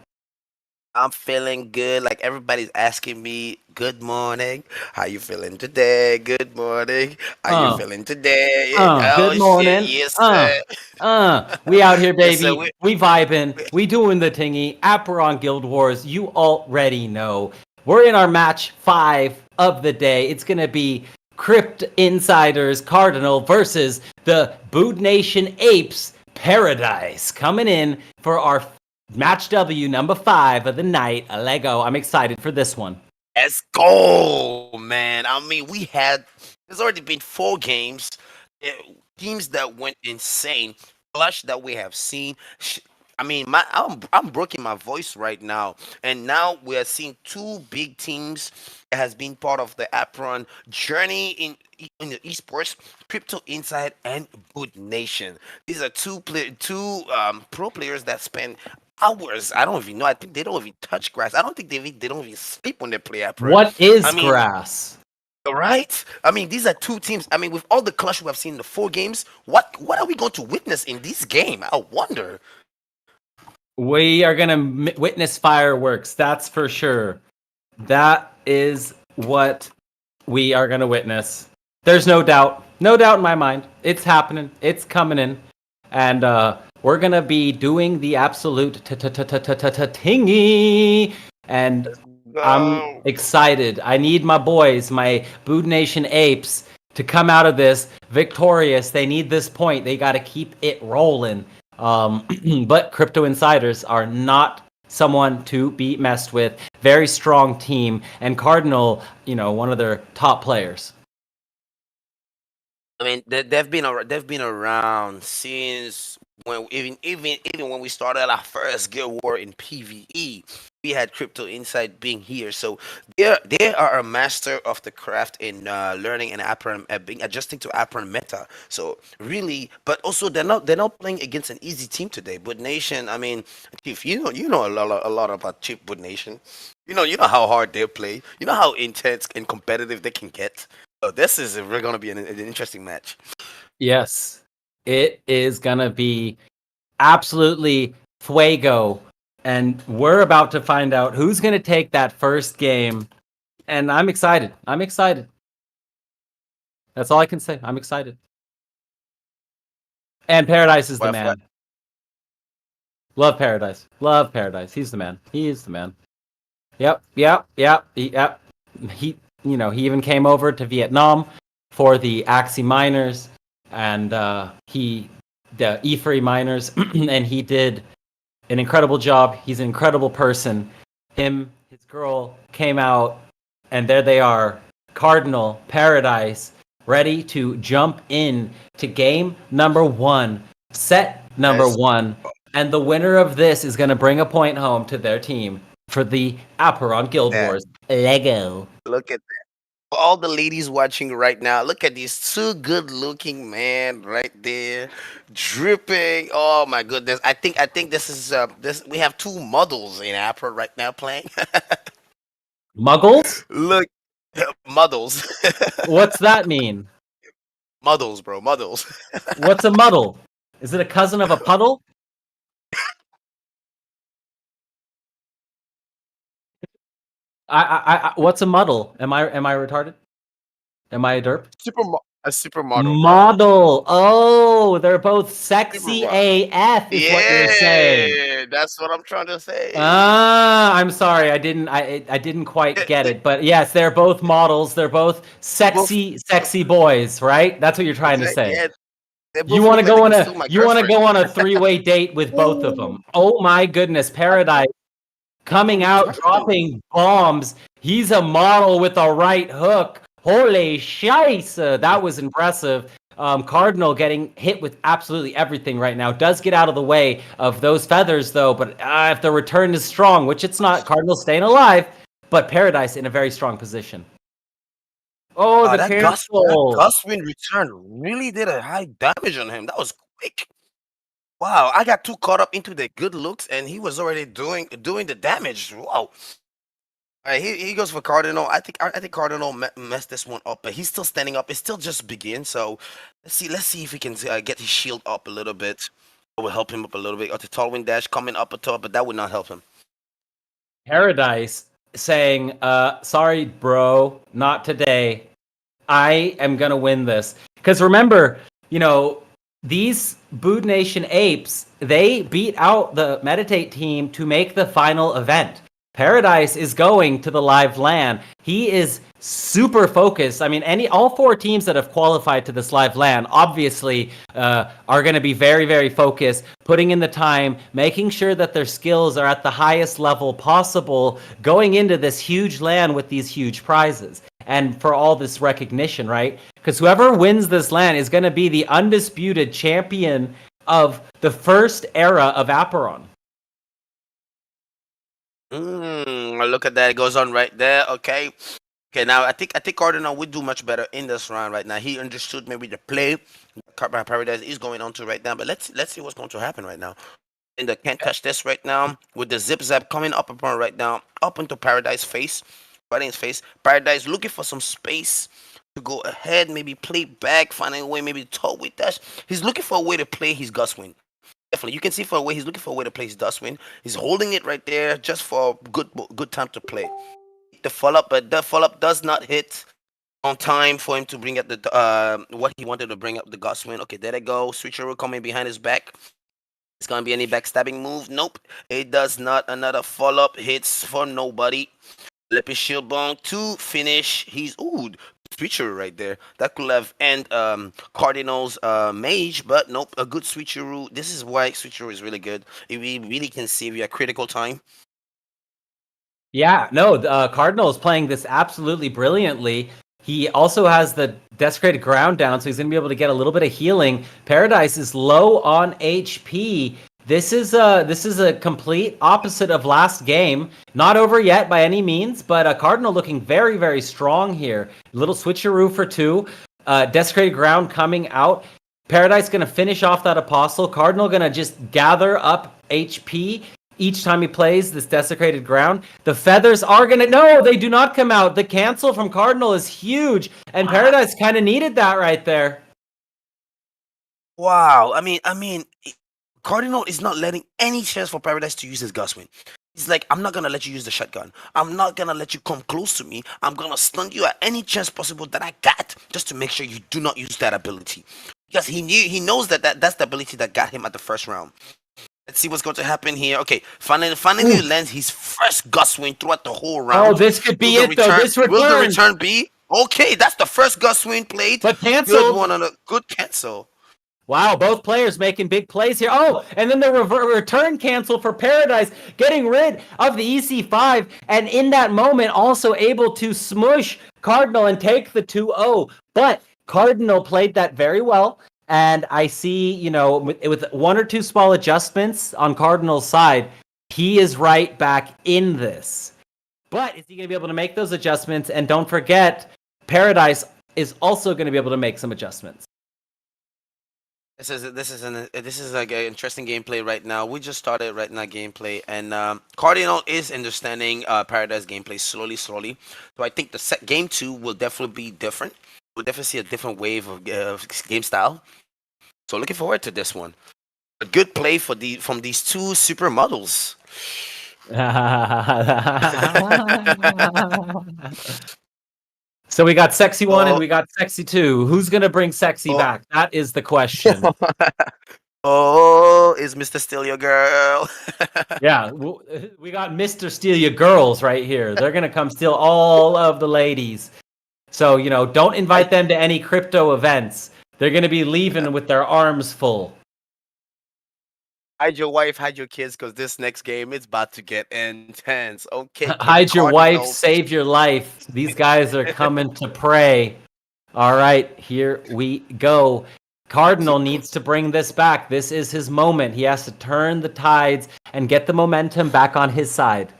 I'm feeling good. Like everybody's asking me, "Good morning. How you feeling today? Good morning. How you Uh, feeling today?" Oh Good shit, morning. yes sir. We out here, Yes sir. baby. We vibing. We doing the tingy. Apeiron Guild Wars. You already know. We're in our match 5 of the day. It's gonna be Crypt Insiders Cardinal versus the Bood Nation Apes Paradise coming in for our match W number 5 of the night. A Lego. I'm excited for this one. Let's go, man. I mean, there's already been 4 games, eh, teams that went insane, clash that we have seen. I mean, I'm breaking my voice right now, and now we are seeing 2 big teams that has been part of the Apron journey in the esports, Crypto Inside and Boot Nation. These are two pro players that spend hours. I don't even know. I think they don't even touch grass. I don't think they don't even sleep when they play Apron. What is I mean, grass? right? I mean, these are 2 teams. I mean, with all the clash we have seen in the 4 games, what are we going to witness in this game? I wonder. We are going to witness fireworks, that's for sure. That is what we are going to witness. There's no doubt. No doubt in my mind. It's happening. It's coming in. And we're going to be doing the absolute tingy. And I'm excited. I need my boys, my Bood Nation Apes, to come out of this victorious. They need this point. They got to keep it rolling. But Crypto Insiders are not someone to be messed with. Very strong team, and Cardinal, one of their top players. I mean, they've been around since even when we started our first Guild War in PvE. We had Crypto Insight being here, so they are a master of the craft in learning and being adjusting to Apron meta. So really, but also they're not playing against an easy team today. But Nation, I mean, Chief, you know a lot about Chief Bud Nation. You know how hard they play. You know how intense and competitive they can get. So this is really going to be an interesting match. Yes, it is going to be absolutely fuego. And we're about to find out who's going to take that first game. And I'm excited. I'm excited. That's all I can say. I'm excited. And Paradise is the man. Love Paradise. Love Paradise. He's the man. He is the man. Yep. He even came over to Vietnam for the Axie miners and the E-Free miners, and he did an incredible job. He's an incredible person. His girl came out, and there they are, Cardinal, Paradise, ready to jump in to game number 1, set number 1, and the winner of this is going to bring a point home to their team for the Apeiron Guild Wars. Lego. Look at that. All the ladies watching right now, look at these 2 good-looking men right there, dripping. Oh my goodness! I think this is this. We have 2 models in Apra right now playing. Muggles? Look, muddles. What's that mean? Muddles, bro. Muddles. What's a muddle? Is it a cousin of a puddle? What's a muddle? Am I retarded? Am I a derp? A supermodel. Model. Oh, they're both sexy AF is what you're saying. Yeah, that's what I'm trying to say. I'm sorry. I didn't quite get it. But yes, they're both models. They're both sexy boys, right? That's what you're trying to say. Yeah, You want to go on a 3-way date with both of them. Oh my goodness, Paradise coming out dropping bombs. He's a model with a right hook. Holy scheisse, that was impressive. Cardinal getting hit with absolutely everything right now. Does get out of the way of those feathers, though, but if the return is strong, which it's not, Cardinal staying alive, but Paradise in a very strong position. Oh, the cancel. That Guswin return really did a high damage on him. That was quick. Wow, I got too caught up into the good looks, and he was already doing the damage. Wow. He goes for Cardinal. I think Cardinal messed this one up, but he's still standing up. It's still just begin. So let's see if he can get his shield up a little bit. It will help him up a little bit. Or the Tailwind Dash coming up a top, but that would not help him. Paradise saying, sorry, bro, not today. I am going to win this. Because remember, these Bood Nation apes, they beat out the Meditate team to make the final event. Paradise is going to the live LAN. He is super focused. I mean, all 4 teams that have qualified to this live LAN obviously are going to be very, very focused, putting in the time, making sure that their skills are at the highest level possible, going into this huge LAN with these huge prizes. And for all this recognition, right? Because whoever wins this LAN is going to be the undisputed champion of the first era of Apeiron. Look at that. It goes on right there. Okay. Now I think Cardinal would do much better in this round right now. He understood maybe the play Paradise is going on to right now, but let's see what's going to happen right now. And the can't touch this right now with the zip zap coming up upon right now, up into Paradise face, right in his face. Paradise looking for some space to go ahead, maybe play back, finding a way, maybe to toe with dash. He's looking for a way to play his Gustwind. Definitely, you can see for a way he's looking for a way to play his Dustwind. He's holding it right there just for good time to play. The follow up, but the follow up does not hit on time for him to bring up the what he wanted to bring up the Gustwind. Okay, there they go. Switcheroo coming behind his back. It's gonna be any backstabbing move? Nope, it does not. Another follow up hits for nobody. Lippy Shield Bong to finish. He's switcheroo right there. That could have end Cardinals mage, but nope, a good switcheroo. This is why switcheroo is really good. It really can save you a critical time. Yeah, no, Cardinal is playing this absolutely brilliantly. He also has the Desecrated Ground down, so he's going to be able to get a little bit of healing. Paradise is low on HP. This is a complete opposite of last game. Not over yet by any means, but Cardinal looking very, very strong here. Little switcheroo for 2. Desecrated Ground coming out. Paradise going to finish off that Apostle. Cardinal going to just gather up HP each time he plays this Desecrated Ground. The feathers are going to... No, they do not come out. The cancel from Cardinal is huge, and Paradise kind of needed that right there. Wow. I mean, Cardinal is not letting any chance for Paradise to use his Gustwind. He's like, I'm not going to let you use the shotgun. I'm not going to let you come close to me. I'm going to stun you at any chance possible that I got just to make sure you do not use that ability. Because he knows that's the ability that got him at the first round. Let's see what's going to happen here. Okay, finally he lands his first Gustwind throughout the whole round. Oh, this could be it, though. This return. Will the return be? Okay, that's the first Gustwind played. But canceled. Good one on a good cancel. Wow, both players making big plays here. Oh, and then the return cancel for Paradise, getting rid of the EC5, and in that moment also able to smush Cardinal and take the 2-0. But Cardinal played that very well, and I see, with 1 or 2 small adjustments on Cardinal's side, he is right back in this. But is he going to be able to make those adjustments? And don't forget, Paradise is also going to be able to make some adjustments. This is like an interesting gameplay right now. We just started right now gameplay, and Cardinal is understanding Paradise gameplay slowly. So I think the game 2 will definitely be different. We'll definitely see a different wave of game style. So looking forward to this one. A good play from these 2 super models. So we got Sexy 1 and we got Sexy 2. Who's going to bring Sexy back? That is the question. Is Mr. Steal Your Girl? Yeah, we got Mr. Steal Your Girls right here. They're going to come steal all of the ladies. So, don't invite them to any crypto events. They're going to be leaving with their arms full. Hide your wife, hide your kids, because this next game is about to get intense. Okay. Hide your wife, save your life. These guys are coming to pray. All right, here we go. Cardinal needs to bring this back. This is his moment. He has to turn the tides and get the momentum back on his side.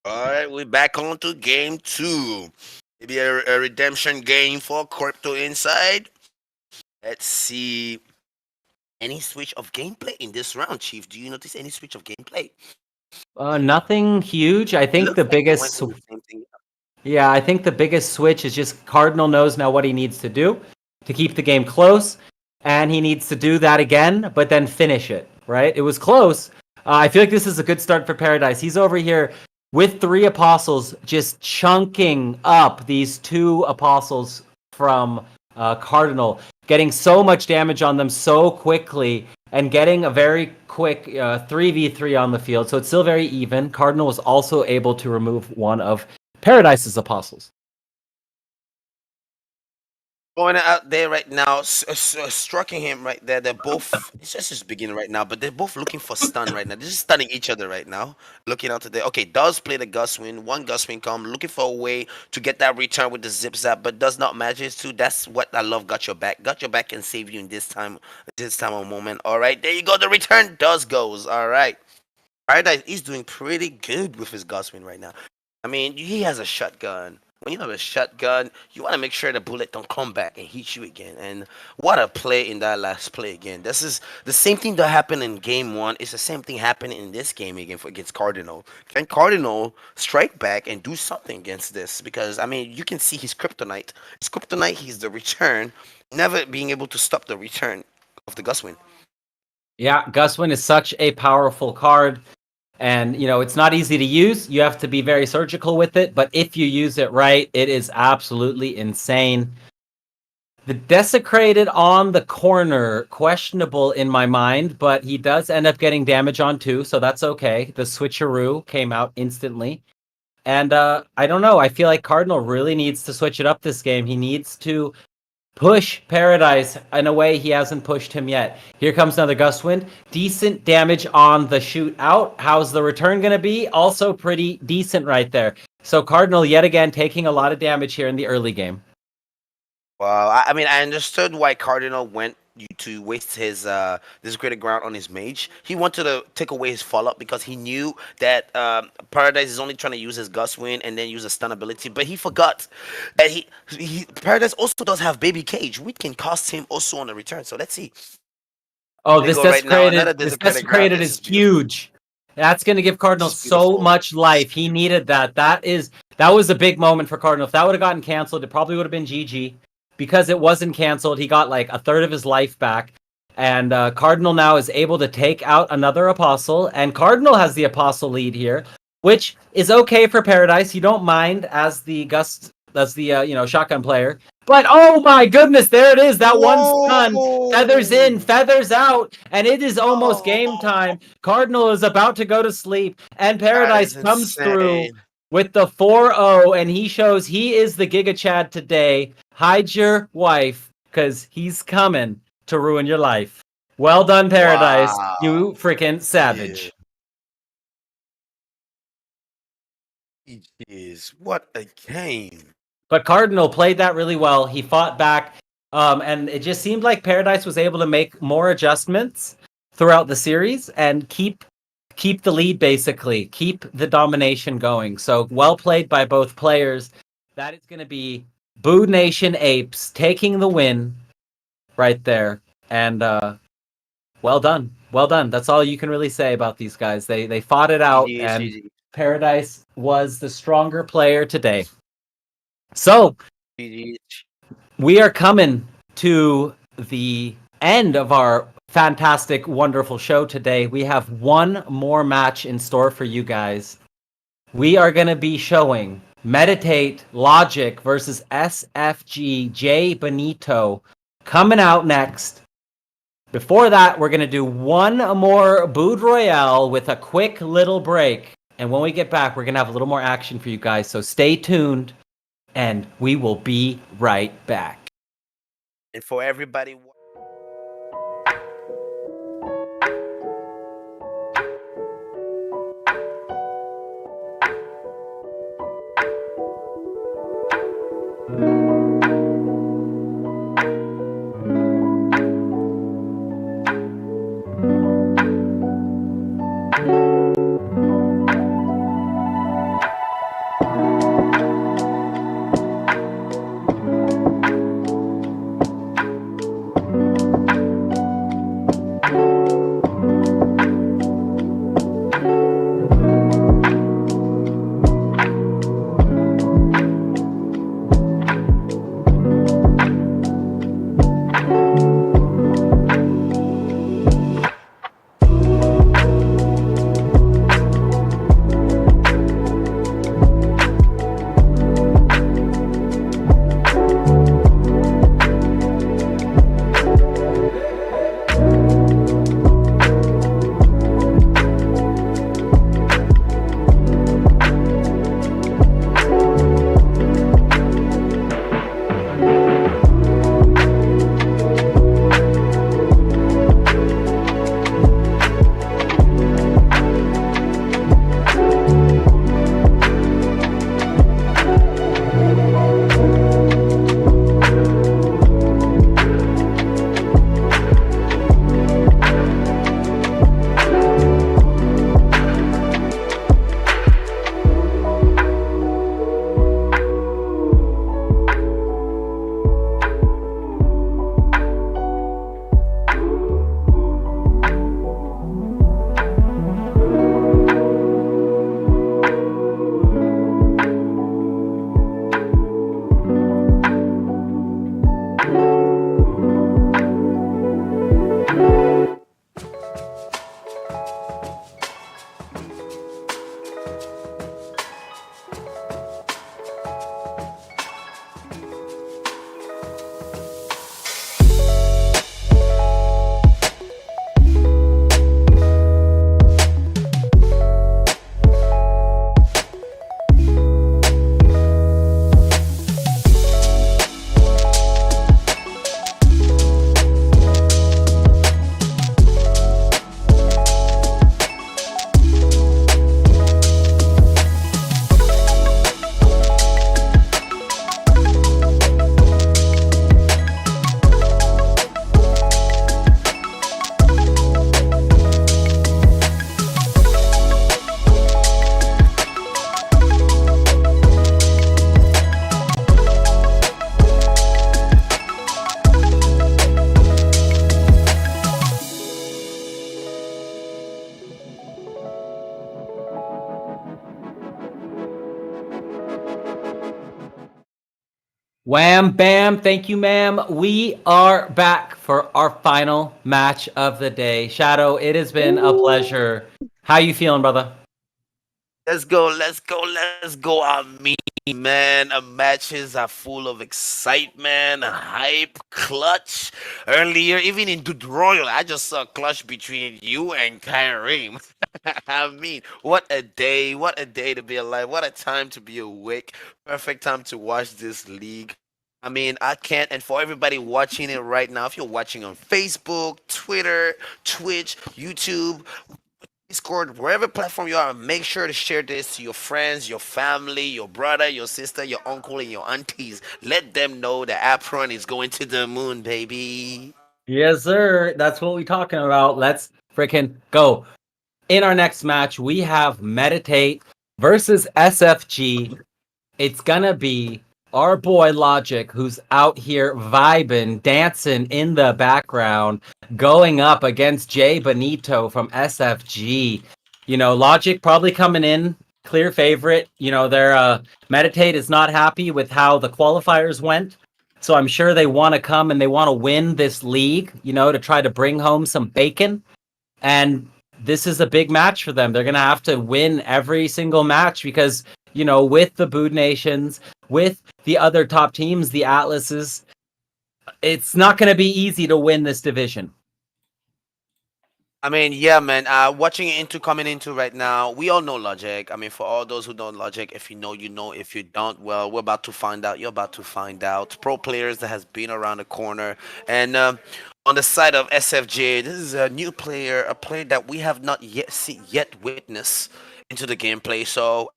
All right, we're back on to game 2. Maybe a redemption game for Crypto Inside. Let's see. Any switch of gameplay in this round, Chief? Do you notice any switch of gameplay? Nothing huge. I It think looks the like they went biggest with the same thing. Yeah, I think the biggest switch is just Cardinal knows now what he needs to do to keep the game close, and he needs to do that again, but then finish it, right? It was close. I feel like this is a good start for Paradise. He's over here with 3 Apostles, just chunking up these 2 Apostles from Cardinal, getting so much damage on them so quickly, and getting a very quick 3v3 on the field. So it's still very even. Cardinal was also able to remove one of Paradise's Apostles. Going out there right now, striking him right there. They're both. It's just beginning right now, but they're both looking for stun right now. They're just stunning each other right now. Looking out to there. Okay, does play the Gustwin. One Gustwin come, looking for a way to get that return with the zip zap, but does not manage to. That's what I love. Got your back. Got your back can save you in this time of moment. All right, there you go. The return does goes. All right. Paradise is doing pretty good with his Gustwin right now. I mean, he has a shotgun. When you have a shotgun, you want to make sure the bullet don't come back and hit you again. And what a play in that last play again. This is the same thing that happened in game 1. It's the same thing happening in this game again against Cardinal. Can Cardinal strike back and do something against this? Because, I mean, you can see his kryptonite. His kryptonite, he's the return. Never being able to stop the return of the Gustwin. Yeah, Gustwin is such a powerful card. And, it's not easy to use. You have to be very surgical with it. But if you use it right, it is absolutely insane. The Desecrated on the corner, questionable in my mind, but he does end up getting damage on 2, so that's okay. The switcheroo came out instantly. And I don't know. I feel like Cardinal really needs to switch it up this game. He needs to push Paradise in a way he hasn't pushed him yet. Here comes another Gustwind. Decent damage on the shoot out. How's the return going to be? Also pretty decent right there. So Cardinal yet again taking a lot of damage here in the early game. Well, I mean, I understood why Cardinal went to waste his Desecrated Ground on his mage. He wanted to take away his follow-up because he knew that Paradise is only trying to use his Gustwind and then use a stun ability. But he forgot that Paradise also does have Baby Cage, which can cost him also on the return. So let's see. Oh, this Desecrated Ground. is huge. That's going to give Cardinal so much life. He needed that. That was a big moment for Cardinal. If that would have gotten canceled, it probably would have been GG. Because it wasn't canceled, he got like a third of his life back. And Cardinal now is able to take out another Apostle. And Cardinal has the Apostle lead here, which is okay for Paradise. You don't mind as the shotgun player. But oh my goodness, there it is. That one stun. Feathers in, feathers out. And it is almost game time. Cardinal is about to go to sleep. And Paradise comes through with the 4-0. And he shows he is the Giga Chad today. Hide your wife, because he's coming to ruin your life. Well done, Paradise. Wow. You freaking savage. Jeez, what a game. But Cardinal played that really well. He fought back, and it just seemed like Paradise was able to make more adjustments throughout the series and keep the lead, basically. Keep the domination going. So well played by both players. That is going to be Boo Nation Apes taking the win right there. And well done. Well done. That's all you can really say about these guys. They fought it out, and Paradise was the stronger player today. So we are coming to the end of our fantastic, wonderful show today. We have one more match in store for you guys. We are going to be showing Meditate Logic versus SFG J Benito coming out next. Before that, we're going to do one more Bood Royale with a quick little break. And when we get back, we're going to have a little more action for you guys. So stay tuned, and we will be right back. And for everybody... Wham bam, thank you, ma'am. We are back for our final match of the day. Shadow, it has been a pleasure. How you feeling, brother? Let's go, let's go, let's go. Man. Matches are full of excitement, hype, clutch. Earlier, even in Dude Royal, I just saw a clutch between you and Kyrie. What a day. What a day to be alive. What a time to be awake. Perfect time to watch this league. I can't. And for everybody watching it right now, if you're watching on Facebook, Twitter, Twitch, YouTube, Discord, wherever platform you are, make sure to share this to your friends, your family, your brother, your sister, your uncle, and your aunties. Let them know that Apron is going to the moon, baby. Yes, sir. That's what we're talking about. Let's freaking go. In our next match, we have Meditate versus SFG. It's gonna be our boy Logic, who's out here vibing, dancing in the background, going up against Jay Benito from SFG. You know, Logic probably coming in clear favorite. You know, their Meditate is not happy with how the qualifiers went. So I'm sure they want to come and they want to win this league, you know, to try to bring home some bacon. And this is a big match for them. They're going to have to win every single match because, you know, with the Bood Nations, with the other top teams, the Atlases, it's not going to be easy to win this division. Yeah, man. Watching into coming into right now, we all know Logic. For all those who don't Logic, if you know, you know. If you don't, well, we're about to find out. You're about to find out. Pro players that has been around the corner, and on the side of SFJ, this is a new player, a player that we have not yet witnessed into the gameplay. So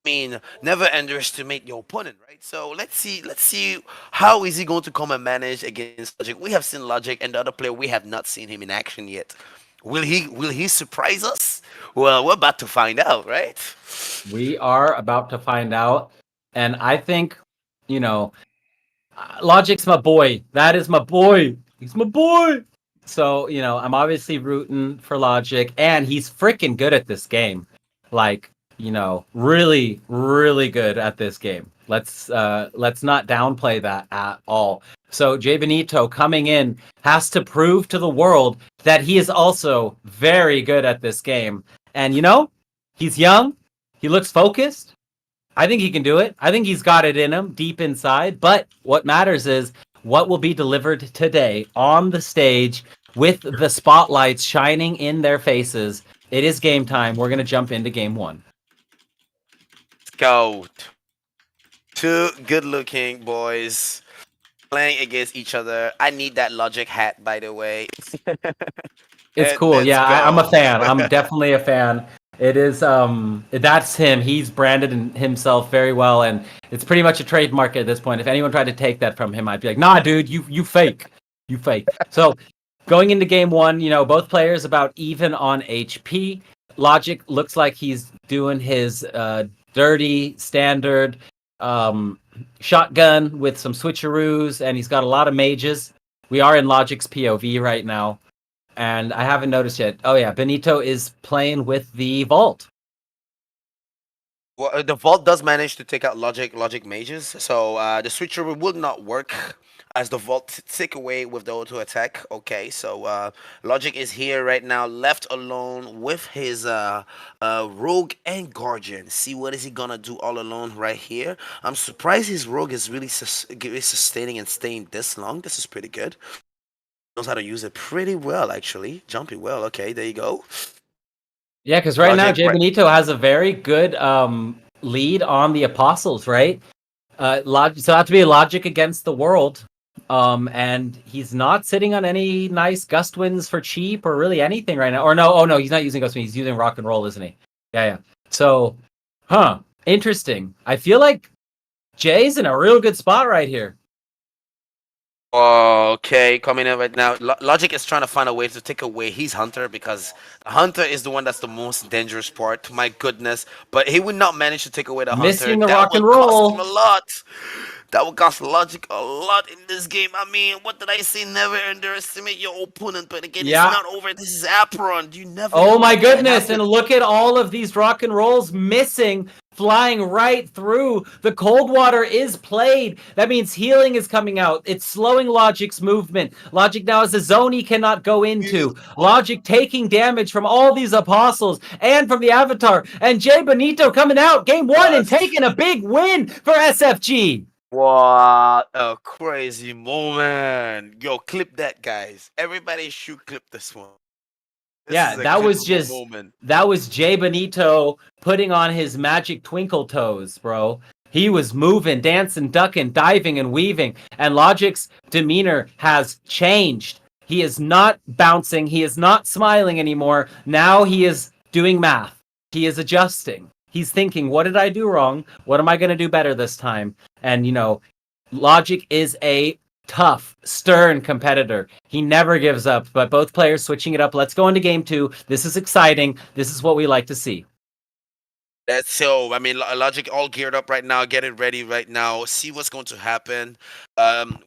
never underestimate your opponent, right? So let's see how is he going to come and manage against Logic. We have seen Logic, and the other player we have not seen him in action yet. Will he surprise us? Well, we're about to find out, right? We are about to find out, and I think, you know, Logic's my boy. That is my boy. He's my boy. So, you know, I'm obviously rooting for Logic, and he's freaking good at this game. Like, you know, really, really good at this game. Let's not downplay that at all. So Jay Benito coming in has to prove to the world that he is also very good at this game. And you know, he's young, he looks focused. I think he can do it. I think he's got it in him deep inside. But what matters is what will be delivered today on the stage with the spotlights shining in their faces. It is game time. We're going to jump into game one. Let's go. Two good-looking boys playing against each other. I need that Logic hat, by the way. It's cool. Yeah, I'm a fan. I'm definitely a fan. It is that's him. He's branded himself very well, and it's pretty much a trademark at this point. If anyone tried to take that from him, I'd be like, nah, dude, you fake. You fake. So going into game one, you know, both players about even on HP. Logic looks like he's doing his dirty standard shotgun with some switcheroos, and he's got a lot of mages. We are in Logic's POV right now, and I haven't noticed yet. Oh yeah, Benito is playing with the Vault. Well, the Vault does manage to take out Logic mages, so the switcheroo will not work as the Vault take away with the auto attack. Okay, so Logic is here right now, left alone with his Rogue and Guardian. See what is he gonna do all alone right here? I'm surprised his Rogue is really sustaining and staying this long. This is pretty good. Knows how to use it pretty well, actually. Jumping well. Okay, there you go. Yeah, because right now Jay Benito has a very good lead on the Apostles, right? So have to be Logic against the world. And he's not sitting on any nice gust wins for cheap or really anything right now. Or no, he's not using gust wins. He's using rock and roll, isn't he? Yeah. So, interesting. I feel like Jay's in a real good spot right here. Okay, coming in right now. Logic is trying to find a way to take away his Hunter because the Hunter is the one that's the most dangerous part. My goodness. But he would not manage to take away the Missing Hunter. the rock and roll. Cost him a lot. That would cost Logic a lot in this game. What did I say? Never underestimate your opponent. But again, It's not over. This is Apeiron. You never. Oh my goodness! And look at all of these rock and rolls missing flying right through. The cold water is played. That means healing is coming out. It's slowing Logic's movement. Logic now has a zone he cannot go into. Logic taking damage from all these apostles and from the Avatar. And Jay Benito coming out game 1 and taking a big win for SFG. What a crazy moment. Yo, clip that, guys. Everybody should clip this one. Yeah, that was just that was Jay Benito putting on his magic twinkle toes, bro. He was moving, dancing, ducking, diving, and weaving, and Logic's demeanor has changed. He is not bouncing, he is not smiling anymore. Now he is doing math. He is adjusting. He's thinking, what did I do wrong? What am I going to do better this time? And, Logic is a tough, stern competitor. He never gives up, but both players switching it up. Let's go into game 2. This is exciting. This is what we like to see. That's so. I mean, Logic all geared up right now, getting ready right now. See what's going to happen.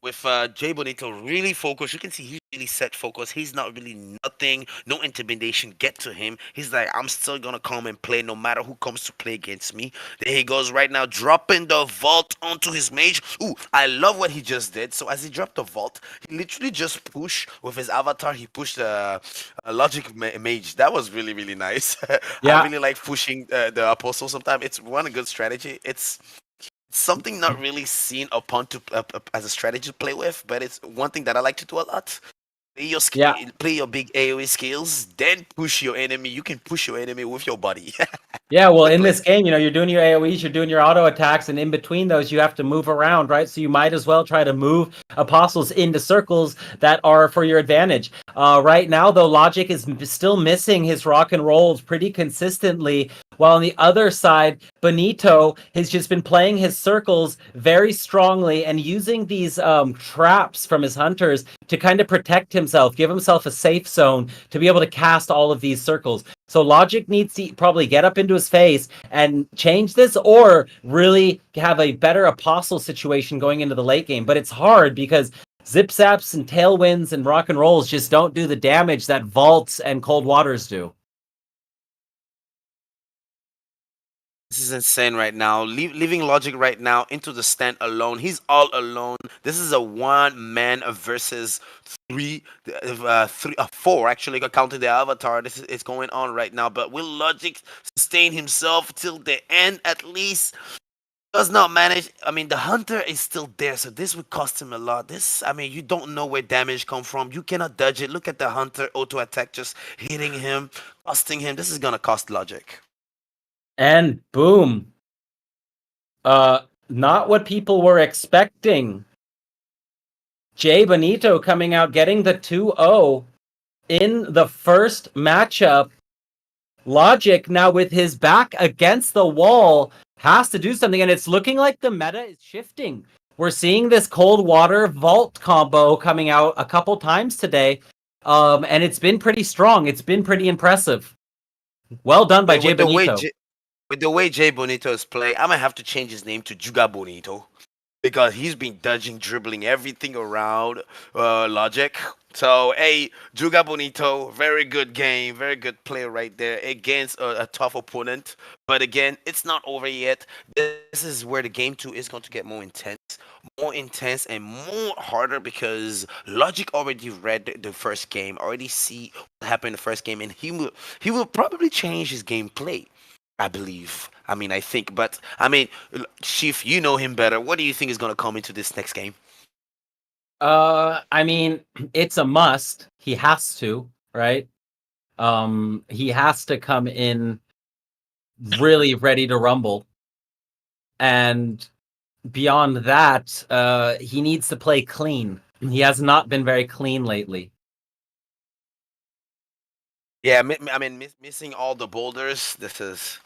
With Jay Bonito really focused. You can see he's really set focus. He's not really nothing. No intimidation get to him. He's like, I'm still gonna come and play no matter who comes to play against me. There he goes right now, dropping the vault onto his mage. Ooh, I love what he just did. So as he dropped the vault, he literally just pushed with his avatar. He pushed a Logic mage. That was really really nice. Yeah. I really like pushing the apostle. Sometimes it's one good strategy. It's something not really seen upon to as a strategy to play with, but it's one thing that I like to do a lot. Play your skill, play your big AoE skills, then push your enemy. You can push your enemy with your body. Yeah, well, in this game, you're doing your AoEs, you're doing your auto attacks, and in between those, you have to move around, right? So you might as well try to move apostles into circles that are for your advantage. Right now, though, Logic is still missing his rock and rolls pretty consistently, while on the other side, Benito has just been playing his circles very strongly and using these traps from his hunters to kind of protect himself, give himself a safe zone to be able to cast all of these circles. So Logic needs to probably get up into his face and change this, or really have a better apostle situation going into the late game. But it's hard because zip zaps and tailwinds and rock and rolls just don't do the damage that vaults and cold waters do. This is insane right now. Leaving Logic right now into the stand alone. He's all alone. This is a one-man versus four, actually, counting the avatar. This is going on right now. But will Logic sustain himself till the end at least? Does not manage. I mean, the hunter is still there, so this would cost him a lot. You don't know where damage come from. You cannot dodge it. Look at the hunter auto attack just hitting him, costing him. This is gonna cost Logic. And boom. Not what people were expecting. Jay Benito coming out, getting the 2-0 in the first matchup. Logic, now with his back against the wall, has to do something, and it's looking like the meta is shifting. We're seeing this cold water vault combo coming out a couple times today, and it's been pretty strong. It's been pretty impressive. Well done by Jay Benito. With the way Jay Bonito is playing, I'm going to have to change his name to Juga Bonito. Because he's been dodging, dribbling everything around Logic. So, hey, Juga Bonito, very good game. Very good play right there against a tough opponent. But again, it's not over yet. This is where the game 2 is going to get more intense. More intense and more harder because Logic already read the first game. Already see what happened in the first game. And he will probably change his gameplay. I believe. I think. But, Chief, you know him better. What do you think is going to come into this next game? It's a must. He has to, right? He has to come in really ready to rumble. And beyond that, he needs to play clean. He has not been very clean lately. Yeah, missing all the boulders. This is.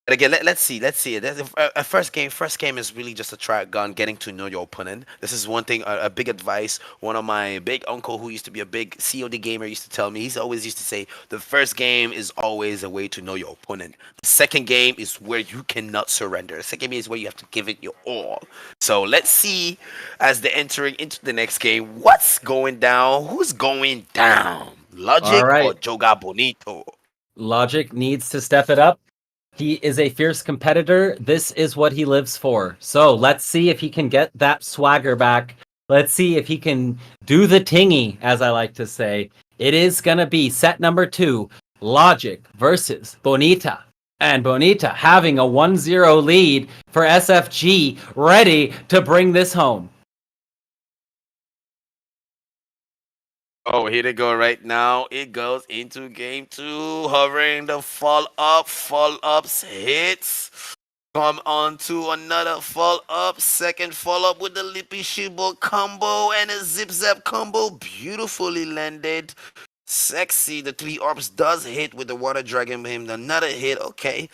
But again, let's see. First game is really just a try gun, getting to know your opponent. This is one thing, a big advice. One of my big uncle who used to be a big COD gamer used to tell me. He's always used to say, the first game is always a way to know your opponent. The second game is where you cannot surrender. The second game is where you have to give it your all. So let's see, as they're entering into the next game, what's going down? Who's going down? Logic or Joga Bonito? Logic needs to step it up. He is a fierce competitor. This is what he lives for. So let's see if he can get that swagger back. Let's see if he can do the tingy, as I like to say. It is going to be set number 2, Logic versus Bonita. And Bonita having a 1-0 lead for SFG, ready to bring this home. Oh, here they go right now. It goes into game 2. Hovering the follow-ups hits. Come on to another follow-up. Second follow-up with the Lippy Shibo combo and a zip-zap combo. Beautifully landed. Sexy. The 3 orbs does hit with the Water Dragon Beam. Another hit. Okay.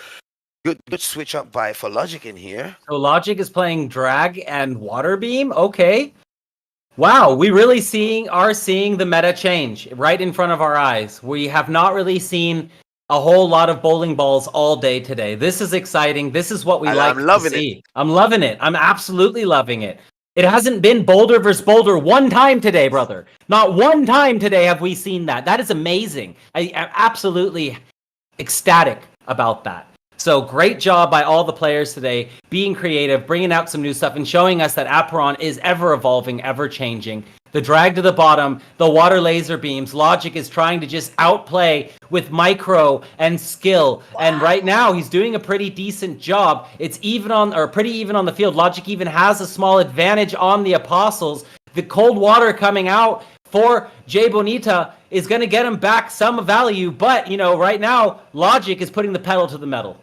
Good switch up for Logic in here. So Logic is playing Drag and Water Beam? Okay. Wow, we really are seeing the meta change right in front of our eyes. We have not really seen a whole lot of bowling balls all day today. This is exciting. This is what we like to see. I'm loving it. I'm absolutely loving it. It hasn't been Boulder versus Boulder one time today, brother. Not one time today have we seen that. That is amazing. I'm absolutely ecstatic about that. So great job by all the players today, being creative, bringing out some new stuff, and showing us that Apeiron is ever evolving, ever changing. The drag to the bottom, the water laser beams, Logic is trying to just outplay with micro and skill. Wow. And right now, he's doing a pretty decent job. It's pretty even on the field. Logic even has a small advantage on the Apostles. The cold water coming out for Jay Bonita is going to get him back some value, but, right now, Logic is putting the pedal to the metal.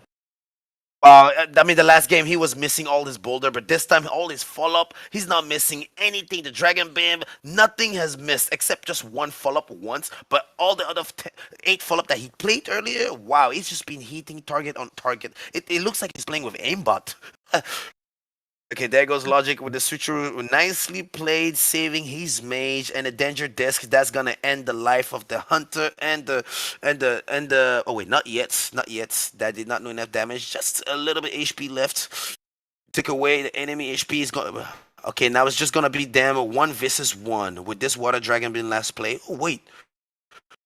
I mean, the last game, he was missing all his boulder, but this time, all his follow-up, he's not missing anything. The Dragon Beam, nothing has missed, except just one follow-up once, but all the other 8 follow-up that he played earlier, wow, he's just been hitting target on target. It looks like he's playing with aimbot. Okay, there goes Logic with the switcheroo. Nicely played, saving his mage and a danger disc. That's gonna end the life of the hunter and the. Oh wait, not yet. That did not do enough damage. Just a little bit HP left. Took away the enemy HP. Is gonna. Okay, now it's just gonna be them 1 versus 1 with this Water Dragon being last play. Oh wait.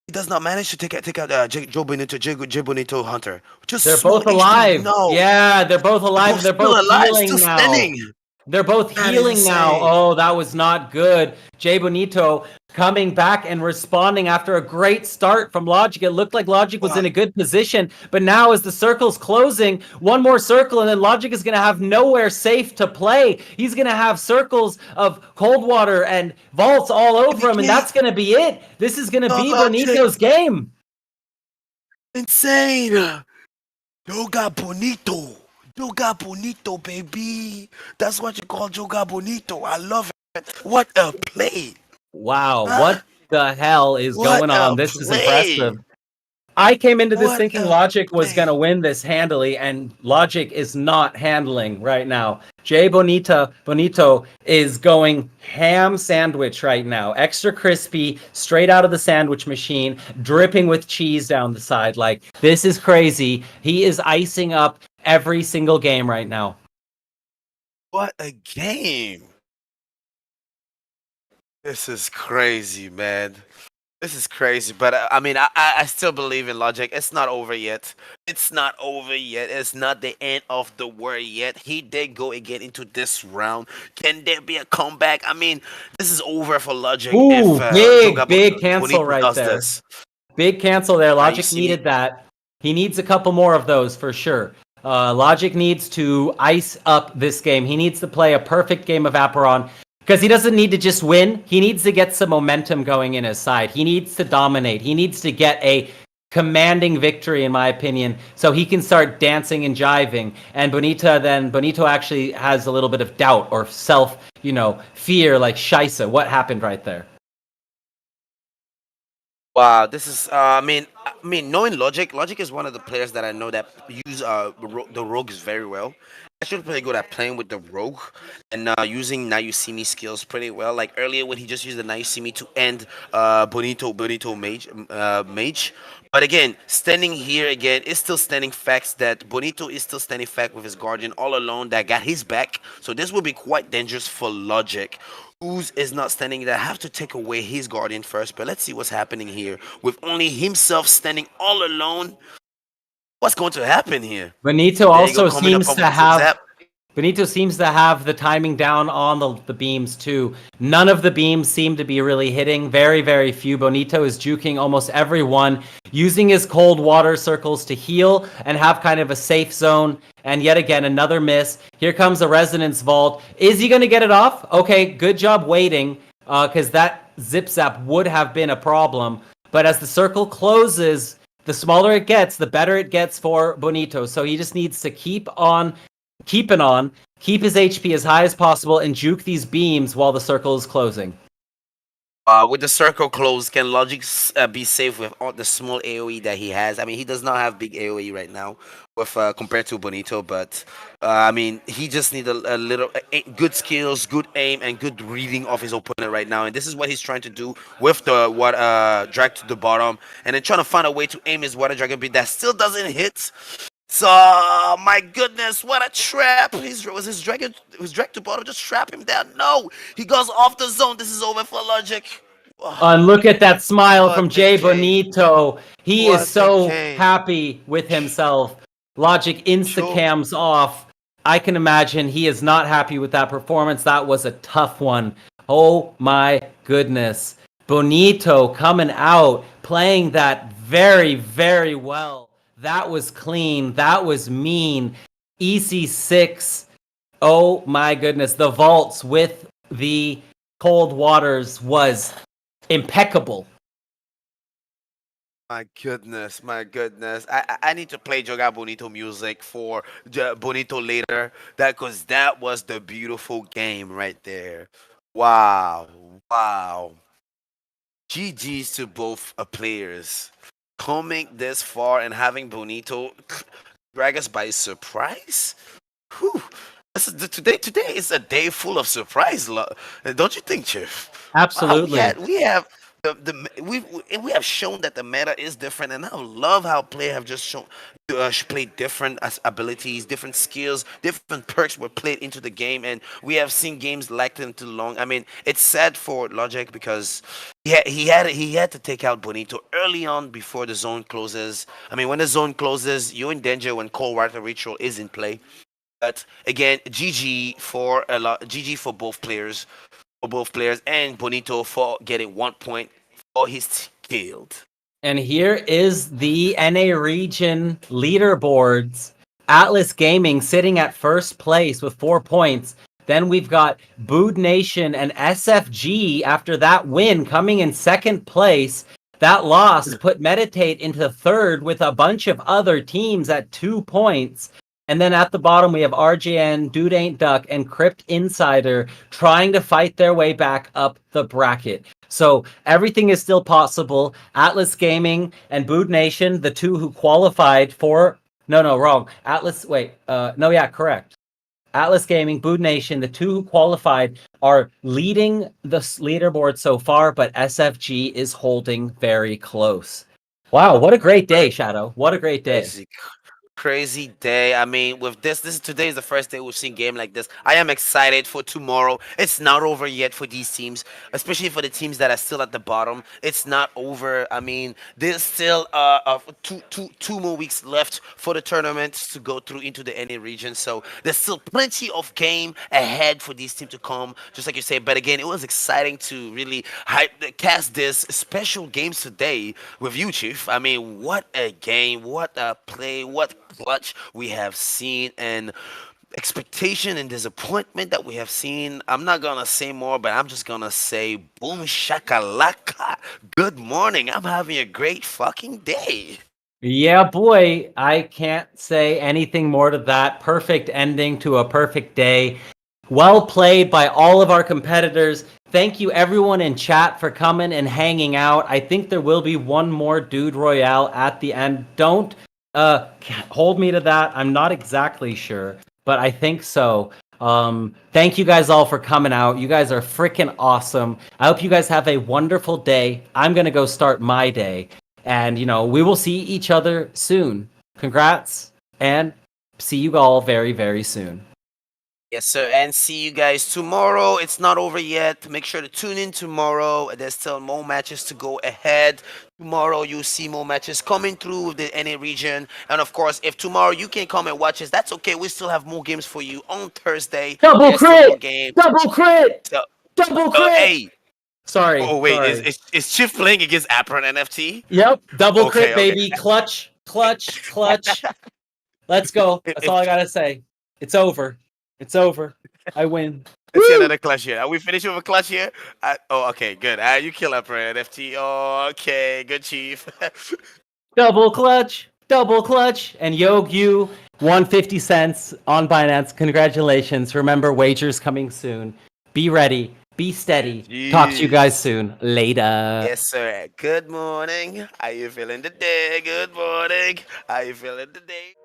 He does not manage to take out Jay Bonito Hunter. They're both alive. No. Yeah, they're both alive. They're both healing now. Standing. They're both healing now. Oh, that was not good. Jay Bonito coming back and responding after a great start from Logic. It looked like Logic was in a good position, but now as the circle's closing, one more circle, and then Logic is going to have nowhere safe to play. He's going to have circles of cold water and vaults all over him, and that's going to be it. This is going to be Bonito's game. Insane. Joga Bonito. Joga Bonito, baby. That's what you call Joga Bonito. I love it. What a play. Wow, what the hell is going on? This is impressive. I came into this thinking Logic was going to win this handily, and Logic is not handling right now. Jay Bonito is going ham sandwich right now. Extra crispy, straight out of the sandwich machine, dripping with cheese down the side. Like, this is crazy. He is icing up every single game right now. What a game. This is crazy, man. This is crazy, but I mean, I still believe in Logic. It's not over yet. It's not over yet. It's not the end of the world yet. He did go again into this round. Can there be a comeback? I mean, this is over for Logic. Ooh, big cancel right there. Big cancel there. Logic needed that. He needs a couple more of those for sure. Logic needs to ice up this game. He needs to play a perfect game of Apeiron. Because he doesn't need to just win. He needs to get some momentum going in his side. He needs to dominate. He needs to get a commanding victory, in my opinion, so he can start dancing and jiving. And Bonito actually has a little bit of doubt or fear, like, Scheisse, what happened right there? Wow, this is, I mean, knowing Logic is one of the players that I know that use the rogues very well. Actually pretty good at playing with the rogue and using Now You See Me skills pretty well. Like earlier when he just used the Now You See Me to end Bonito mage. But again, standing here again is still standing facts that Bonito is still standing fact with his Guardian all alone that got his back. So this will be quite dangerous for Logic. Ooze is not standing there. I have to take away his Guardian first, but let's see what's happening here. With only himself standing all alone. What's going to happen here? Bonito There you go, also coming up seems from to Zip have Zap. Benito seems to have the timing down on the beams too. None of the beams seem to be really hitting. Very, very few. Bonito is juking almost every one, using his cold water circles to heal and have kind of a safe zone. And yet again, another miss. Here comes a Resonance Vault. Is he going to get it off? Okay, good job waiting, because that Zip Zap would have been a problem. But as the circle closes, the smaller it gets, the better it gets for Bonito. So he just needs to keep his HP as high as possible, and juke these beams while the circle is closing. With the circle closed, can Logic be safe with all the small AoE that he has? I mean, he does not have big AoE right now, with compared to Bonito, but I mean, he just needs a little good skills, good aim, and good reading of his opponent right now. And this is what he's trying to do with the drag to the bottom, and then trying to find a way to aim his water dragon beat that still doesn't hit. So, my goodness, what a trap! Was his dragon was dragged to bottom? Just trap him down. No, he goes off the zone. This is over for Logic. And look at that smile from What a Jay game. Bonito. He is What a so game. happy with himself. Logic insta-cams off. I can imagine he is not happy with that performance. That was a tough one. Oh my goodness. Bonito coming out, playing that very, very well. That was clean. That was mean. EC6. Oh my goodness. The vaults with the cold waters was impeccable. My goodness, my goodness. I need to play Joga Bonito music for Bonito later. Because that was the beautiful game right there. Wow. Wow. GG's to both players. Coming this far and having Bonito drag us by surprise? Whew. Today is a day full of surprise. Don't you think, Chief? Absolutely. Wow, we have we have shown that the meta is different, and I love how players have just shown played different abilities, different skills, different perks were played into the game, and we have seen games lasting too long. I mean, it's sad for Logic because he had to take out Bonito early on before the zone closes. I mean, when the zone closes, you're in danger when Cold Water Ritual is in play. But again, GG for both players. And Bonito for getting 1 point for his guild. And here is the NA region leaderboards. Atlas Gaming sitting at first place with 4 points. Then we've got Bood Nation and SFG after that win coming in second place. That loss put Meditate into third with a bunch of other teams at 2 points. And then at the bottom, we have RJN, Dude Ain't Duck, and Crypt Insider trying to fight their way back up the bracket. So everything is still possible. Atlas Gaming and Bood Nation, the two who qualified for... No, wrong. Correct. Atlas Gaming, Bood Nation, the two who qualified are leading the leaderboard so far, but SFG is holding very close. Wow, what a great day, Shadow. What a great day. Crazy day. I mean, with today is the first day we've seen game like this. I am excited for tomorrow. It's not over yet for these teams, especially for the teams that are still at the bottom. It's not over. I mean, there's still two more weeks left for the tournament to go through into the NA region. So there's still plenty of game ahead for these teams to come, just like you say. But again, it was exciting to really cast this special games today with you, Chief. I mean, what a game, what a play, what clutch we have seen, and expectation and disappointment that we have seen. I'm not gonna say more, but I'm just gonna say boom shakalaka. Good morning. I'm having a great fucking day. Yeah, boy, I can't say anything more to that. Perfect ending to a perfect day. Well played by all of our competitors. Thank you everyone in chat for coming and hanging out. I think there will be one more Dude Royale at the end. Don't hold me to that. I'm not exactly sure, but I think so. Thank you guys all for coming out. You guys are freaking awesome. I hope you guys have a wonderful day. I'm gonna go start my day, and we will see each other soon. Congrats, and see you all very, very soon. Yes, sir. And see you guys tomorrow. It's not over yet. Make sure to tune in tomorrow. There's still more matches to go ahead. Tomorrow you'll see more matches coming through the NA region. And of course, if tomorrow you can come and watch us, that's okay. We still have more games for you on Thursday. Double There's still more crit! games. Double crit! So, Double crit! hey. Sorry. Oh wait, sorry. is Chief playing against Apeiron NFT? Yep. Double Okay, crit, okay. baby. Clutch. Clutch. Clutch. Let's go. That's all I gotta say. It's over. It's over. I win. Let's see Woo! another clutch here. Are we finished with a clutch here? Oh, okay, good. You kill Apeiron NFT. Oh, okay, good, Chief. Double clutch. Double clutch. And Yogyu won 50 cents on Binance. Congratulations. Remember, wagers coming soon. Be ready. Be steady. Talk to you guys soon. Later. Yes, sir. Good morning. How you feeling today? Good morning. How you feeling today?